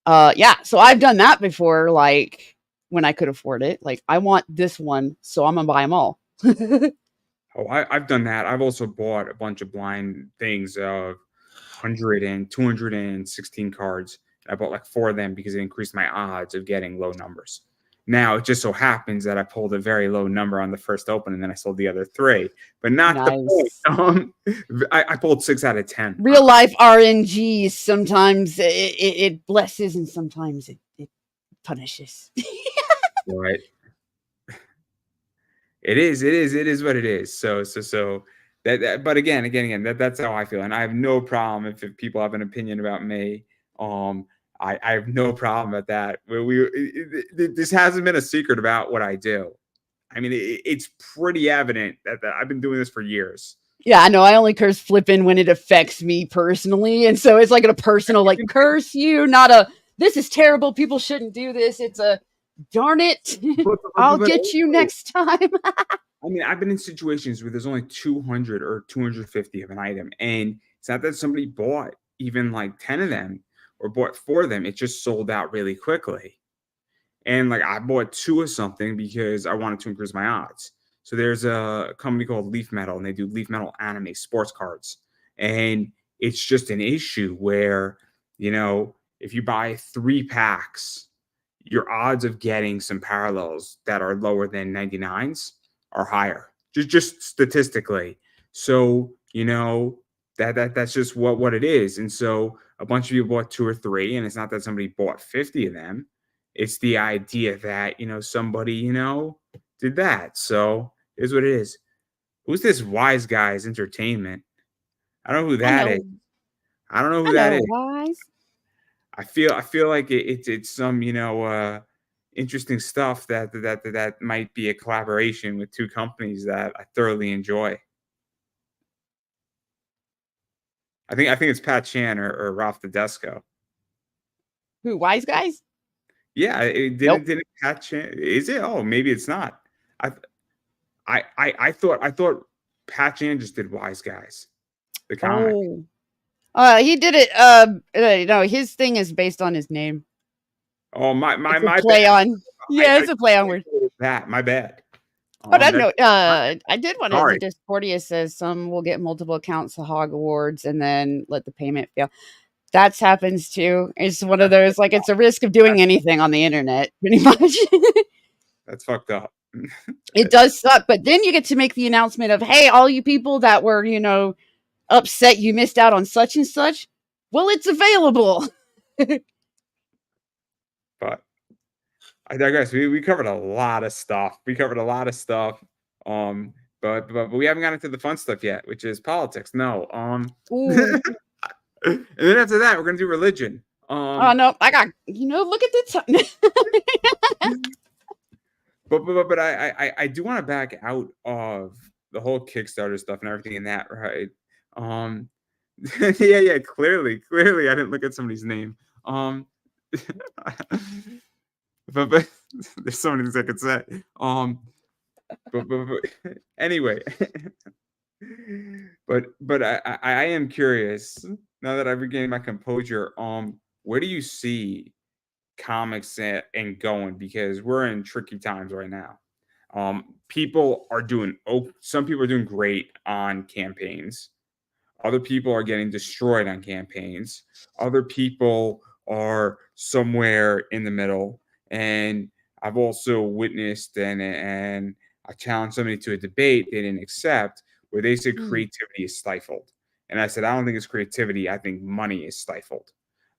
yeah, so I've done that before, like when I could afford it. Like, I want this one, so I'm gonna buy them all. I've done that. I've also bought a bunch of blind things of 100 and 216 cards. I bought like 4 of them because it increased my odds of getting low numbers. Now, it just so happens that I pulled a very low number on the first open, and then I sold the other 3. But not the point. I pulled 6 out of 10. Real life RNG, sometimes it blesses and sometimes it punishes. Right. It is what it is. So but again, that's how I feel, and I have no problem if people have an opinion about me. Um, I have no problem at that. This hasn't been a secret about what I do. I mean, it's pretty evident that I've been doing this for years. Yeah, I know. I only curse flipping when it affects me personally. And so it's like a personal, like, curse you, not a, this is terrible. People shouldn't do this. It's a, darn it. I'll get you next time. I mean, I've been in situations where there's only 200 or 250 of an item. And it's not that somebody bought even like 10 of them or bought 4 of them. It just sold out really quickly. And like I bought 2 of something because I wanted to increase my odds. So there's a company called Leaf Metal, and they do Leaf Metal anime sports cards. And it's just an issue where, if you buy 3 packs, your odds of getting some parallels that are lower than 99s are higher, just statistically. So, that's just what it is. And so a bunch of people bought 2 or 3, and it's not that somebody bought 50 of them. It's the idea that, somebody, did that. So it is what it is. Who's this Wise Guys Entertainment? I don't know who that is. I don't know who that is. Wise. I feel like it's some, interesting stuff that might be a collaboration with 2 companies that I thoroughly enjoy. I think it's Pat Chan or Ralph Tedesco. Who, Wise Guys? Yeah, it didn't Pat Chan. Is it? Oh, maybe it's not. I thought Pat Chan just did Wise Guys, the comic. He did it. No, his thing is based on his name. Oh, my play bad. on. Yeah, it's a play on word. That my bad. But I know. I did want to. The Discordia says some will get multiple accounts to hog awards and then let the payment fail. That's happens too. It's one of those, like, it's a risk of doing anything on the internet, pretty much. That's fucked up. It does suck, but then you get to make the announcement of, hey, all you people that were, upset you missed out on such and such, well, it's available. But I digress. We covered a lot of stuff. But we haven't gotten into the fun stuff yet, which is politics. No. And then after that, we're gonna do religion. Oh no, I got look at the time. but I do want to back out of the whole Kickstarter stuff and everything in that, right? Yeah, clearly I didn't look at somebody's name. But there's so many things I could say. But anyway, but I am curious now that I've regained my composure. Where do you see comics and going? Because we're in tricky times right now. People are some people are doing great on campaigns. Other people are getting destroyed on campaigns. Other people are somewhere in the middle. And I've also witnessed and I challenged somebody to a debate they didn't accept, where they said creativity is stifled. And I said, I don't think it's creativity. I think money is stifled.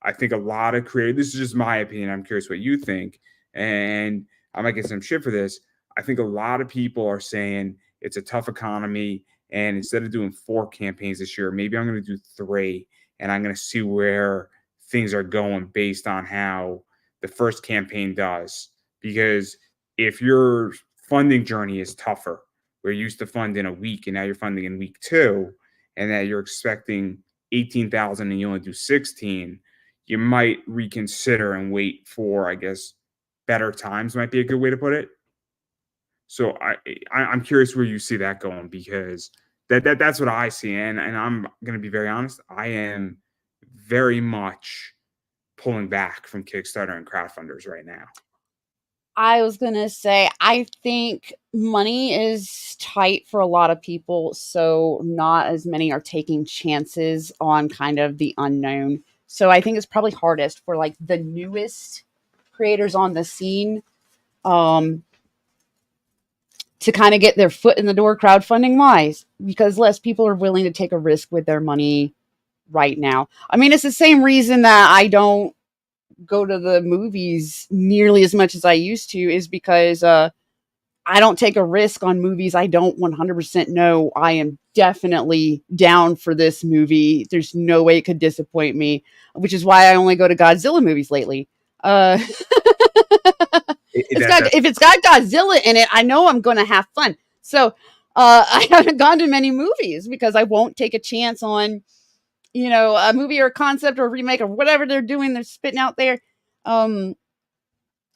I think a lot of this is just my opinion. I'm curious what you think. And I might get some shit for this. I think a lot of people are saying it's a tough economy. And instead of doing 4 campaigns this year, maybe I'm going to do 3. And I'm going to see where things are going based on how the first campaign does. Because if your funding journey is tougher, where you used to fund in a week and now you're funding in week 2, and that you're expecting 18,000 and you only do 16, you might reconsider and wait for, I guess, better times might be a good way to put it. So I'm curious where you see that going, because that's what I see. And I'm going to be very honest. I am very much pulling back from Kickstarter and crowdfunders right now. I was going to say, I think money is tight for a lot of people. So not as many are taking chances on kind of the unknown. So I think it's probably hardest for like the newest creators on the scene. To kind of get their foot in the door crowdfunding wise, because less people are willing to take a risk with their money right now. I mean, it's the same reason that I don't go to the movies nearly as much as I used to, is because I I don't take a risk on movies I don't 100% know. I am definitely down for this movie. There's no way it could disappoint me, which is why I only go to Godzilla movies lately. If it's got Godzilla in it, I know I'm going to have fun. So I haven't gone to many movies because I won't take a chance on, a movie or a concept or a remake or whatever they're doing. They're spitting out there.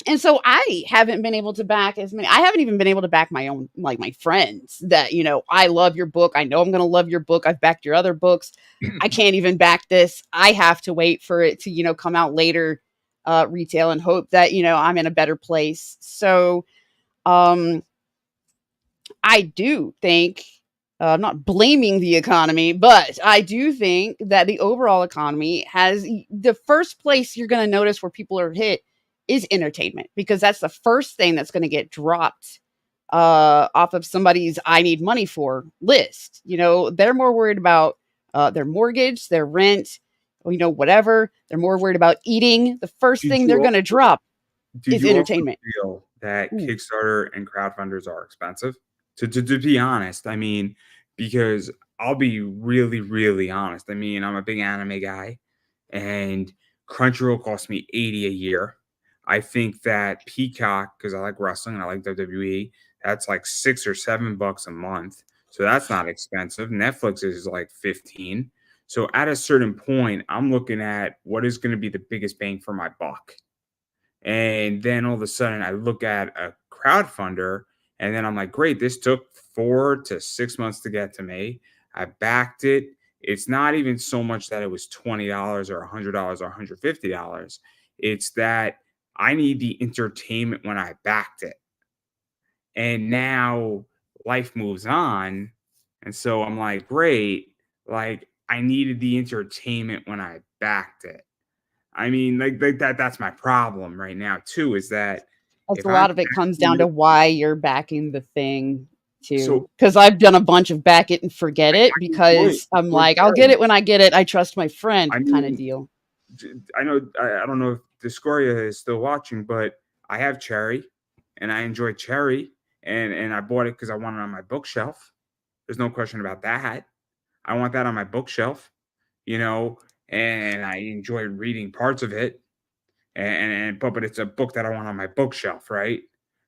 And so I haven't been able to back as many. I haven't even been able to back my own, like my friends that, I love your book. I know I'm going to love your book. I've backed your other books. I can't even back this. I have to wait for it to, come out later, retail, and hope that, I'm in a better place. So, I do think, I'm not blaming the economy, but I do think that the overall economy has the first place you're going to notice where people are hit is entertainment, because that's the first thing that's going to get dropped off of somebody's I need money for list. They're more worried about their mortgage, their rent, whatever. They're more worried about eating. The first thing they're going to drop is entertainment. Feel that Kickstarter and crowdfunders are expensive? To be honest, I mean, because I'll be really, really honest. I mean, I'm a big anime guy, and Crunchyroll costs me $80 a year. I think that Peacock, because I like wrestling and I like WWE, that's like $6 or $7 a month. So that's not expensive. Netflix is like 15. So at a certain point, I'm looking at what is going to be the biggest bang for my buck. And then all of a sudden I look at a crowdfunder and then I'm like, great, this took 4 to 6 months to get to me. I backed it. It's not even so much that it was $20 or $100 or $150. It's that I need the entertainment when I backed it. And now life moves on. And so I'm like, great, like I needed the entertainment when I backed it. I mean, like that's my problem right now too, is that a lot of it comes down to why you're backing the thing too. Because I've done a bunch of back it and forget it because I'm like, I'll get it when I get it. I trust my friend kind of deal. I know, I don't know if Discoria is still watching, but I have Cherry and I enjoy Cherry and I bought it because I want it on my bookshelf. There's no question about that. I want that on my bookshelf, and I enjoy reading parts of it. But it's a book that I want on my bookshelf, right?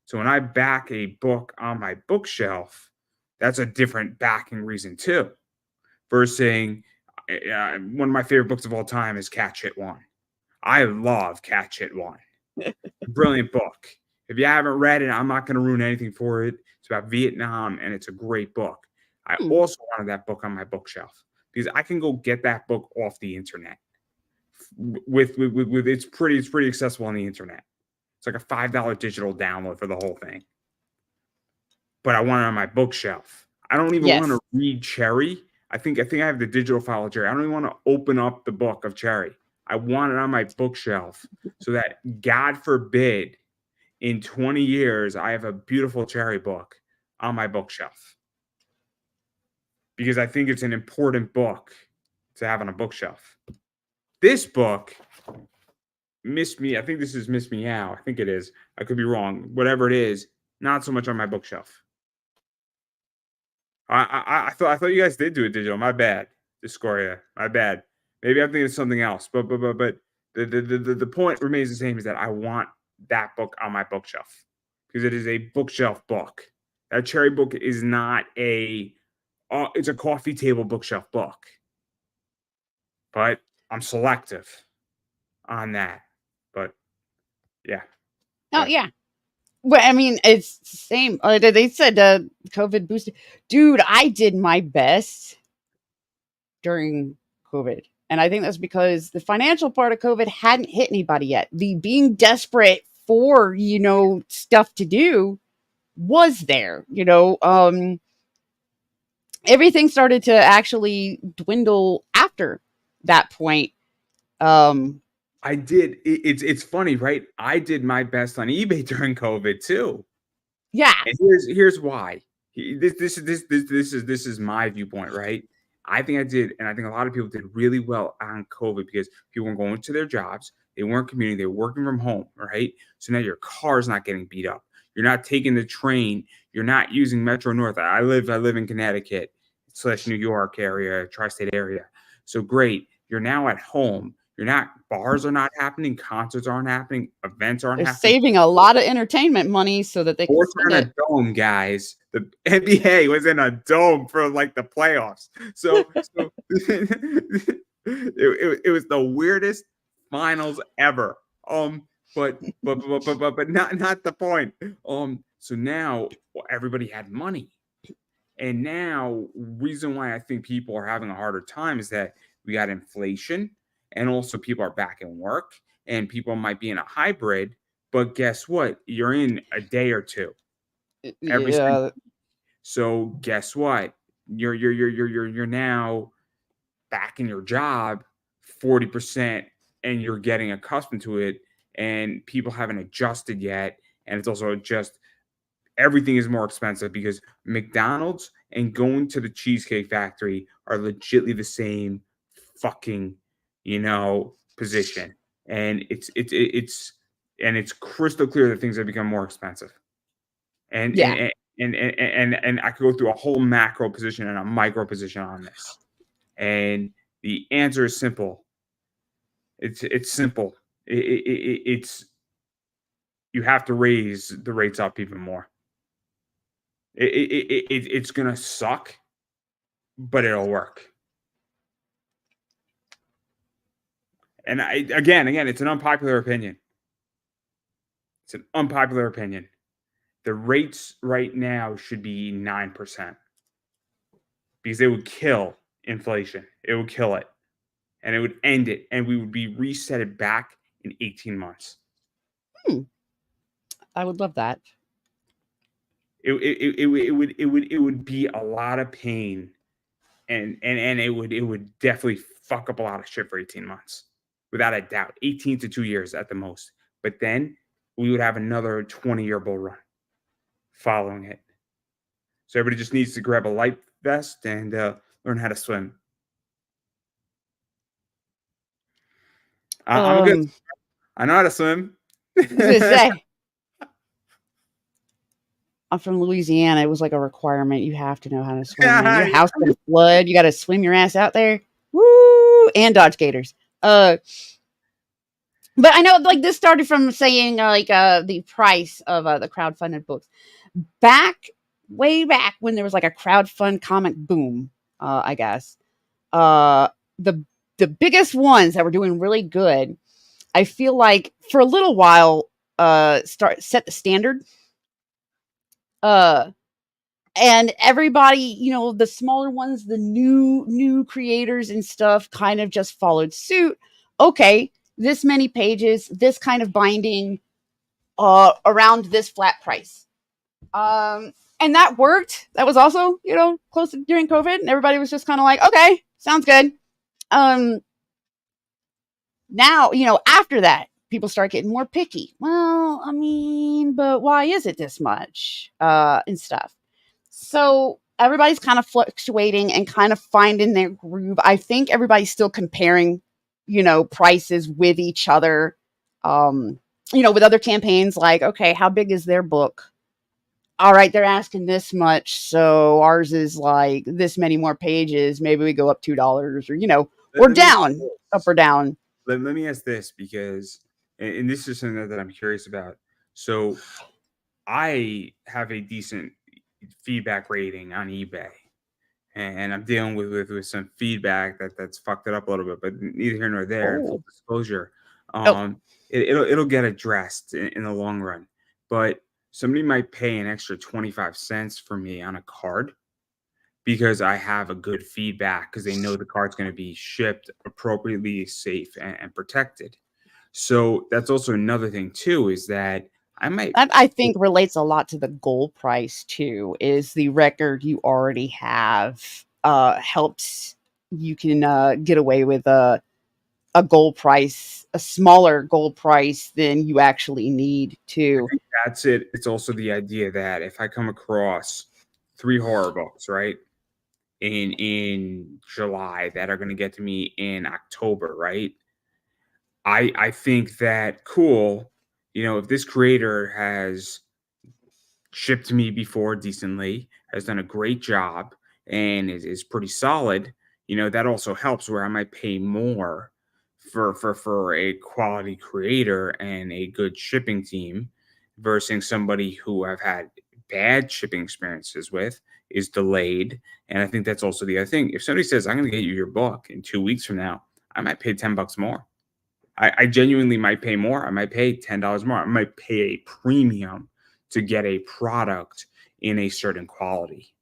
So when I back a book on my bookshelf, that's a different backing reason too. Versus saying, one of my favorite books of all time is Cat Shit 1. I love Cat Shit 1. Brilliant book. If you haven't read it, I'm not going to ruin anything for it. It's about Vietnam, and it's a great book. I also wanted that book on my bookshelf because I can go get that book off the internet. With it's pretty accessible on the internet. It's like a $5 digital download for the whole thing. But I want it on my bookshelf. I don't even want to read Cherry. I think I have the digital file of Cherry. I don't even want to open up the book of Cherry. I want it on my bookshelf so that, God forbid, in 20 years, I have a beautiful Cherry book on my bookshelf. Because I think it's an important book to have on a bookshelf. This book, Miss Me, I think this is Miss Meow. I think it is. I could be wrong. Whatever it is, not so much on my bookshelf. I thought you guys did do it digital. My bad, Discoria. My bad. Maybe I'm thinking of something else. But the point remains the same: is that I want that book on my bookshelf because it is a bookshelf book. That Cherry book is not it's a coffee table bookshelf book. But I'm selective on that. But yeah. Oh yeah. Well, I mean, it's the same. They said COVID boosted. Dude, I did my best during COVID. And I think that's because the financial part of COVID hadn't hit anybody yet. The being desperate for, stuff to do was there. Everything started to actually dwindle after that point. I did. It's funny, right? I did my best on eBay during COVID too. Yeah. And here's why. This is my viewpoint, right? I think I did, and I think a lot of people did really well on COVID because people weren't going to their jobs, they weren't commuting, they were working from home, right? So now your car's not getting beat up, You're not taking the train. You're not using Metro North. I live in Connecticut / New York area, tri-state area. So great. You're now at home. You're not, bars are not happening, concerts aren't happening, events aren't They're happening. saving a lot of entertainment money so that they can Sports spend are in a it. dome, guys. The NBA was in a dome for like the playoffs. So it was the weirdest finals ever. But not the point. So now everybody had money. And now, reason why I think people are having a harder time is that we got inflation, and also people are back in work, and people might be in a hybrid. But guess what? You're in a day or two every single. Yeah. So guess what? You're now back in your job 40%, and you're getting accustomed to it, and people haven't adjusted yet, and it's also just everything is more expensive because McDonald's and going to the Cheesecake Factory are legitly the same fucking, position. And it's crystal clear that things have become more expensive. And Yeah. and I could go through a whole macro position and a micro position on this. And the answer is simple. It's simple. It's you have to raise the rates up even more. It's gonna suck, but it'll work. And again, it's an unpopular opinion. It's an unpopular opinion. The rates right now should be 9% because it would kill inflation. It would kill it, and it would end it, and we would be reset it back in 18 months. I would love that. It would be a lot of pain, and it would definitely fuck up a lot of shit for 18 months, without a doubt. 18 to 2 years at the most. But then we would have another 20-year bull run following it. So everybody just needs to grab a life vest and learn how to swim. I'm a good. I know how to swim. I was gonna say, I'm from Louisiana. It was like a requirement. You have to know how to swim. Man. Your house gonna flood. You got to swim your ass out there. Woo! And dodge gators. But I know, like, this started from saying the price of the crowdfunded books way back when there was like a crowdfund comic boom. I guess the biggest ones that were doing really good, I feel like for a little while set the standard. And everybody, the smaller ones, the new creators and stuff kind of just followed suit. Okay, this many pages, this kind of binding, around this flat price. And that worked. That was also, close to during COVID, and everybody was just kind of like, okay, sounds good. Now, after that, people start getting more picky. Well, I mean, but why is it this much? And stuff. So everybody's kind of fluctuating and kind of finding their groove. I think everybody's still comparing, prices with each other. With other campaigns, like, okay, how big is their book? All right, they're asking this much, so ours is like this many more pages. Maybe we go up $2, or or down, up or down. Let me ask this, because, and this is something that I'm curious about. So I have a decent feedback rating on eBay, and I'm dealing with some feedback that's fucked it up a little bit, but neither here nor there. In full disclosure, it'll get addressed in the long run. But somebody might pay an extra 25 cents for me on a card because I have a good feedback, because they know the card's going to be shipped appropriately, safe, and protected. So that's also another thing too, is that that I think relates a lot to the goal price too, is the record you already have helps you can get away with a goal price, a smaller goal price than you actually need to. I think that's it. It's also the idea that if I come across 3 horror books, right, in July that are going to get to me in October, right, I think that, cool, if this creator has shipped me before decently, has done a great job, and is pretty solid, that also helps where I might pay more for a quality creator and a good shipping team versus somebody who I've had bad shipping experiences with, is delayed. And I think that's also the other thing. If somebody says, I'm going to get you your book in 2 weeks from now, I might pay $10 more. I genuinely might pay more. I might pay $10 more. I might pay a premium to get a product in a certain quality.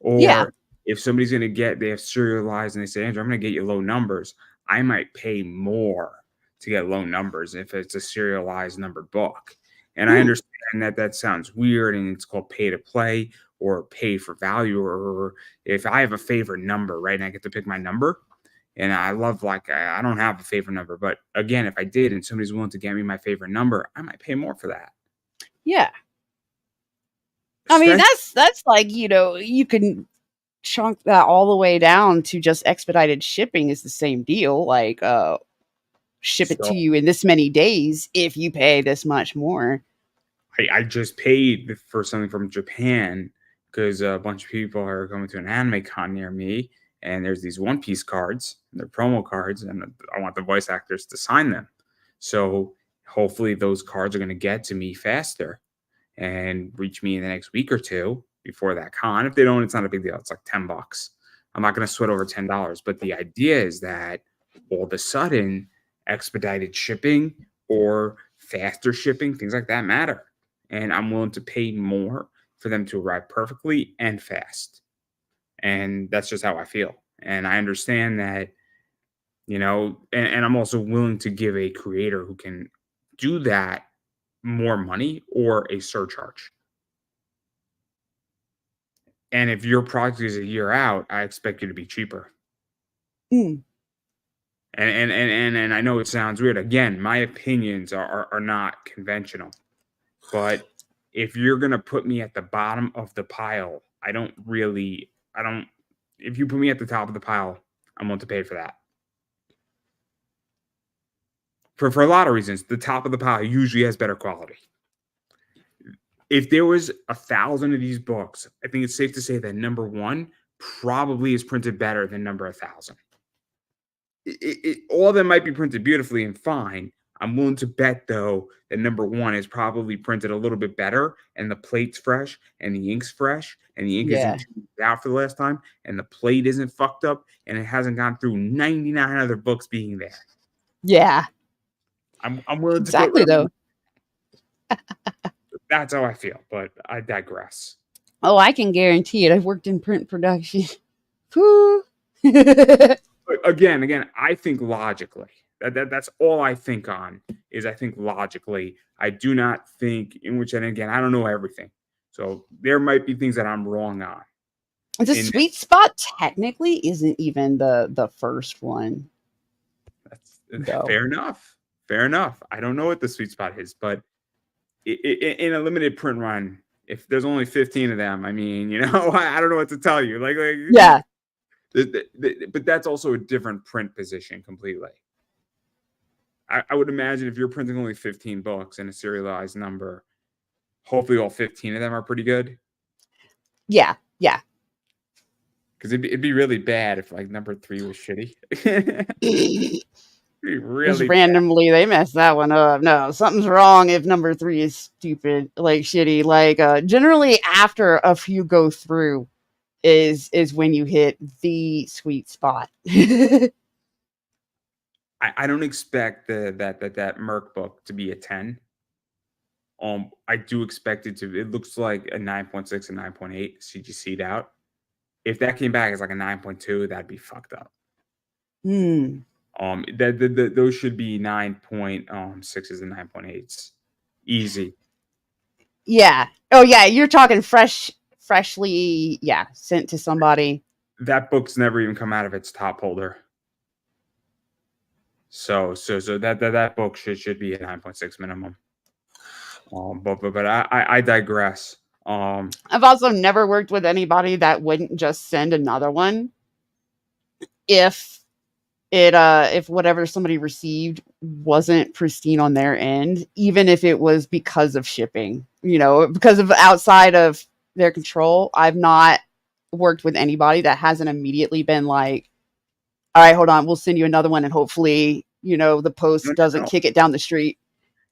Yeah. Or if somebody's going to they have serialized and they say, Andrew, I'm going to get you low numbers, I might pay more to get low numbers if it's a serialized numbered book. And I understand that sounds weird and it's called pay to play or pay for value. Or if I have a favorite number, right, and I get to pick my number, and I love, I don't have a favorite number, but again, if I did and somebody's willing to get me my favorite number, I might pay more for that. Yeah. I mean, that's like, you can chunk that all the way down to just expedited shipping is the same deal. Like, ship it to you in this many days if you pay this much more. I just paid for something from Japan because a bunch of people are going to an anime con near me, and there's these One Piece cards, and they're promo cards, and I want the voice actors to sign them. So hopefully those cards are going to get to me faster and reach me in the next week or two before that con. If they don't, it's not a big deal. It's like $10. I'm not going to sweat over $10. But the idea is that all of a sudden, expedited shipping or faster shipping, things like that matter. And I'm willing to pay more for them to arrive perfectly and fast. And that's just how I feel. And I understand that, and I'm also willing to give a creator who can do that more money or a surcharge. And if your project is a year out, I expect you to be cheaper. And I know it sounds weird. Again, my opinions are not conventional. But if you're going to put me at the bottom of the pile, if you put me at the top of the pile, I'm willing to pay for that. For a lot of reasons, the top of the pile usually has better quality. If there was 1,000 of these books, I think it's safe to say that number one probably is printed better than number 1,000. All of them might be printed beautifully and fine. I'm willing to bet, though, that number one is probably printed a little bit better, and the plate's fresh, and the ink's fresh, and the ink isn't out for the last time, and the plate isn't fucked up, and it hasn't gone through 99 other books being there. Yeah. I'm willing exactly, to though. That's how I feel, but I digress. Oh, I can guarantee it. I've worked in print production. Whew. Again, I think logically. That's all I think on is I think logically. I do not think in which, and again, I don't know everything. So there might be things that I'm wrong on. The sweet spot technically isn't even the first one. That's fair enough. Fair enough. I don't know what the sweet spot is, but in a limited print run, if there's only 15 of them, I mean, I don't know what to tell you. Yeah. But that's also a different print position completely. I would imagine if you're printing only 15 books in a serialized number, hopefully all 15 of them are pretty good. Yeah. Because it'd be really bad if number 3 was shitty. Really just randomly bad. They messed that one up. No, something's wrong if number 3 is stupid, shitty. Generally after a few go through is when you hit the sweet spot. I don't expect that Merc book to be a 10. I do expect it to. It looks like a 9.6 and 9.8 CGC'd out. If that came back as a 9.2, that'd be fucked up. Those should be 9.6s and 9.8s. Easy. Yeah. Oh yeah, you're talking freshly, sent to somebody. That book's never even come out of its top holder. So that book should be a 9.6 minimum. But I digress. I've also never worked with anybody that wouldn't just send another one if whatever somebody received wasn't pristine on their end, even if it was because of shipping. because of outside of their control, I've not worked with anybody that hasn't immediately been like, all right, hold on, we'll send you another one, and hopefully, the post doesn't kick it down the street.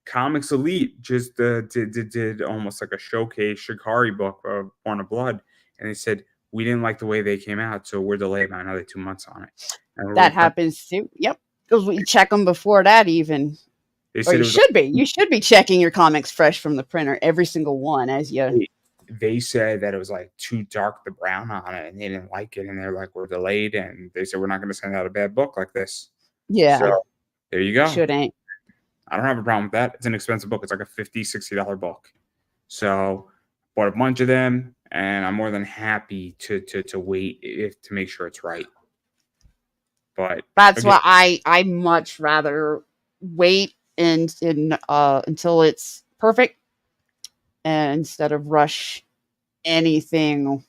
Comics Elite just did almost like a showcase Shikari book of Born of Blood, and they said we didn't like the way they came out, so we're delayed by another 2 months on it. And That happens too. Yep, because we check them before that even. They Or you should be. You should be checking your comics fresh from the printer, every single one, as you. They said that it was like too dark, the brown on it, and they didn't like it, and they're like, we're delayed, and they said we're not going to send out a bad book like this. Yeah. So there you go. Shouldn't. I don't have a problem with that. It's an expensive book. It's like a $50, $60 book. So bought a bunch of them, and I'm more than happy to wait to make sure it's right. But that's why I much rather wait until it's perfect, and instead of rush anything.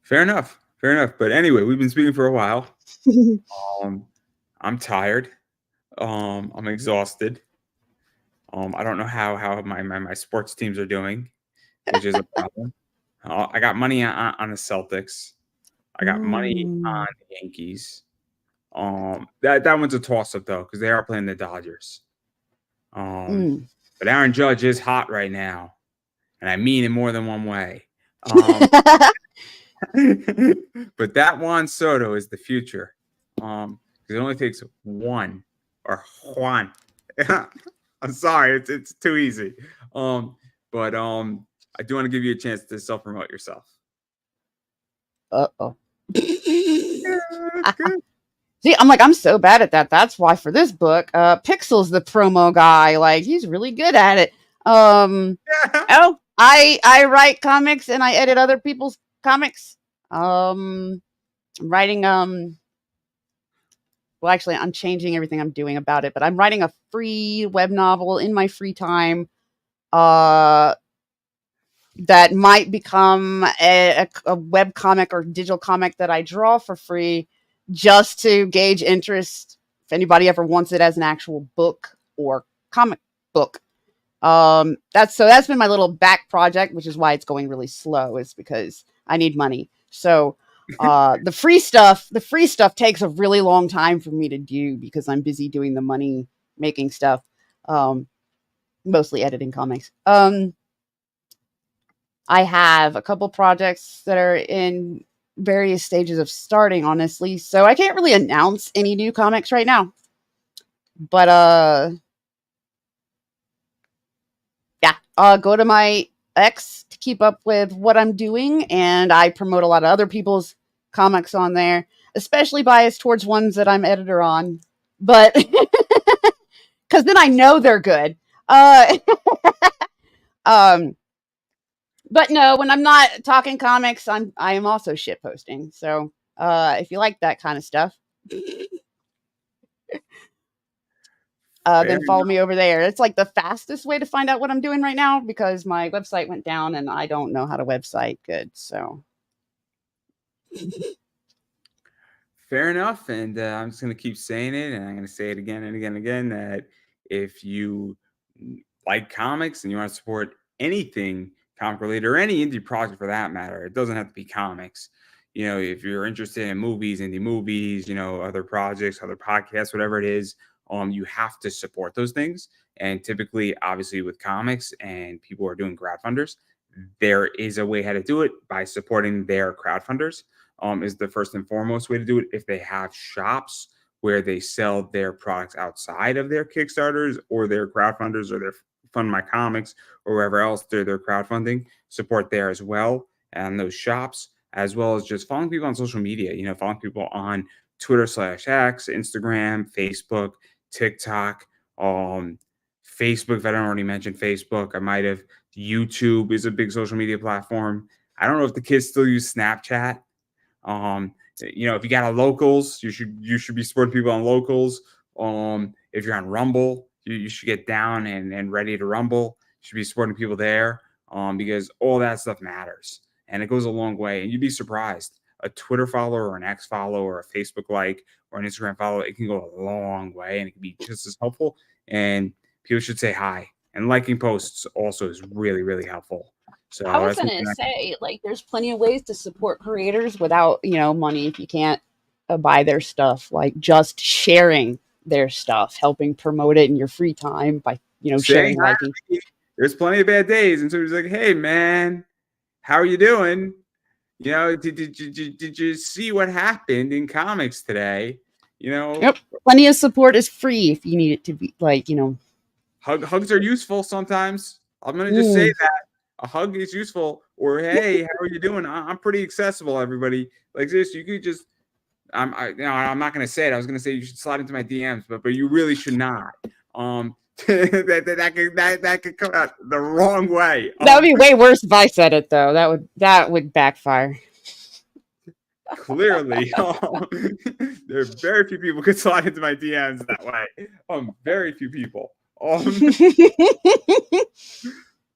Fair enough. But anyway, we've been speaking for a while. I'm tired. I'm exhausted. I don't know how my sports teams are doing, which is a problem. I got money on the Celtics. I got money on the Yankees. That one's a toss-up though, because they are playing the Dodgers. But Aaron Judge is hot right now, and I mean in more than one way. But that Juan Soto is the future. Because it only takes one or Juan. I'm sorry, it's too easy. But I do want to give you a chance to self-promote yourself. Uh-oh. See, I'm so bad at that. That's why for this book, Pixel's the promo guy. Like, he's really good at it. Oh, I write comics and I edit other people's comics. I'm writing well, actually, I'm changing everything I'm doing about it, but I'm writing a free web novel in my free time. That might become a web comic or digital comic that I draw for free, just to gauge interest if anybody ever wants it as an actual book or comic book. That's been my little back project, which is why it's going really slow, is because I need money. So the free stuff takes a really long time for me to do because I'm busy doing the money making stuff, mostly editing comics. I have a couple projects that are in various stages of starting, honestly, so I can't really announce any new comics right now. But go to my X to keep up with what I'm doing, and I promote a lot of other people's comics on there, especially biased towards ones that I'm editor on, but because then I know they're good. But no, when I'm not talking comics, I am also shit posting. So if you like that kind of stuff, then follow me over there. It's like the fastest way to find out what I'm doing right now, because my website went down and I don't know how to website good. So fair enough. And I'm just going to keep saying it, and I'm going to say it again and again and again, that if you like comics and you want to support anything comic related, or any indie project for that matter, it doesn't have to be comics. If you're interested in movies, indie movies, other projects, other podcasts, whatever it is, you have to support those things. And typically, obviously, with comics and people are doing crowdfunders, there is a way how to do it by supporting their crowdfunders. Is the first and foremost way to do it. If they have shops where they sell their products outside of their Kickstarters or their crowdfunders or their Fund My Comics or wherever else they're crowdfunding, support there as well, and those shops, as well as just following people on social media. Following people on Twitter/X, Instagram, Facebook, TikTok, Facebook. If I don't already mention Facebook, I might have. YouTube is a big social media platform. I don't know if the kids still use Snapchat. If you got a Locals, you should be supporting people on Locals. If you're on Rumble, you should get down and ready to rumble. You should be supporting people there, because all that stuff matters, and it goes a long way. And you'd be surprised. A Twitter follow or an X follow or a Facebook like or an Instagram follow, it can go a long way, and it can be just as helpful and people should say hi. And liking posts also is really, really helpful. So I was that's gonna something say, like, there's plenty of ways to support creators without, money if you can't buy their stuff. Like just sharing their stuff, helping promote it in your free time by, saying sharing, hi. liking. There's plenty of bad days, and somebody's like, "Hey, man, how are you doing? Did you see what happened in comics today? You know, Yep. Plenty of support is free if you need it to be like, hugs are useful sometimes. I'm gonna just say mm, that a hug is useful. Or hey, how are you doing? I'm pretty accessible, everybody. Like this, you could just. I'm not gonna say it. I was gonna say you should slide into my DMs, but you really should not. That could come out the wrong way. that would be way worse if I said it though. That would backfire. Clearly, there are very few people could slide into my DMs that way. Very few people.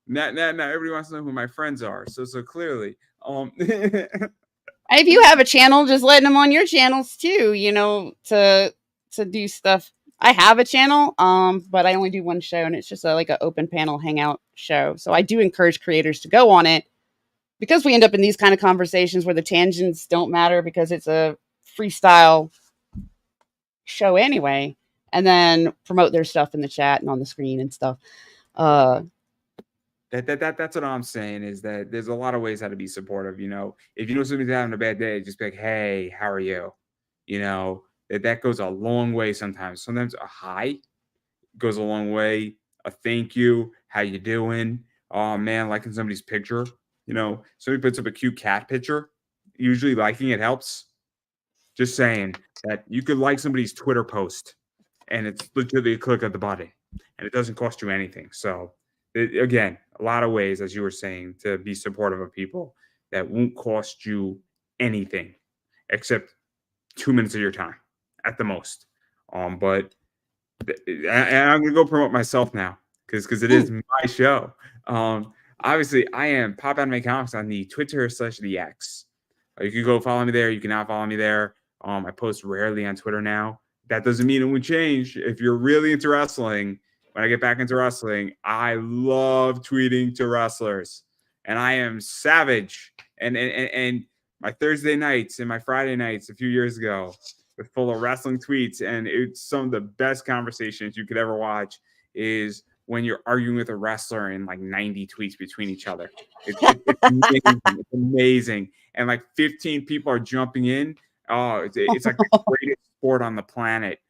Now everybody wants to know who my friends are. So clearly, If you have a channel, just letting them on your channels too, to do stuff. I have a channel, but I only do one show, and it's just like an open panel hangout show. So I do encourage creators to go on it because we end up in these kind of conversations where the tangents don't matter because it's a freestyle show anyway, and then promote their stuff in the chat and on the screen and stuff. That's what I'm saying is that there's a lot of ways how to be supportive. If you know somebody's having a bad day, just be like, "Hey, how are you?" That goes a long way sometimes. Sometimes a hi goes a long way. A thank you, how you doing? Oh man, liking somebody's picture. Somebody puts up a cute cat picture. Usually liking it helps. Just saying that you could like somebody's Twitter post, and it's literally a click of the button, and it doesn't cost you anything. So, again, a lot of ways, as you were saying, to be supportive of people that won't cost you anything except 2 minutes of your time at the most. But and I'm gonna go promote myself now because it is my show. Obviously, I am Pop Anime Comics on the Twitter/the X. You can go follow me there. You can now follow me there. I post rarely on Twitter now. That doesn't mean it would change. If you're really into wrestling, when I get back into wrestling, I love tweeting to wrestlers, and I am savage. And my Thursday nights and my Friday nights a few years ago were full of wrestling tweets, and it's some of the best conversations you could ever watch. Is when you're arguing with a wrestler and like 90 tweets between each other. It's amazing. It's amazing. And like 15 people are jumping in. Oh, it's like the greatest sport on the planet.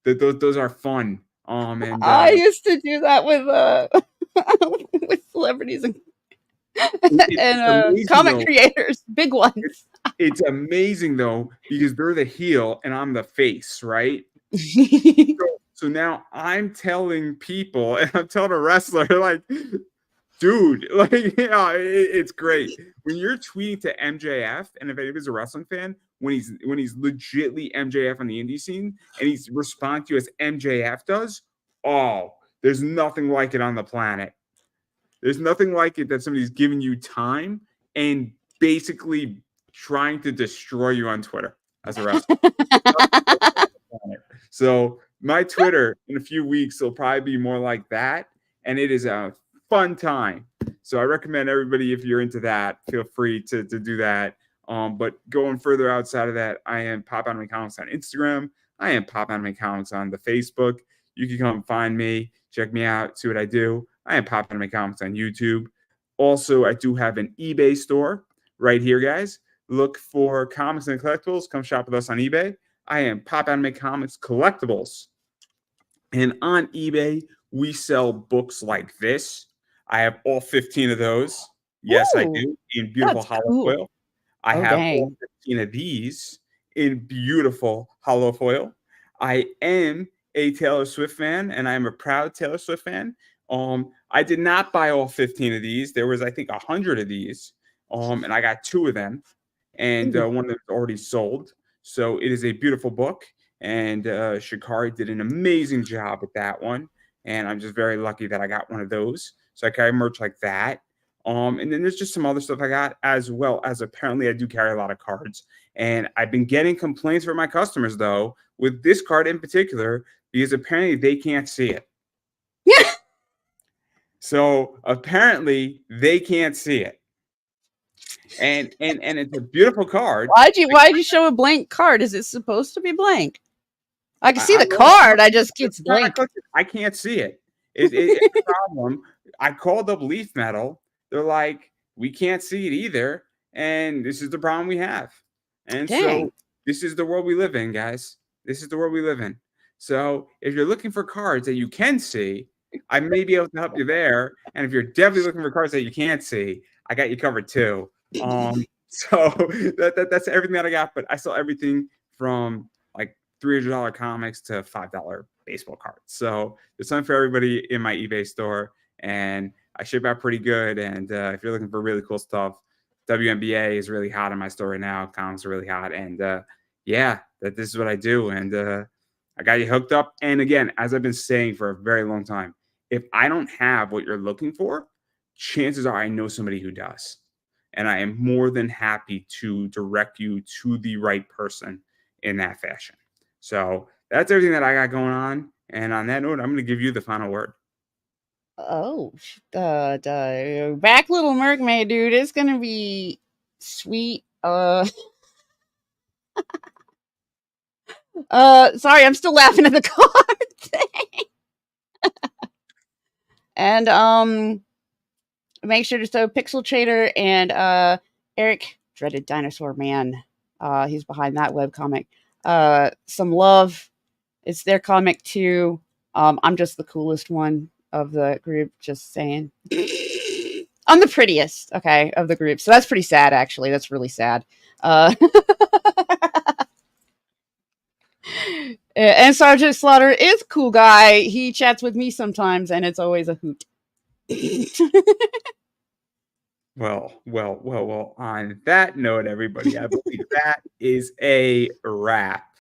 Those are fun. And I used to do that with with celebrities and it's amazing comic though. creators, big ones. It's amazing though because they're the heel and I'm the face, right? So now I'm telling people, and I'm telling a wrestler, like, dude, like, it's great when you're tweeting to MJF, and if anybody's a wrestling fan, when he's legitly MJF on the indie scene, and he's responding to you as MJF does. Oh, there's nothing like it on the planet. There's nothing like it that somebody's giving you time and basically trying to destroy you on Twitter as a wrestler. So my Twitter in a few weeks will probably be more like that, and it is a fun time. So I recommend everybody, if you're into that, feel free to do that. But going further outside of that, I am Pop Anime Comics on Instagram. I am Pop Anime Comics on the Facebook. You can come find me, check me out, see what I do. I am Pop Anime Comics on YouTube. Also, I do have an eBay store right here, guys. Look for comics and collectibles. Come shop with us on eBay. I am Pop Anime Comics Collectibles. And on eBay, we sell books like this. I have all 15 of those. Yes, I do, in beautiful hollow foil. I have all 15 of these in beautiful hollow foil. I am a Taylor Swift fan, and I'm a proud Taylor Swift fan. I did not buy all 15 of these. There was, I think, 100 of these, and I got 2 of them, and one of them is already sold. So it is a beautiful book, and Shikari did an amazing job with that one, and I'm just very lucky that I got one of those. So I carry merch like that. And then there's just some other stuff I got, as well as apparently I do carry a lot of cards. And I've been getting complaints from my customers though with this card in particular because apparently they can't see it. So apparently they can't see it. And it's a beautiful card. Why'd you show a blank card? Is it supposed to be blank? I can see the Well, card. I just it's blank. I can't see it. It's a problem. I called up Leaf Metal. They're like, we can't see it either, and this is the problem we have. And Dang. so this is the world we live in, guys. This is the world we live in. So if you're looking for cards that you can see, I may be able to help you there. And if you're definitely looking for cards that you can't see, I got you covered too. So that's everything that I got. But I sell everything from like $300 comics to $5 baseball cards. So there's something for everybody in my eBay store, and I ship out pretty good. And if you're looking for really cool stuff, WNBA is really hot in my store right now. Comics are really hot, and yeah, this is what I do. And I got you hooked up. And again, as I've been saying for a very long time, if I don't have what you're looking for, chances are I know somebody who does. And I am more than happy to direct you to the right person in that fashion. So that's everything that I got going on. And on that note, I'm going to give you the final word. Oh, back Little Mermaid, dude. It's gonna be sweet. Sorry, I'm still laughing at the card thing. And make sure to show Pixel Trader and Eric, Dreaded Dinosaur Man. He's behind that webcomic. Some love. It's their comic too. I'm just the coolest one of the group, just saying. I'm the prettiest, okay, of the group. So that's pretty sad, actually. That's really sad. And Sergeant Slaughter is a cool guy. He chats with me sometimes, and it's always a hoot. Well, on that note, everybody, I believe that is a wrap.